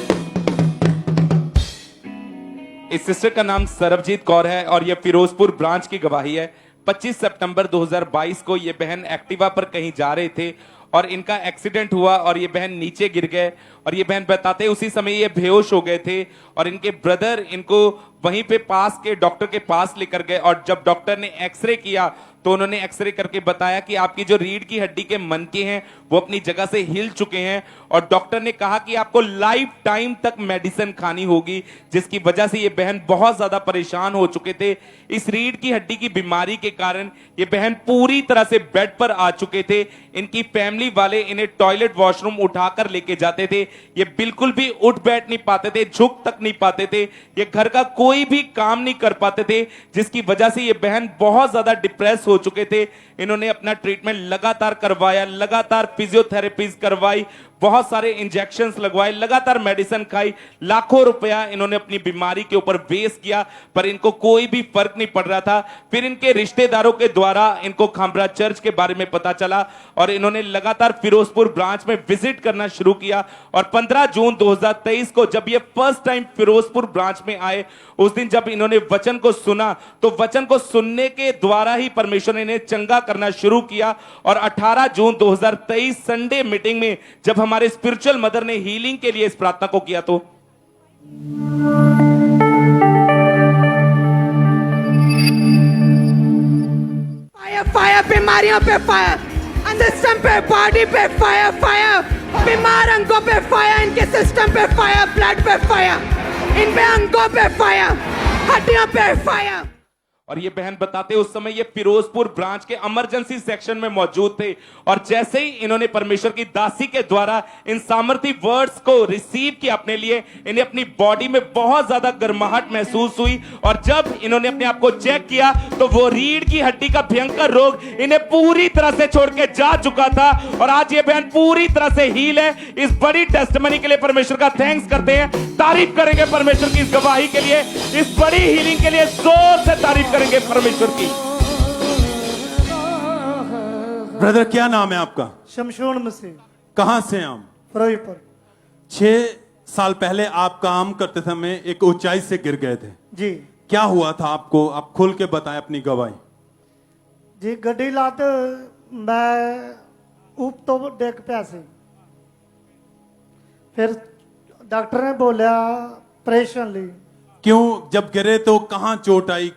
इस सिस्टर का नाम सरबजीत कौर है और ये फिरोजपुर ब्रांच की गवाही है। 25 सितंबर 2022 को ये बहन एक्टिवा पर कहीं जा रहे थे और इनका एक्सीडेंट हुआ और ये बहन नीचे गिर गए, और ये बहन बताते उसी समय ये बेहोश हो गए थे, और इनके ब्रदर इनको वहीं पे पास के डॉक्टर के पास लेकर गए। और जब डॉक्टर ने एक्सरे किया तो उन्होंने एक्सरे करके बताया कि आपकी जो रीढ़ की हड्डी के मनके हैं वो अपनी जगह से हिल चुके हैं, और डॉक्टर ने कहा कि आपको लाइफ टाइम तक मेडिसिन खानी होगी, जिसकी वजह से ये बहन बहुत ज्यादा परेशान हो चुके थे। इस रीढ़ की हड्डी की बीमारी के कारण ये बहन पूरी तरह से बेड पर आ चुके थे। इनकी फैमिली वाले इन्हें टॉयलेट वॉशरूम उठाकर लेके जाते थे, ये बिल्कुल भी उठ बैठ नहीं पाते थे, झुक तक नहीं पाते थे, ये घर का कोई भी काम नहीं कर पाते थे, जिसकी वजह से ये बहन बहुत ज्यादा डिप्रेस हो चुके थे। इन्होंने अपना ट्रीटमेंट लगातार करवाया, लगातार फिजियोथेरेपीज करवाई, बहुत सारे इंजेक्शंस लगवाए, लगातार मेडिसिन खाई, लाखों रुपया इन्होंने अपनी बीमारी के ऊपर वेस्ट किया, पर इनको कोई भी फर्क नहीं पड़ रहा था। फिर इनके रिश्तेदारों के द्वारा इनको खामरा चर्च के बारे में पता चला और इन्होंने लगातार फिरोजपुर ब्रांच में विजिट करना शुरू किया। और 15 जून 2023 को जब ये फर्स्ट टाइम फिरोजपुर ब्रांच में आए, उस दिन जब इन्होंने वचन को सुना तो वचन को सुनने के द्वारा ही परमेश्वर ने इन्हें चंगा करना शुरू किया। और 18 जून 2023 संडे मीटिंग में जब हमारे स्पिरिचुअल मदर ने हीलिंग के लिए इस प्रार्थना को किया तो फायर, बीमारियों पे फायर, सिस्टम पे, बॉडी पे फायर, बीमार अंगों पे फायर, इनके सिस्टम पे फायर, ब्लड पे फायर, इन पे अंगों पे फायर, हड्डियों पे फायर। और ये बहन बताते उस समय ये फिरोजपुर ब्रांच के इमरजेंसी सेक्शन में मौजूद थे, और जैसे ही इन्होंने परमेश्वर की दासी के द्वारा इन सामर्थी वर्ड्स को रिसीव किया अपने लिए, इन्हें अपनी बॉडी में बहुत ज्यादा गर्माहट महसूस हुई। और जब इन्होंने अपने आप को चेक किया तो वो रीढ़ की हड्डी का भयंकर रोग इन्हें पूरी तरह से छोड़ के जा चुका था, और आज ये बहन पूरी तरह से हील है। इस बड़ी टेस्टिमनी के लिए परमेश्वर का थैंक्स करते हैं, तारीफ करेंगे परमेश्वर की इस गवाही के लिए, इस बड़ी हीलिंग के लिए जोर से तारीफ करेंगे परमेश्वर की। ब्रदर क्या नाम है आपका? शमशून मसीह। कहां से हैं आप? फिरोजपुर। 6 साल पहले आप काम करते समय एक ऊंचाई से गिर गए थे जी। क्या हुआ था आपको? आप खुल के बताएं अपनी गवाही। जी गड्डी लात मैं ऊप तो डेग पिया सी, फिर डॉक्टर ने बोलिया ऑपरेशन ली। क्यों? जब गिरे तो कहां चोट आई?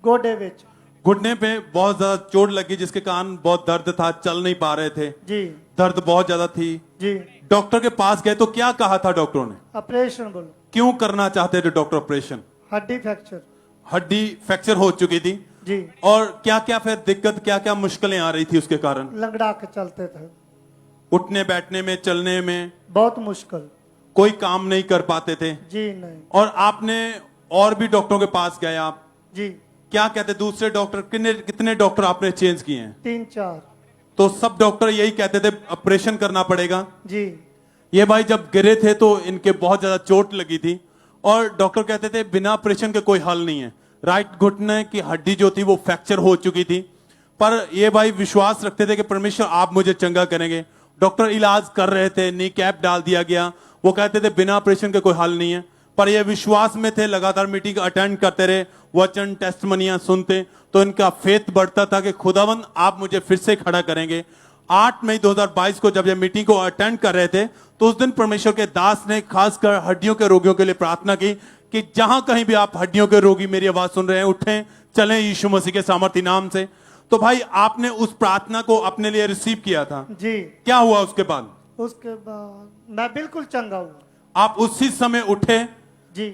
गोडे विच। घुटने पे बहुत ज्यादा चोट लगी जिसके कारण बहुत दर्द था, चल नहीं पा रहे थे जी। दर्द बहुत ज्यादा थी जी। डॉक्टर के पास गए तो क्या कहा था डॉक्टरों ने? ऑपरेशन बोलो। क्यों करना चाहते थे डॉक्टर ऑपरेशन? हड्डी फ्रैक्चर। हड्डी फ्रैक्चर हो चुकी थी जी। और क्या क्या फिर दिक्कत, क्या क्या मुश्किलें आ रही थी उसके कारण? लंगड़ा के चलते थे, उठने बैठने में, चलने में बहुत मुश्किल, कोई काम नहीं कर पाते थे जी नहीं। और आपने और भी डॉक्टरों के पास गए आप जी। क्या कहते दूसरे डॉक्टर? कितने डॉक्टर आपने चेंज किए हैं? 3-4। तो सब डॉक्टर यही कहते थे ऑपरेशन करना पड़ेगा जी। ये भाई जब गिरे थे तो इनके बहुत ज्यादा चोट लगी थी और डॉक्टर कहते थे बिना ऑपरेशन के कोई हल नहीं है। राइट घुटने की हड्डी जो थी वो फ्रैक्चर हो चुकी थी, पर ये भाई विश्वास रखते थे कि परमेश्वर आप मुझे चंगा करेंगे। डॉक्टर इलाज कर रहे थे, नी कैप डाल दिया गया, वो कहते थे बिना ऑपरेशन के कोई हल नहीं है, पर ये विश्वास में थे, लगातार मीटिंग अटेंड करते रहे, वचन टेस्टमनियां सुनते, तो इनका फेथ बढ़ता था कि खुदावंद आप मुझे फिर से खड़ा करेंगे। 8 मई 2022 को जब ये मीटिंग को अटेंड कर रहे थे तो उस दिन परमेश्वर के दास ने खासकर हड्डियों के रोगियों के लिए प्रार्थना की कि जहां कहीं भी आप हड्डियों के रोगी मेरी आवाज सुन रहे हैं, उठें चलें यीशु मसीह के सामर्थी नाम से। तो भाई आपने उस प्रार्थना को अपने लिए रिसीव किया था जी। क्या हुआ उसके बाद? उसके बाद मैं बिल्कुल चंगा हूँ। आप उसी समय उठे जी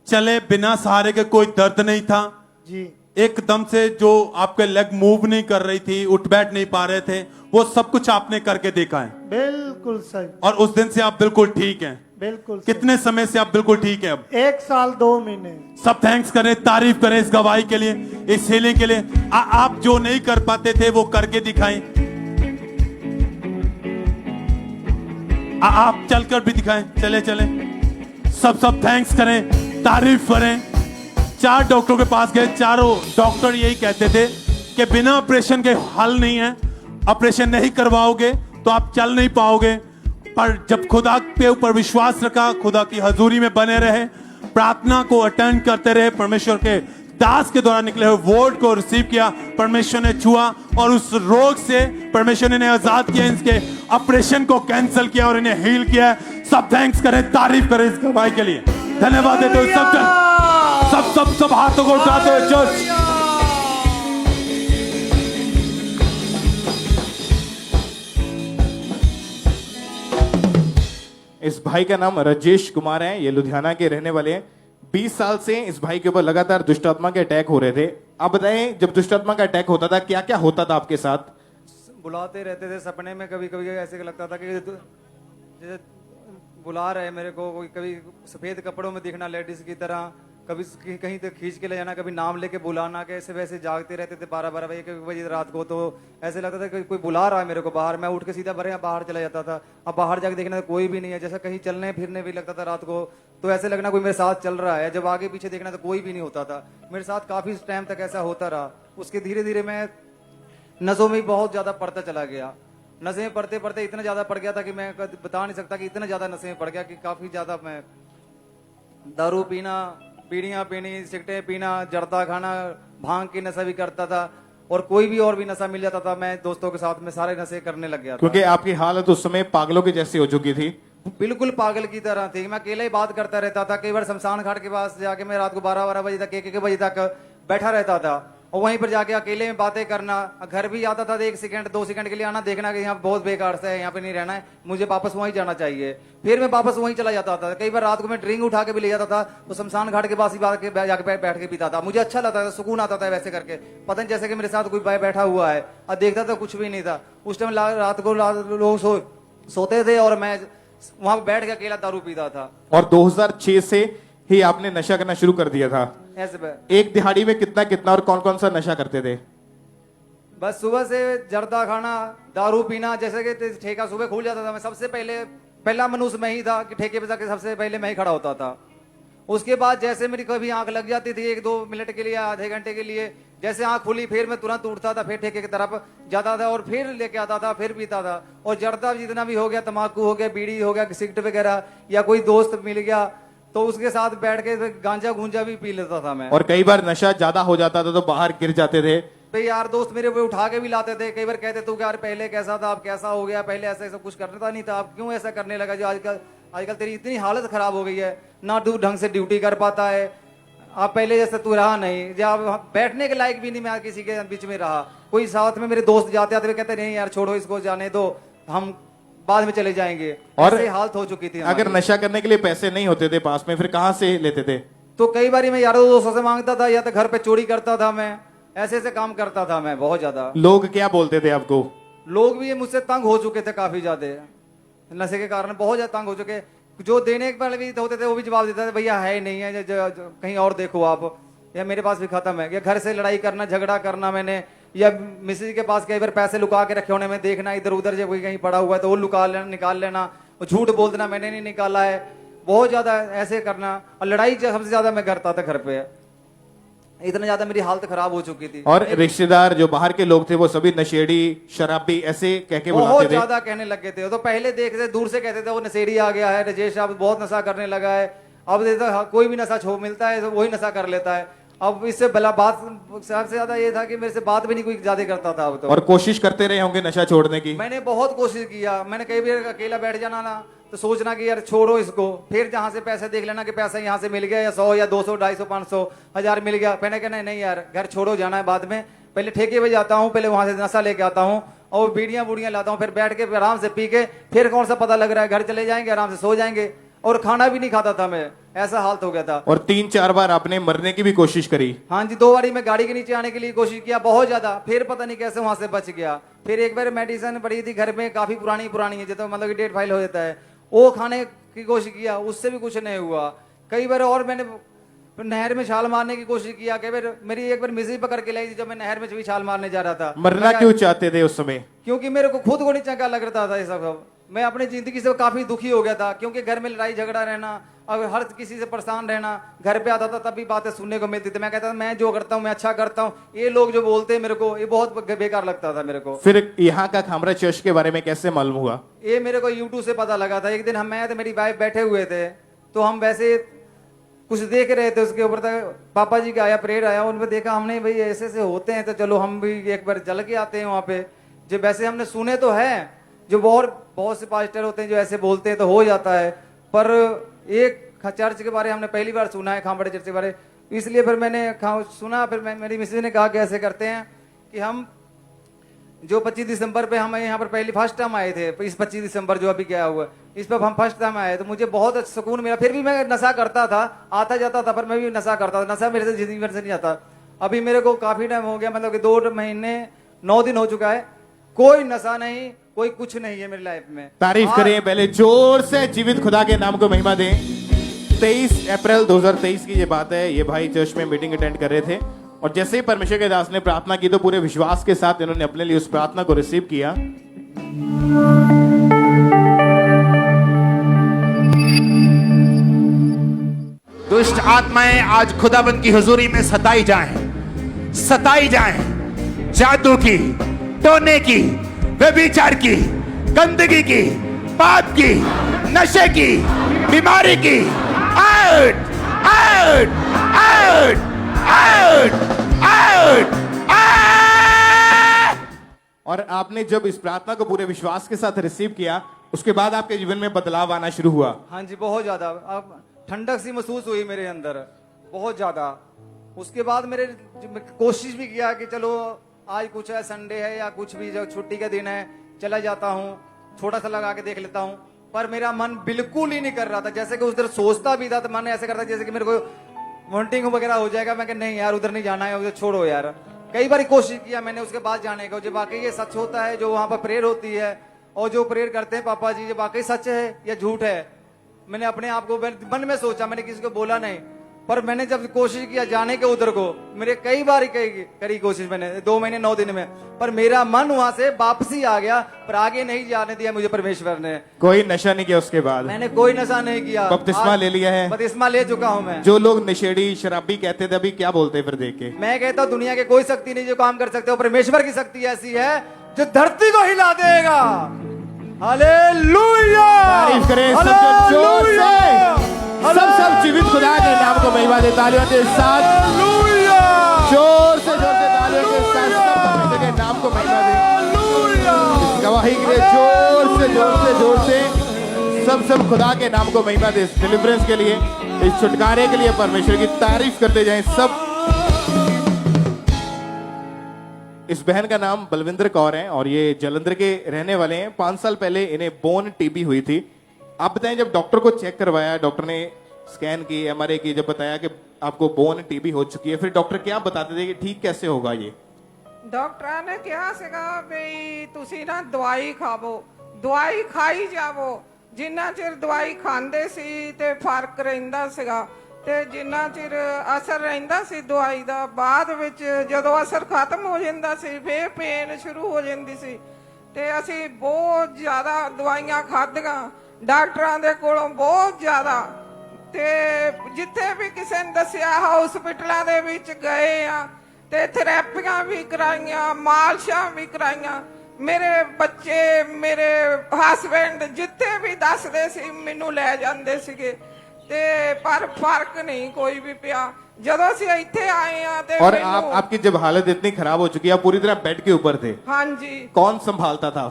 चले, बिना सहारे के, कोई दर्द नहीं था जी। एकदम से जो आपके लेग मूव नहीं कर रही थी, उठ बैठ नहीं पा रहे थे, वो सब कुछ आपने करके देखा है। बिल्कुल सही। और उस दिन से आप बिल्कुल ठीक हैं। बिल्कुल। कितने समय से आप बिल्कुल ठीक हैं अब? 1 साल 2 महीने। सब थैंक्स करें, तारीफ करें इस गवाही के लिए, इस हीलिंग के लिए। आप जो नहीं कर पाते थे वो करके दिखाएं। आप चलकर भी दिखाएं, चले चले। सब थैंक्स करें, तारीफ करें। 4 डॉक्टरों के पास गए, चारों डॉक्टर यही कहते थे कि बिना ऑपरेशन के हल नहीं है, ऑपरेशन नहीं करवाओगे तो आप चल नहीं पाओगे। पर जब खुदा के ऊपर विश्वास रखा, खुदा की हजूरी में बने रहे, प्रार्थना को अटेंड करते रहे, परमेश्वर के दास के द्वारा निकले हुए वर्ड को रिसीव किया, परमेश्वर ने छुआ और उस रोग से परमेश्वर ने इन्हें आजाद किया, इनके ऑपरेशन को कैंसिल किया और इन्हें हील किया। सब थैंक्स करें, तारीफ करें इस गवाही के लिए, धन्यवाद देते हुए सब हाथों को उठाते हुए चर्च। इस भाई का नाम राजेश कुमार है, ये लुधियाना के रहने वाले हैं। 20 साल से इस भाई के ऊपर लगातार दुष्ट आत्मा के अटैक हो रहे थे। आप बताएं, जब दुष्ट आत्मा का अटैक होता था क्या क्या होता था आपके साथ? बुलाते रहते थे सपने में, कभी कभी ऐसे लगता था कि जैसे बुला रहे मेरे को, कोई कभी सफेद कपड़ों में दिखना लेडीज की तरह, कभी कहीं तक खींच के ले जाना, कभी नाम लेके बुलाना, कैसे वैसे जागते रहते थे 12-12 बजे 1 बजे रात को। तो ऐसे लगता था कि कोई बुला रहा है मेरे को बाहर। मैं उठ के सीधा बाहर चला जाता था। अब बाहर जाके देखना तो कोई भी नहीं है, जैसा कहीं चलने फिरने भी लगता था रात को, तो ऐसे लगना कोई मेरे साथ चल रहा है। जब आगे पीछे देखना तो कोई भी नहीं होता था। मेरे साथ काफी टाइम तक ऐसा होता रहा। उसके धीरे धीरे मैं नशों में बहुत ज्यादा पड़ता चला गया। नशे में पढ़ते पढ़ते इतना ज्यादा पड़ गया था कि मैं बता नहीं सकता कि इतना ज्यादा नशे में पड़ गया कि काफी ज्यादा मैं दारू पीना, बीड़ियां पीनी, सिगरेटें पीना, जर्दा खाना, भांग की नशा भी करता था और कोई भी और भी नशा मिल जाता था, मैं दोस्तों के साथ में सारे नशे करने लग गया था। क्योंकि आपकी हालत उस समय पागलों की जैसी हो चुकी थी। बिल्कुल पागल की तरह थी। मैं अकेले ही बात करता रहता था। कई बार शमशान घाट के पास जाके मैं रात को 12-12 बजे तक 1-1 बजे तक बैठा रहता था और वहीं पर जाके अकेले में बातें करना। घर भी आता था तो 1 सेकंड 2 सेकंड के लिए आना, देखना कि यहाँ बहुत बेकार से है, यहाँ पे नहीं रहना है, मुझे वापस वहीं जाना चाहिए। फिर मैं वापस वहीं चला जाता था। कई बार रात को मैं ड्रिंक उठा के भी ले जाता था तो शमशान घाट के पास ही जाके बैठ के पीता था। मुझे अच्छा लगता था, सुकून आता था वैसे करके। पता नहीं जैसे कि मेरे साथ कोई बैठा हुआ है। और देखता था कुछ भी नहीं था। उस टाइम रात को लोग सोते थे और मैं वहां बैठ के अकेला दारू पीता था। और 2006 से ही आपने नशा करना शुरू कर दिया था। ऐसे एक दिहाड़ी में कितना और कौन कौन सा नशा करते थे? बस सुबह से जर्दा खाना, दारू पीना। जैसे कि ठेका सुबह खुल जाता था, मैं सबसे पहला मनुष्य मैं ही था कि ठेके पे जाके सबसे पहले मैं ही खड़ा होता था। उसके बाद जैसे मेरी कभी आंख लग जाती थी 1-2 मिनट के लिए, आधे घंटे के लिए, जैसे आंख खुली फिर मैं तुरंत उठता था, फिर ठेके की तरफ जाता था और फिर लेके आता था, फिर पीता था। और जर्दा जितना भी हो गया, तम्बाकू हो गया, बीड़ी हो गया, सिगरेट वगैरह, या कोई दोस्त मिल गया तो उसके साथ बैठ के गांजा गुंजा भी पी लेता था मैं। और कई बार नशा ज्यादा हो जाता था तो बाहर गिर जाते थे। तो यार दोस्त मेरे पे उठा के भी लाते थे। कई बार कहते तू यार पहले कैसा था, अब कैसा हो गया, पहले ऐसा कुछ करता नहीं था, अब क्यों ऐसा करने लगा, जो आजकल तेरी इतनी हालत खराब हो गई है, ना तू ढंग से ड्यूटी कर पाता है, आप पहले जैसे तू रहा नहीं, जब बैठने के लायक भी नहीं मैं किसी के बीच में रहा। कोई साथ में मेरे दोस्त जाते आते कहते नहीं यार छोड़ो इसको, जाने दो, हम बाद में चले जाएंगे। और ऐसे हालत हो चुकी थी। अगर नशा करने के लिए पैसे नहीं होते थे पास में, फिर कहां से लेते थे? तो कई बार मैं यारों दोस्तों से मांगता था, या तो घर पे चोरी करता था मैं, ऐसे काम करता था मैं बहुत ज्यादा। लोग क्या बोलते थे आपको? लोग भी मुझसे तंग हो चुके थे काफी ज्यादा, नशे के कारण बहुत ज्यादा तंग हो चुके। जो देने के वाले भी होते थे वो भी जवाब देते थे भैया है नहीं है, कहीं और देखो आप, या मेरे पास भी खत्म है। या घर से लड़ाई करना, झगड़ा करना मैंने, या मिसेज के पास कई बार पैसे लुका के रखे होने में देखना, इधर उधर जब कोई कहीं पड़ा हुआ है तो वो लुका लेना, निकाल लेना, वो झूठ बोल देना मैंने नहीं निकाला है, बहुत ज्यादा ऐसे करना, और लड़ाई सबसे ज्यादा मैं करता था घर पे। इतना ज्यादा मेरी हालत खराब हो चुकी थी। और रिश्तेदार जो बाहर के लोग थे वो सभी नशेड़ी शराबी ऐसे कह के बुलाते बहुत थे। ज्यादा कहने लगे थे। तो पहले देखते दूर से कहते थे वो नशेड़ी आ गया है, राजेश अब बहुत नशा करने लगा है। अब देखो कोई भी नशा छो मिलता है तो वही नशा कर लेता है। अब इससे भला बात सबसे ज्यादा ये था कि मेरे से बात भी नहीं कोई ज्यादा करता था। अब तो और कोशिश करते रहे होंगे नशा छोड़ने की। मैंने बहुत कोशिश किया। मैंने कई बार अकेला बैठ जाना ना तो सोचना कि यार छोड़ो इसको, फिर जहां से पैसे देख लेना कि पैसा यहाँ से मिल गया या 100 या 200 250 500 1000 मिल गया, मैंने कहना नहीं यार घर छोड़ो, जाना है बाद में, पहले ठेके पे जाता हूँ, पहले वहां से नशा लेके आता हूँ और बीड़ियां बूड़ियां लाता हूँ, फिर बैठ के आराम से पी के फिर कौन सा पता लग रहा है, घर चले जाएंगे आराम से सो जाएंगे। और खाना भी नहीं खाता था मैं, ऐसा हालत हो गया था। और 3-4 बार आपने मरने की भी कोशिश करी। हाँ जी, 2 बारी मैं गाड़ी के नीचे आने के लिए कोशिश किया, बहुत ज्यादा, फिर पता नहीं कैसे वहां से बच गया। फिर एक बार मेडिसिन पड़ी थी घर में, काफी पुरानी है, जो मतलब कि डेट फाइल हो जाता है, वो खाने की कोशिश किया, उससे भी कुछ नहीं हुआ। कई बार और मैंने नहर में छाल मारने की कोशिश किया। कई बार मेरी एक बार मिसेज पकड़ के लाई थी जब मैं नहर में भी छाल मारने जा रहा था। मरना क्यों चाहते थे उस समय? क्योंकि मेरे को खुद को नहीं चंगा लग रहा था ये सब। मैं अपनी जिंदगी से काफी दुखी हो गया था, क्योंकि घर में लड़ाई झगड़ा रहना और हर किसी से परेशान रहना। घर पे आता था तब भी बातें सुनने को मिलती थी, मैं कहता था मैं जो करता हूँ मैं अच्छा करता हूँ, ये लोग जो बोलते हैं मेरे को ये बहुत बेकार लगता था मेरे को। फिर यहाँ का खामरा चर्च के बारे में कैसे मालूम हुआ? ये मेरे को यूट्यूब से पता लगा था। एक दिन मैं मेरी वाइफ बैठे हुए थे, तो हम वैसे कुछ देख रहे थे, उसके ऊपर तक पापा जी का आया प्रेयर आया, उन पर देखा हमने भाई ऐसे ऐसे होते हैं तो चलो हम भी एक बार चल के आते हैं वहाँ पे। जो वैसे हमने सुने तो है, जो बहुत से पास्टर होते हैं जो ऐसे बोलते हैं तो हो जाता है, पर एक चर्च के बारे हमने पहली बार सुना है, खामड़े चर्च के बारे, इसलिए फिर मैंने सुना। फिर मेरी मिसेज ने कहा कि ऐसे करते हैं कि हम जो 25 दिसंबर पे हम यहाँ पर पहली फर्स्ट टाइम आए थे, इस 25 दिसंबर जो अभी गया हुआ इस पर हम फर्स्ट टाइम आए, तो मुझे बहुत सुकून मिला। फिर भी मैं नशा करता था, आता जाता था, पर मैं भी नशा करता था। नशा मेरे से जिंदगी भर से नहीं आता। अभी मेरे को काफी टाइम हो गया, मतलब कि 2 महीने 9 दिन हो चुका है, कोई नशा नहीं, कोई कुछ नहीं है मेरी लाइफ में। तारीफ करें पहले जोर से, जीवित खुदा के नाम को महिमा दें। 23 अप्रैल 2023 की ये बात है, ये भाई चर्च में मीटिंग अटेंड कर रहे थे और जैसे ही परमेश्वर के दास ने प्रार्थना की तो पूरे विश्वास के साथ इन्होंने अपने लिए उस प्रार्थना को रिसीव किया। दुष्ट आत्माएं आज खुदाबंद की हुजूरी में सताई जाएं, जादू की, टोने की, व्यभिचार की, गंदगी की, पाप की, नशे की, बीमारी की, out out out out out. और आपने जब इस प्रार्थना को पूरे विश्वास के साथ रिसीव किया उसके बाद आपके जीवन में बदलाव आना शुरू हुआ। हाँ जी, बहुत ज्यादा अब ठंडक सी महसूस हुई मेरे अंदर, बहुत ज्यादा। उसके बाद मेरे कोशिश भी किया कि चलो आज कुछ है, संडे है या कुछ भी, जो छुट्टी का दिन है चला जाता हूँ, थोड़ा सा लगा के देख लेता हूँ, पर मेरा मन बिल्कुल ही नहीं कर रहा था। जैसे कि उस तरह सोचता भी था तो मन ऐसे करता जैसे कि मेरे को वॉन्टिंग वगैरह हो जाएगा। मैं नहीं यार उधर नहीं जाना है, उधर छोड़ो यार। कई बार कोशिश किया मैंने उसके बाद जाने का, जो वाकई ये सच होता है, जो वहां पर प्रेयर होती है और जो प्रेयर करते हैं पापा जी, जो वाकई सच है या झूठ है। मैंने अपने आप को मन में सोचा, मैंने किसी को बोला नहीं, पर मैंने जब कोशिश किया जाने के उधर को, मेरे कई बार करी कोशिश मैंने 2 महीने 9 दिन में, पर मेरा मन वहां से वापसी आ गया, पर आगे नहीं जाने दिया मुझे परमेश्वर ने। कोई नशा नहीं किया उसके बाद? मैंने कोई नशा नहीं किया। बपतिस्मा ले लिया है? बपतिस्मा ले चुका हूँ मैं। जो लोग नशेड़ी शराबी कहते थे अभी क्या बोलते फिर देख के? मैं कहता हूँ दुनिया के कोई शक्ति नहीं जो काम कर सकते हो, परमेश्वर की शक्ति ऐसी है जो धरती को हिला देगा। हालेलुया! तारीफ करें सब जोर से, सब जीवित खुदा के नाम को महिमा दे। तालियों के साथ जोर से तालियों के साथ सब परमेश्वर के नाम को महिमा दे। इस गवाही के लिए जोर से सब खुदा के नाम को महिमा दे। इस डिलीवरेंस के लिए, इस छुटकारे के लिए परमेश्वर की तारीफ करते जाएं सब। इस बहन का नाम बलविंदर कौर है और ये जालंधर के रहने वाले हैं। 5 साल पहले इन्हें बोन टीबी हुई थी। आप बताएं, जब डॉक्टर को चेक करवाया, डॉक्टर ने स्कैन की, एमआरआई की, जब बताया कि आपको बोन टीबी हो चुकी है, फिर डॉक्टर क्या बताते थे कि ठीक कैसे होगा ये? ਡਾਕਟਰਾਂ ਨੇ ਕਿਹਾ ਸੀਗਾ ਵੀ ਤੁਸੀਂ ਨਾ ਦਵਾਈ ਖਾਵੋ, ਦਵਾਈ ਖਾਈ ਜਾਵੋ। ਜਿੰਨਾ ਚਿਰ ਦਵਾਈ ਖਾਂਦੇ ਸੀ ਤੇ ਫਰਕ ਰਹਿੰਦਾ ਸੀਗਾ, ਤੇ ਜਿੰਨਾ ਚਿਰ ਅਸਰ ਰਹਿੰਦਾ ਸੀ ਦਵਾਈ ਦਾ, ਬਾਅਦ ਵਿੱਚ ਜਦੋਂ ਅਸਰ ਖਤਮ ਹੋ ਜਾਂਦਾ ਸੀ ਫੇਰ ਪੇਨ ਸ਼ੁਰੂ ਹੋ ਜਾਂਦੀ ਸੀ। ਤੇ ਅਸੀਂ ਬਹੁਤ ਜ਼ਿਆਦਾ ਦਵਾਈਆਂ ਖਾਧੀਆਂ, ਡਾਕਟਰਾਂ ਦੇ ਕੋਲੋਂ ਬਹੁਤ ਜ਼ਿਆਦਾ। ਤੇ ਜਿੱਥੇ ਵੀ ਕਿਸੇ ਨੇ ਦੱਸਿਆ ਹਸਪੀਟਲਾਂ ਦੇ ਵਿੱਚ ਗਏ ਆ ਤੇ ਥੈਰੇਪੀਆਂ ਵੀ ਕਰਾਈਆਂ, ਮਾਲਸ਼ਾਂ ਵੀ ਕਰਾਈਆਂ। ਮੇਰੇ ਬੱਚੇ, ਮੇਰੇ ਹਸਬੈਂਡ ਜਿੱਥੇ ਵੀ ਦੱਸਦੇ ਸੀ ਮੈਨੂੰ ਲੈ ਜਾਂਦੇ ਸੀਗੇ ਤੇ ਪਰ फर्क नहीं कोई भी पिया। ਜਦੋਂ ਅਸੀਂ ਇੱਥੇ ਆਏ ਆ ਤੇ और आपकी जब हालत इतनी खराब हो चुकी है, आप पूरी तरह बेड के ऊपर थे, हाँ जी, कौन संभालता था?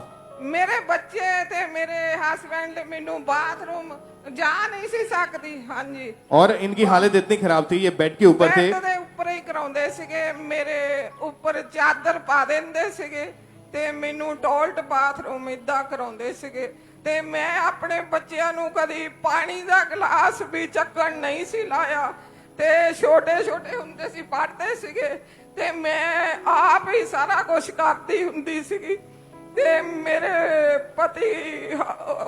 मेरे बच्चे ते मेरे हस्बैंड मैनू बाथरूम जा नहीं सी सकती। हाँ जी, और इनकी हालत इतनी खराब थी, ये बेड के ऊपर थे। ਬੈੱਡ ਦੇ ਉੱਪਰ ਹੀ ਕਰਾਉਂਦੇ ਸੀਗੇ, ਮੇਰੇ ਉੱਪਰ ਚਾਦਰ ਪਾ ਦਿੰਦੇ ਸੀਗੇ ਤੇ ਮੈਨੂੰ ਟਾਇਲਟ ਬਾਥਰੂਮ ਇਦਾਂ ਕਰਾਉਂਦੇ ਸੀਗੇ। ਤੇ ਮੈਂ ਆਪਣੇ ਬੱਚਿਆਂ ਨੂੰ ਕਦੀ ਪਾਣੀ ਦਾ ਗਲਾਸ ਵੀ ਚੱਕਣ ਨਹੀਂ ਸੀ ਲਾਇਆ ਤੇ ਛੋਟੇ ਛੋਟੇ ਹੁੰਦੇ ਸੀ, ਪੜ੍ਹਦੇ ਸੀਗੇ ਤੇ ਮੈਂ ਆਪ ਹੀ ਸਾਰਾ ਕੁਝ ਕਰਦੀ ਹੁੰਦੀ ਸੀਗੀ। ਤੇ ਮੇਰੇ ਪਤੀ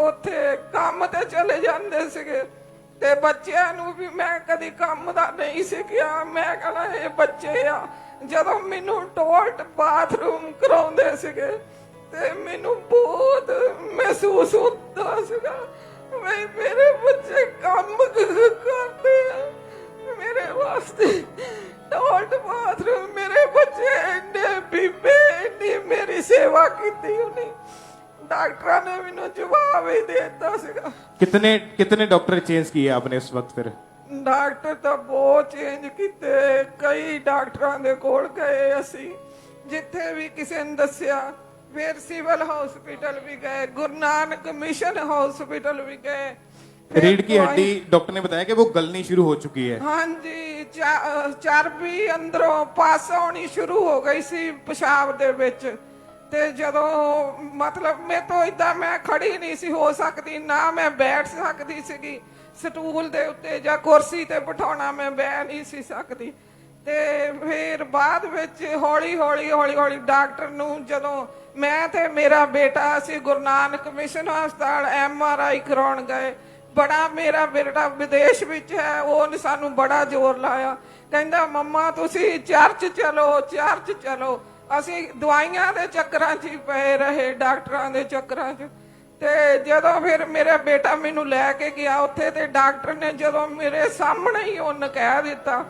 ਉੱਥੇ ਕੰਮ ਤੇ ਚਲੇ ਜਾਂਦੇ ਸੀਗੇ ਤੇ ਬੱਚਿਆਂ ਨੂੰ ਵੀ ਮੈਂ ਕਦੀ ਕੰਮ ਦਾ ਨਹੀਂ ਸਿੱਖਿਆ। ਮੈਂ ਕਹਿੰਦਾ ਇਹ ਬੱਚੇ ਆ। ਜਦੋਂ ਮੈਨੂੰ ਟਾਇਲਟ ਬਾਥਰੂਮ ਕਰਾਉਂਦੇ ਸੀਗੇ ਤੇ ਮੈਨੂੰ ਬਹੁਤ ਮਹਿਸੂਸ ਹੁੰਦਾ ਸੀਗਾ ਵੀ ਮੇਰੇ ਬੱਚੇ ਕੰਮ ਕਰਦੇ ਆ ਮੇਰੇ ਵਾਸਤੇ। ਟਾਇਲਟ ਬਾਥਰੂਮ, ਮੇਰੇ ਬੱਚੇ ਇੰਨੇ ਬੀਬੇ ਇੰਨੀ ਮੇਰੀ ਸੇਵਾ ਕੀਤੀ ਉਹਨੇ। डॉक्टर ने मैनू जवाब ही दे दिता सीगा। कितने डॉक्टर चेंज किए आपने उस वक्त फिर? डॉक्टर तो बहुत चेंज किते, कई डॉक्टरां दे कोल गए असी, जिथे भी किसी ने दसिया। फिर सिविल हॉस्पिटल भी गए, गुरु नानक मिशन हॉस्पिटल भी गए। रीढ़ की हड्डी डॉक्टर ने बताया कि वो गलनी शुरू हो चुकी है। हाँ जी, चर्बी अंदरों पास होनी शुरू हो गई सी पेशाब दे विच। ਤੇ ਜਦੋਂ ਮਤਲਬ ਮੈਂ ਤੋਂ ਇਦਾਂ ਮੈਂ ਖੜੀ ਨਹੀਂ ਸੀ ਹੋ ਸਕਦੀ, ਨਾ ਮੈਂ ਬੈਠ ਸਕਦੀ ਸੀਗੀ ਸਟੂਲ ਦੇ ਉੱਤੇ ਜਾਂ ਕੁਰਸੀ ਤੇ ਬਿਠਾਉਣਾ ਮੈਂ ਬਹਿ ਨਹੀਂ ਸੀ ਸਕਦੀ। ਤੇ ਫਿਰ ਬਾਅਦ ਵਿੱਚ ਹੌਲੀ ਹੌਲੀ ਡਾਕਟਰ ਨੂੰ ਜਦੋਂ ਮੈਂ ਤੇ ਮੇਰਾ ਬੇਟਾ ਅਸੀਂ ਗੁਰੂ ਨਾਨਕ ਮਿਸ਼ਨ ਹਸਪਤਾਲ MRI ਕਰਾਉਣ ਗਏ। ਬੜਾ ਮੇਰਾ ਬੇਟਾ ਵਿਦੇਸ਼ ਵਿੱਚ ਹੈ, ਉਹਨੇ ਸਾਨੂੰ ਬੜਾ ਜ਼ੋਰ ਲਾਇਆ, ਕਹਿੰਦਾ ਮੰਮਾ ਤੁਸੀਂ ਚਰਚ ਚਲੋ, ਚਰਚ ਚਲੋ। ਅਸੀਂ ਦਵਾਈਆਂ ਦੇ ਚੱਕਰਾਂ 'ਚ ਹੀ ਪਏ ਰਹੇ, ਡਾਕਟਰਾਂ ਦੇ ਚੱਕਰਾਂ 'ਚ। ਤੇ ਜਦੋਂ ਫਿਰ ਮੇਰਾ ਬੇਟਾ ਮੈਨੂੰ ਲੈ ਕੇ ਗਿਆ ਉੱਥੇ ਤੇ ਡਾਕਟਰ ਨੇ ਜਦੋਂ ਮੇਰੇ ਸਾਹਮਣੇ ਹੀ ਉਹਨੇ ਕਹਿ ਦਿੱਤਾ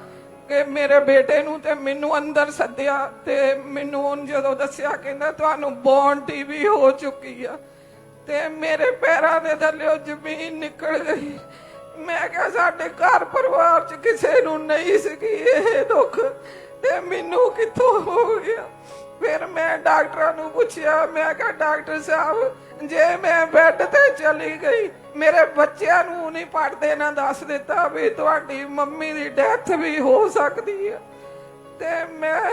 ਕਿ ਮੇਰੇ ਬੇਟੇ ਨੂੰ ਤੇ ਮੈਨੂੰ ਅੰਦਰ ਸੱਦਿਆ ਤੇ ਮੈਨੂੰ ਉਹਨੇ ਜਦੋਂ ਦੱਸਿਆ ਕਹਿੰਦਾ ਤੁਹਾਨੂੰ ਬੋਨ ਟੀਵੀ ਹੋ ਚੁੱਕੀ ਆ। ਤੇ ਮੇਰੇ ਪੈਰਾਂ ਦੇ ਥੱਲੇ ਜ਼ਮੀਨ ਨਿਕਲ ਗਈ। ਮੈਂ ਕਿਹਾ ਸਾਡੇ ਘਰ ਪਰਿਵਾਰ 'ਚ ਕਿਸੇ ਨੂੰ ਨਹੀਂ ਸੀਗੀ ਇਹ ਦੁੱਖ ਤੇ ਮੈਨੂੰ ਕਿੱਥੋਂ ਹੋ ਗਿਆ। ਫਿਰ ਮੈਂ ਡਾਕਟਰਾਂ ਨੂੰ ਪੁੱਛਿਆ, ਮੈਂ ਕਿਹਾ ਡਾਕਟਰ ਸਾਹਿਬ ਜੇ ਮੈਂ ਬੈੱਡ ਤੇ ਚਲੀ ਗਈ ਮੇਰੇ ਬੱਚਿਆਂ ਨੂੰ ਨਹੀਂ ਪੜਦੇ ਨਾ ਦੱਸ ਦਿੱਤਾ ਵੀ ਤੁਹਾਡੀ ਮੰਮੀ ਦੀ ਡੈਥ ਵੀ ਹੋ ਸਕਦੀ ਹੈ। ਤੇ ਮੈਂ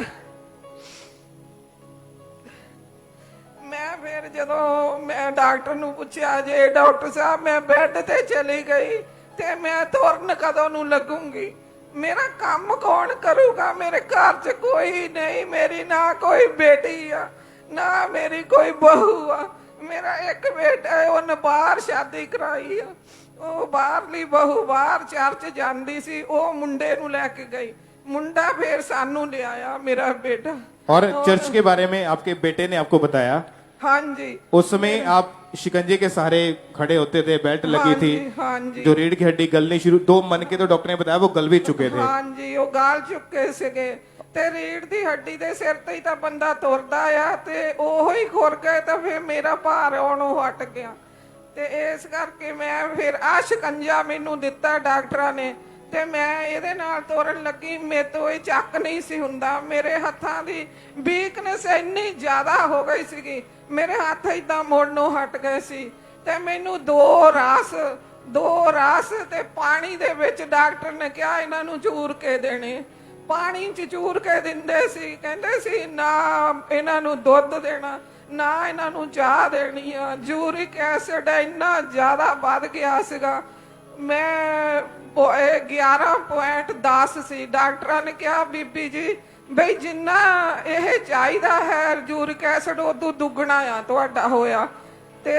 ਫਿਰ ਜਦੋਂ ਮੈਂ ਡਾਕਟਰ ਨੂੰ ਪੁੱਛਿਆ ਜੇ ਡਾਕਟਰ ਸਾਹਿਬ ਮੈਂ ਬੈੱਡ ਤੇ ਚਲੀ ਗਈ ਤੇ ਮੈਂ ਤੁਰਨ ਕਦੋਂ ਨੂੰ ਲੱਗੂੰਗੀ, मेरा काम कौन करूगा, मेरे घर च कोई नहीं, मेरी ना कोई बेटी आ ना मेरी कोई बहू आ। मेरा एक बेटा है उन्हें बाहर शादी कराई है, वो बाहरली बहू बाहर चर्च जाती सी, वो मुंडे नू लेके गई, मुंडा फिर सानू ले आया मेरा बेटा। और चर्च के बारे में आपके बेटे ने आपको बताया? हाँ जी, उस समय आप शिकंजे के सहारे खड़े होते थे, बेल्ट लगी थी, हाँ जी, जो रीढ़ की हड्डी गलनी शुरू, 2 मन के तो डॉक्टर ने बताया वो गल भी चुके थे। हाँ जी, वो गाल चुके सीगे ते रीढ़ दी हड्डी दे सिर ते ही तां बंदा तुरदा आ ते ओहो ही खुर गए तो फिर मेरा भार आउणों हट गया। ते इस करके मैं फिर आ शिकंजा मैनू दिता डॉक्टरां ने ਤੇ ਮੈਂ ਇਹਦੇ ਨਾਲ ਤੋਰਨ ਲੱਗੀ, ਮੇਰੇ ਤੋਂ ਇਹ ਚੱਕ ਨਹੀਂ ਸੀ ਹੁੰਦਾ। ਮੇਰੇ ਹੱਥਾਂ ਦੀ ਵੀਕਨੈਸ ਇੰਨੀ ਜ਼ਿਆਦਾ ਹੋ ਗਈ ਸੀਗੀ, ਮੇਰੇ ਹੱਥ ਇਦਾਂ ਮੋੜਨੋਂ ਹਟ ਗਏ ਸੀ। ਤੇ ਮੈਨੂੰ 2 ਰਾਸ ਤੇ ਪਾਣੀ ਦੇ ਵਿੱਚ ਡਾਕਟਰ ਨੇ ਕਿਹਾ ਇਹਨਾਂ ਨੂੰ ਚੂਰ ਕੇ ਦੇਣੇ, ਪਾਣੀ 'ਚ ਚੂਰ ਕੇ ਦਿੰਦੇ ਸੀ। ਕਹਿੰਦੇ ਸੀ ਨਾ ਇਹਨਾਂ ਨੂੰ ਦੁੱਧ ਦੇਣਾ ਨਾ ਇਹਨਾਂ ਨੂੰ ਚਾਹ ਦੇਣੀ ਆ। ਯੂਰਿਕ ਐਸਿਡ ਇੰਨਾ ਜ਼ਿਆਦਾ ਵੱਧ ਗਿਆ ਸੀਗਾ, ਮੈਂ 11.10 ਸੀ। ਡਾਕਟਰਾਂ ਨੇ ਕਿਹਾ ਬੀਬੀ ਜੀ ਬਈ ਜਿੰਨਾ ਇਹ ਚਾਹੀਦਾ ਹੈ ਯੂਰਿਕ ਐਸਿਡ ਉਦੋਂ ਦੁੱਗਣਾ ਆ ਤੁਹਾਡਾ ਹੋਇਆ। ਤੇ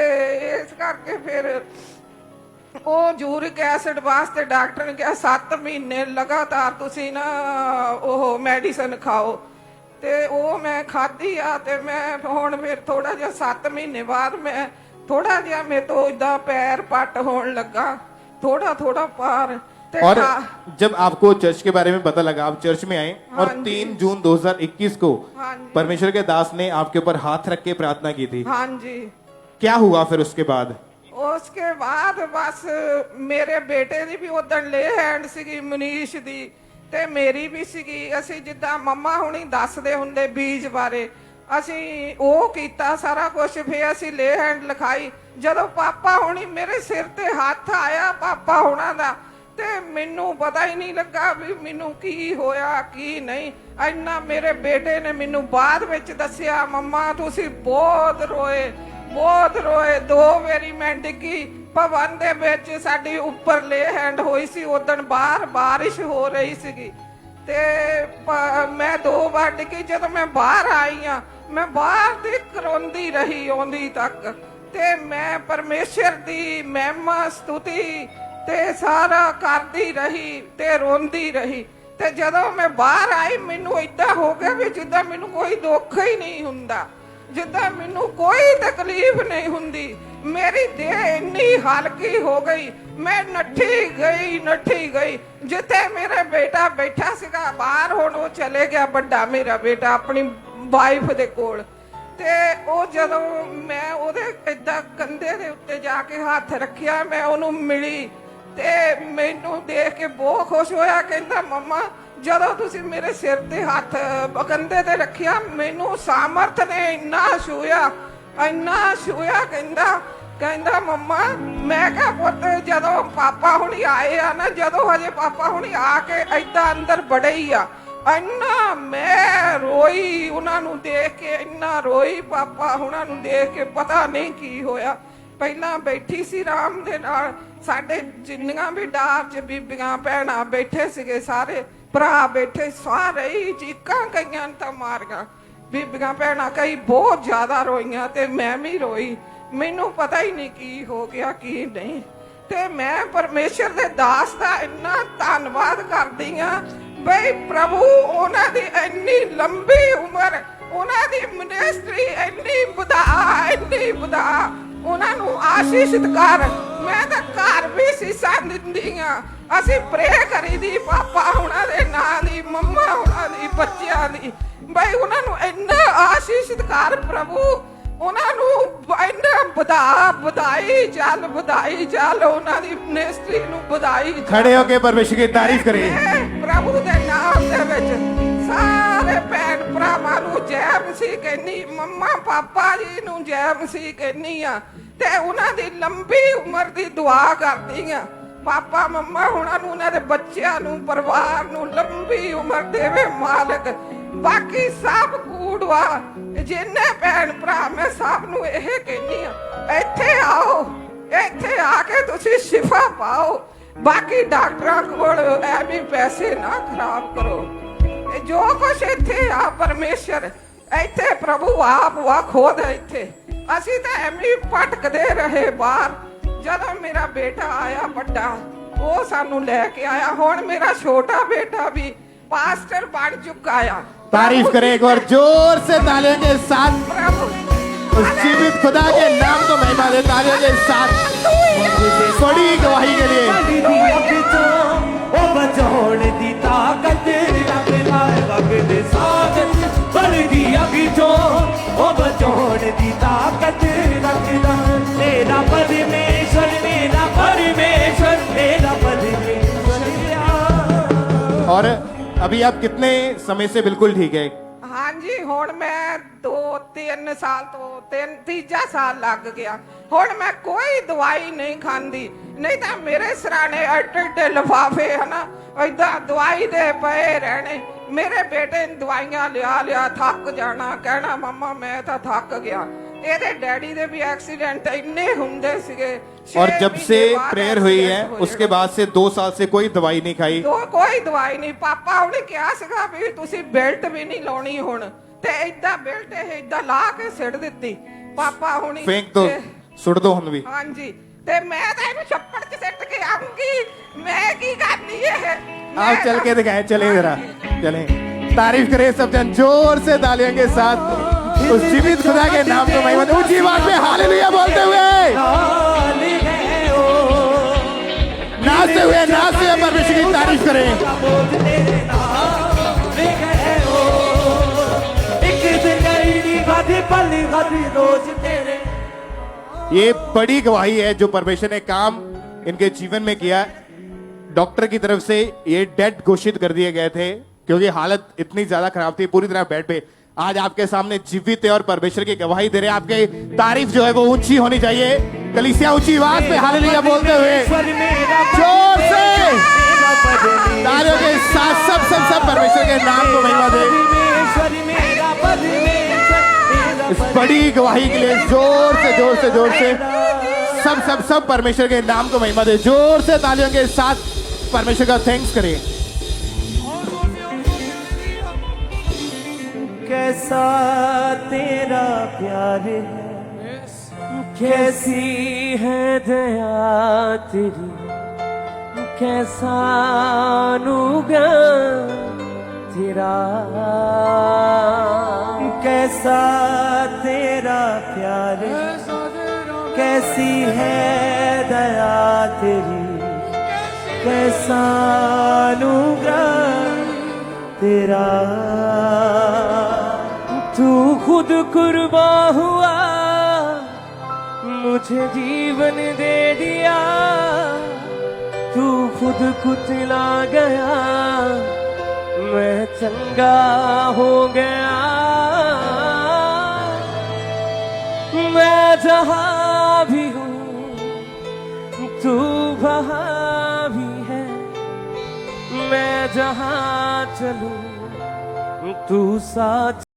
ਇਸ ਕਰਕੇ ਫਿਰ ਉਹ ਯੂਰਿਕ ਐਸਿਡ ਵਾਸਤੇ ਡਾਕਟਰ ਨੇ ਕਿਹਾ 7 ਮਹੀਨੇ ਲਗਾਤਾਰ ਤੁਸੀਂ ਨਾ ਉਹ ਮੈਡੀਸਨ ਖਾਓ। ਤੇ ਉਹ ਮੈਂ ਖਾਧੀ ਆ ਤੇ ਮੈਂ ਹੁਣ ਫਿਰ ਥੋੜਾ ਜਿਹਾ 7 ਮਹੀਨੇ ਬਾਅਦ ਮੈਂ ਥੋੜਾ ਜਿਹਾ ਮੇਰੇ ਤੋਂ ਇਦਾਂ ਪੈਰ ਪੱਟ ਹੋਣ ਲੱਗਾ, ਥੋੜਾ ਥੋੜਾ ਪਾਰ ਤੇ और जब आपको चर्च के बारे में पता लगा, आप चर्च में आए और 3 जून 2021 को परमेश्वर के दास ने आपके ऊपर हाथ रख के प्रार्थना की थी। हाँ जी। क्या हुआ फिर उसके बाद? उसके बाद बस मेरे बेटे ਦੀ ਵੀ ਉਦੋਂ ਲੇ ਹੈਂਡ ਸੀਗੀ ਮਨੀਸ਼ ਦੀ ਤੇ ਮੇਰੀ ਵੀ ਸੀਗੀ। ਅਸੀਂ ਜਿੱਦਾਂ ਮੰਮਾ ਹੁਣੀ ਦੱਸਦੇ ਹੁੰਦੇ ਬੀਜ ਬਾਰੇ, ਅਸੀਂ ਉਹ ਕੀਤਾ ਸਾਰਾ ਕੁਝ। ਫੇਰ ਅਸੀਂ ਲੇ ਹੈਂਡ ਲਿਖਾਈ। ਜਦੋਂ ਪਾਪਾ ਹੁਣੀ ਮੇਰੇ ਸਿਰ ਤੇ ਹੱਥ ਆਇਆ ਪਾਪਾ ਹੁਣਾਂ ਦਾ, ਤੇ ਮੈਨੂੰ ਪਤਾ ਹੀ ਨਹੀਂ ਲੱਗਾ ਵੀ ਮੈਨੂੰ ਕੀ ਹੋਇਆ ਕੀ ਨਹੀਂ। ਇੰਨਾ ਮੇਰੇ ਬੇਟੇ ਨੇ ਮੈਨੂੰ ਬਾਅਦ ਵਿੱਚ ਦੱਸਿਆ, ਮੰਮਾ ਤੁਸੀਂ ਬਹੁਤ ਰੋਏ ਬਹੁਤ ਰੋਏ। 2 ਵਾਰੀ ਮੈਂ ਡਿੱਗੀ ਭਵਨ ਦੇ ਵਿੱਚ, ਸਾਡੀ ਉੱਪਰ ਲੇ ਹੈਂਡ ਹੋਈ ਸੀ। ਉਦਣ ਬਾਹਰ ਬਾਰਿਸ਼ ਹੋ ਰਹੀ ਸੀਗੀ ਤੇ ਮੈਂ 2 ਵਾਰ ਡਿੱਗੀ। ਜਦੋਂ ਮੈਂ ਬਾਹਰ ਆਈ ਆ, ਮੈਂ ਬਾਹਰ ਦੀ ਰੋਂਦੀ ਰਹੀ ਆਉਂਦੀ ਤੱਕ, ਤੇ ਮੈਂ ਪਰਮੇਸ਼ਰ ਦੀ ਮਹਿਮਾ ਸਤੁਤੀ ਤੇ ਸਾਰਾ ਕਰਦੀ ਰਹੀ ਤੇ ਰੋਂਦੀ ਰਹੀ। ਤੇ ਜਦੋਂ ਮੈਂ ਬਾਹਰ ਆਈ ਮੈਨੂੰ ਏਦਾਂ ਹੋ ਗਿਆ ਵੀ ਜਿੱਦਾਂ ਮੈਨੂੰ ਕੋਈ ਦੁੱਖ ਹੀ ਨਹੀਂ ਹੁੰਦਾ, ਜਿੱਦਾਂ ਮੈਨੂੰ ਕੋਈ ਤਕਲੀਫ ਨਹੀਂ ਹੁੰਦੀ। ਮੇਰੀ ਦੇਹ ਇੰਨੀ ਹਲਕੀ ਹੋ ਗਈ, ਮੈਂ ਨੱਠੀ ਗਈ। ਜਿੱਥੇ ਮੇਰਾ ਬੇਟਾ ਬੈਠਾ ਸੀਗਾ ਬਾਹਰ, ਹੁਣ ਉਹ ਚਲੇ ਗਿਆ ਵੱਡਾ ਮੇਰਾ ਬੇਟਾ ਆਪਣੀ ਵਾਈਫ ਦੇ ਕੋਲ। ਤੇ ਉਹ ਜਦੋਂ ਮੈਂ ਉਹਦੇ ਏਦਾਂ ਕੰਧੇ ਦੇ ਉੱਤੇ ਜਾ ਕੇ ਹੱਥ ਰੱਖਿਆ, ਮੈਂ ਉਹਨੂੰ ਮਿਲੀ ਤੇ ਮੈਨੂੰ ਦੇਖ ਕੇ ਬਹੁਤ ਖੁਸ਼ ਹੋਇਆ। ਕਹਿੰਦਾ ਮੰਮਾ ਜਦੋਂ ਤੁਸੀਂ ਮੇਰੇ ਸਿਰ ਤੇ ਹੱਥ ਕੰਧੇ ਤੇ ਰੱਖਿਆ, ਮੈਨੂੰ ਸਾਮਰਥ ਨੇ ਇੰਨਾ ਛੂਇਆ। ਕਹਿੰਦਾ ਮੰਮਾ, ਮੈਂ ਕਿਹਾ ਪੁੱਤ ਜਦੋਂ ਪਾਪਾ ਹੁਣੀ ਆਏ ਆ ਨਾ, ਜਦੋਂ ਹਜੇ ਪਾਪਾ ਹੁਣੀ ਆ ਕੇ ਏਦਾਂ ਅੰਦਰ ਬੜੇ ਹੀ ਆ, ਇੰਨਾ ਮੈਂ ਰੋਈ ਉਹਨਾਂ ਨੂੰ ਦੇਖ ਕੇ, ਇੰਨਾ ਰੋਈ ਪਾਪਾ ਹੁਣਾਂ ਨੂੰ ਦੇਖ ਕੇ। ਪਤਾ ਨਹੀਂ ਕੀ ਹੋਇਆ। ਪਹਿਲਾਂ ਬੈਠੀ ਸੀ ਰਾਮ ਦੇ ਨਾਲ, ਸਾਡੇ ਜਿੰਨੀਆਂ ਵੀ ਡਾਰ 'ਚ ਬੀਬੀਆਂ ਭੈਣਾਂ ਬੈਠੇ ਸੀਗੇ, ਸਾਰੇ ਭਰਾ ਬੈਠੇ, ਸਾਰੇ ਹੀ ਚੀਕਾਂ ਕਈਆਂ ਤਾਂ ਮਾਰੀਆਂ ਬੀਬੀਆਂ ਭੈਣਾਂ, ਕਈ ਬਹੁਤ ਜ਼ਿਆਦਾ ਰੋਈਆਂ ਤੇ ਮੈਂ ਵੀ ਰੋਈ। ਮੈਨੂੰ ਪਤਾ ਹੀ ਨਹੀਂ ਕੀ ਹੋ ਗਿਆ ਕੀ ਨਹੀਂ। ਤੇ ਮੈਂ ਪਰਮੇਸ਼ਰ ਦੇ ਦਾਸ ਦਾ ਇੰਨਾ ਧੰਨਵਾਦ ਕਰਦੀ ਆ ਬਈ ਪ੍ਰਭੂ ਉਹਨਾਂ ਦੀ ਇੰਨੀ ਲੰਬੀ ਉਮਰ, ਉਹਨਾਂ ਦੀ ਮਿਨਿਸਟਰੀ ਇੰਨੀ ਵਧਾ ਉਹਨਾਂ ਨੂੰ ਆਸ਼ੀਸ਼ਿਤ ਕਰ। ਮੈਂ ਤਾਂ ਘਰ ਵੀ ਸੀਸਾਂ ਦਿੰਦੀ ਆ। ਅਸੀਂ ਪ੍ਰੇ ਕਰੀਦੀ ਪਾਪਾ ਹੁਣਾਂ ਦੇ ਨਾਂ ਦੀ, ਮੰਮਾ ਹੁਣਾਂ ਦੀ, ਬੱਚਿਆਂ ਦੀ, ਬਈ ਉਹਨਾਂ ਨੂੰ ਇੰਨਾ ਆਸ਼ੀਸ਼ਿਤ ਕਰ ਪ੍ਰਭੂ। ਉਹਨਾਂ ਨੂੰ ਇੰਨਾ ਵਧਾਈ ਚੱਲ ਉਹਨਾਂ ਦੀ ਮਿਨਿਸਟਰੀ ਨੂੰ ਵਧਾਈ। खड़े होके परमेश्वर की तारीफ करें। ਪ੍ਰਭੂ ਦੇ ਨਾਮ ਦੇ ਵਿੱਚ ਸਾਰੇ ਭੈਣ ਭਰਾਵਾਂ ਨੂੰ ਜੈ ਮਸੀਹ ਕਹਿੰਦੀ, ਮੰਮਾ ਪਾਪਾ ਜੀ ਨੂੰ ਜੈ ਮਸੀਹ ਕਹਿੰਦੀ ਆ ਤੇ ਉਹਨਾਂ ਦੀ ਲੰਬੀ ਉਮਰ ਦੀ ਦੁਆ ਕਰਦੀ ਆ। ਪਾਪਾ ਮੰਮਾ ਹੁਣਾਂ ਨੂੰ, ਉਹਨਾਂ ਦੇ ਬੱਚਿਆਂ ਨੂੰ, ਪਰਿਵਾਰ ਨੂੰ ਲੰਬੀ ਉਮਰ ਦੇਵੇ ਮਾਲਕ। ਬਾਕੀ ਸਭ ਕੂੜਵਾ ਜਿੰਨੇ ਭੈਣ ਭਰਾ, ਮੈਂ ਸਭ ਨੂੰ ਇਹ ਕਹਿੰਦੀ ਆ, ਇੱਥੇ ਆਓ, ਇੱਥੇ ਆ ਕੇ ਤੁਸੀਂ ਸ਼ਿਫਾ ਪਾਓ। ਬਾਕੀ ਡਾਕਟਰਾਂ ਕੋਲ ਐਵੇਂ ਪੈਸੇ ਨਾ ਖਰਾਬ ਕਰੋ। ਜੋ ਕੁਛ ਇੱਥੇ ਆ ਪਰਮੇਸ਼ਰ, ਇੱਥੇ ਪ੍ਰਭੂ ਆਪ ਵਾ ਖੁਦ ਇੱਥੇ। ਅਸੀਂ ਤਾਂ ਐਵੇਂ ਭਟਕਦੇ ਰਹੇ ਬਾਹਰ। ਜਦੋਂ ਮੇਰਾ ਬੇਟਾ ਆਇਆ ਵੱਡਾ, ਉਹ ਸਾਨੂੰ ਲੈ ਕੇ ਆਇਆ। ਹੁਣ ਮੇਰਾ ਛੋਟਾ ਬੇਟਾ ਵੀ पास्टर बन चुका है। तारीफ करें एक बार जोर से तालियों के साथ। उस जीवित खुदा के नाम को महिमा दे तालियों के साथ बड़ी गवाही के लिए। और अभी आप कितने समय से बिल्कुल ठीक है? हाँ जी, हुण मैं 2-3 साल तो तीजा साल लग गया। हुण मैं कोई दवाई नहीं खांदी, नहीं तो मेरे सराने एडे लिफाफे है ना, इदा दवाई दे पे रहने। मेरे बेटे ने दवाइयां लिया थक जाना, कहना मम्मा मैं तो थक गया। ਇਹਦੇ डैडी ਦੇ भी एक्सीडेंट इन्ने ਹੁੰਦੇ ਸੀਗੇ। और जब से प्रेयर हुई है उसके बाद से 2 साल से कोई दवाई नहीं खाई? कोई दवाई नहीं। पापा ਉਹਨੇ ਕਿਹਾ ਸੀਗਾ ਵੀ ਤੁਸੀਂ ਬੈਲਟ ਵੀ ਨਹੀਂ ਲਾਉਣੀ ਹੁਣ, ਤੇ ਇਦਾਂ ਬੈਲਟ ਇਦਾਂ ਲਾ ਕੇ ਸਿੱਟ ਦਿੱਤੀ ਪਾਪਾ ਹੁਣੀ। फेंक दो, सुट दो हम भी। हाँ जी, ਤੇ ਮੈਂ ਤਾਂ ਇਹਨੂੰ ਛੱਪੜ 'ਚ ਸਿੱਟ ਕੇ ਆਉਂਗੀ। ਮੈਂ ਕੀ ਕਰਨੀ ਹੈ? आप चल के दिखाएं, चले जरा चले। तारीफ करें सब जन जोर से तालियों के साथ। उस जीवित खुदा के नाम को महिमा दे। ऊंची आवाज में हालेलुया बोलते हुए, नाचते हुए परमेश्वर की तारीफ करें। ये बड़ी गवाही है जो परमेश्वर ने काम इनके जीवन में किया। डॉक्टर की तरफ से ये डेड घोषित कर दिए गए थे क्योंकि हालत इतनी ज्यादा खराब थी, पूरी तरह बेड पे। आज आपके सामने जीवित है और परमेश्वर की गवाही दे रहे हैं। आपके तारीफ जो है वो ऊंची होनी चाहिए। कलीसिया ऊंची आवाज में हालेलुया बोलते हुए जोर से तालियों के साथ सब परमेश्वर के नाम को महिमा दे। इस बड़ी गवाही के लिए जोर से सब परमेश्वर के नाम को महिमा दे। जोर से तालियों के साथ परमेश्वर का थैंक्स करें। कैसा तेरा प्यार है, कैसी है दया तेरी, कैसा अनुग्रह तेरा, कैसा तेरा प्यार, कैसी है दया तेरी, कैसा अनुग्रह तेरा। तू खुद कुर्बान हुआ, मुझे जीवन दे दिया, तू खुद कुचला गया, मैं चंगा हो गया। मैं जहां भी हूँ तू वहां भी है, मैं जहां चलूं तू साथ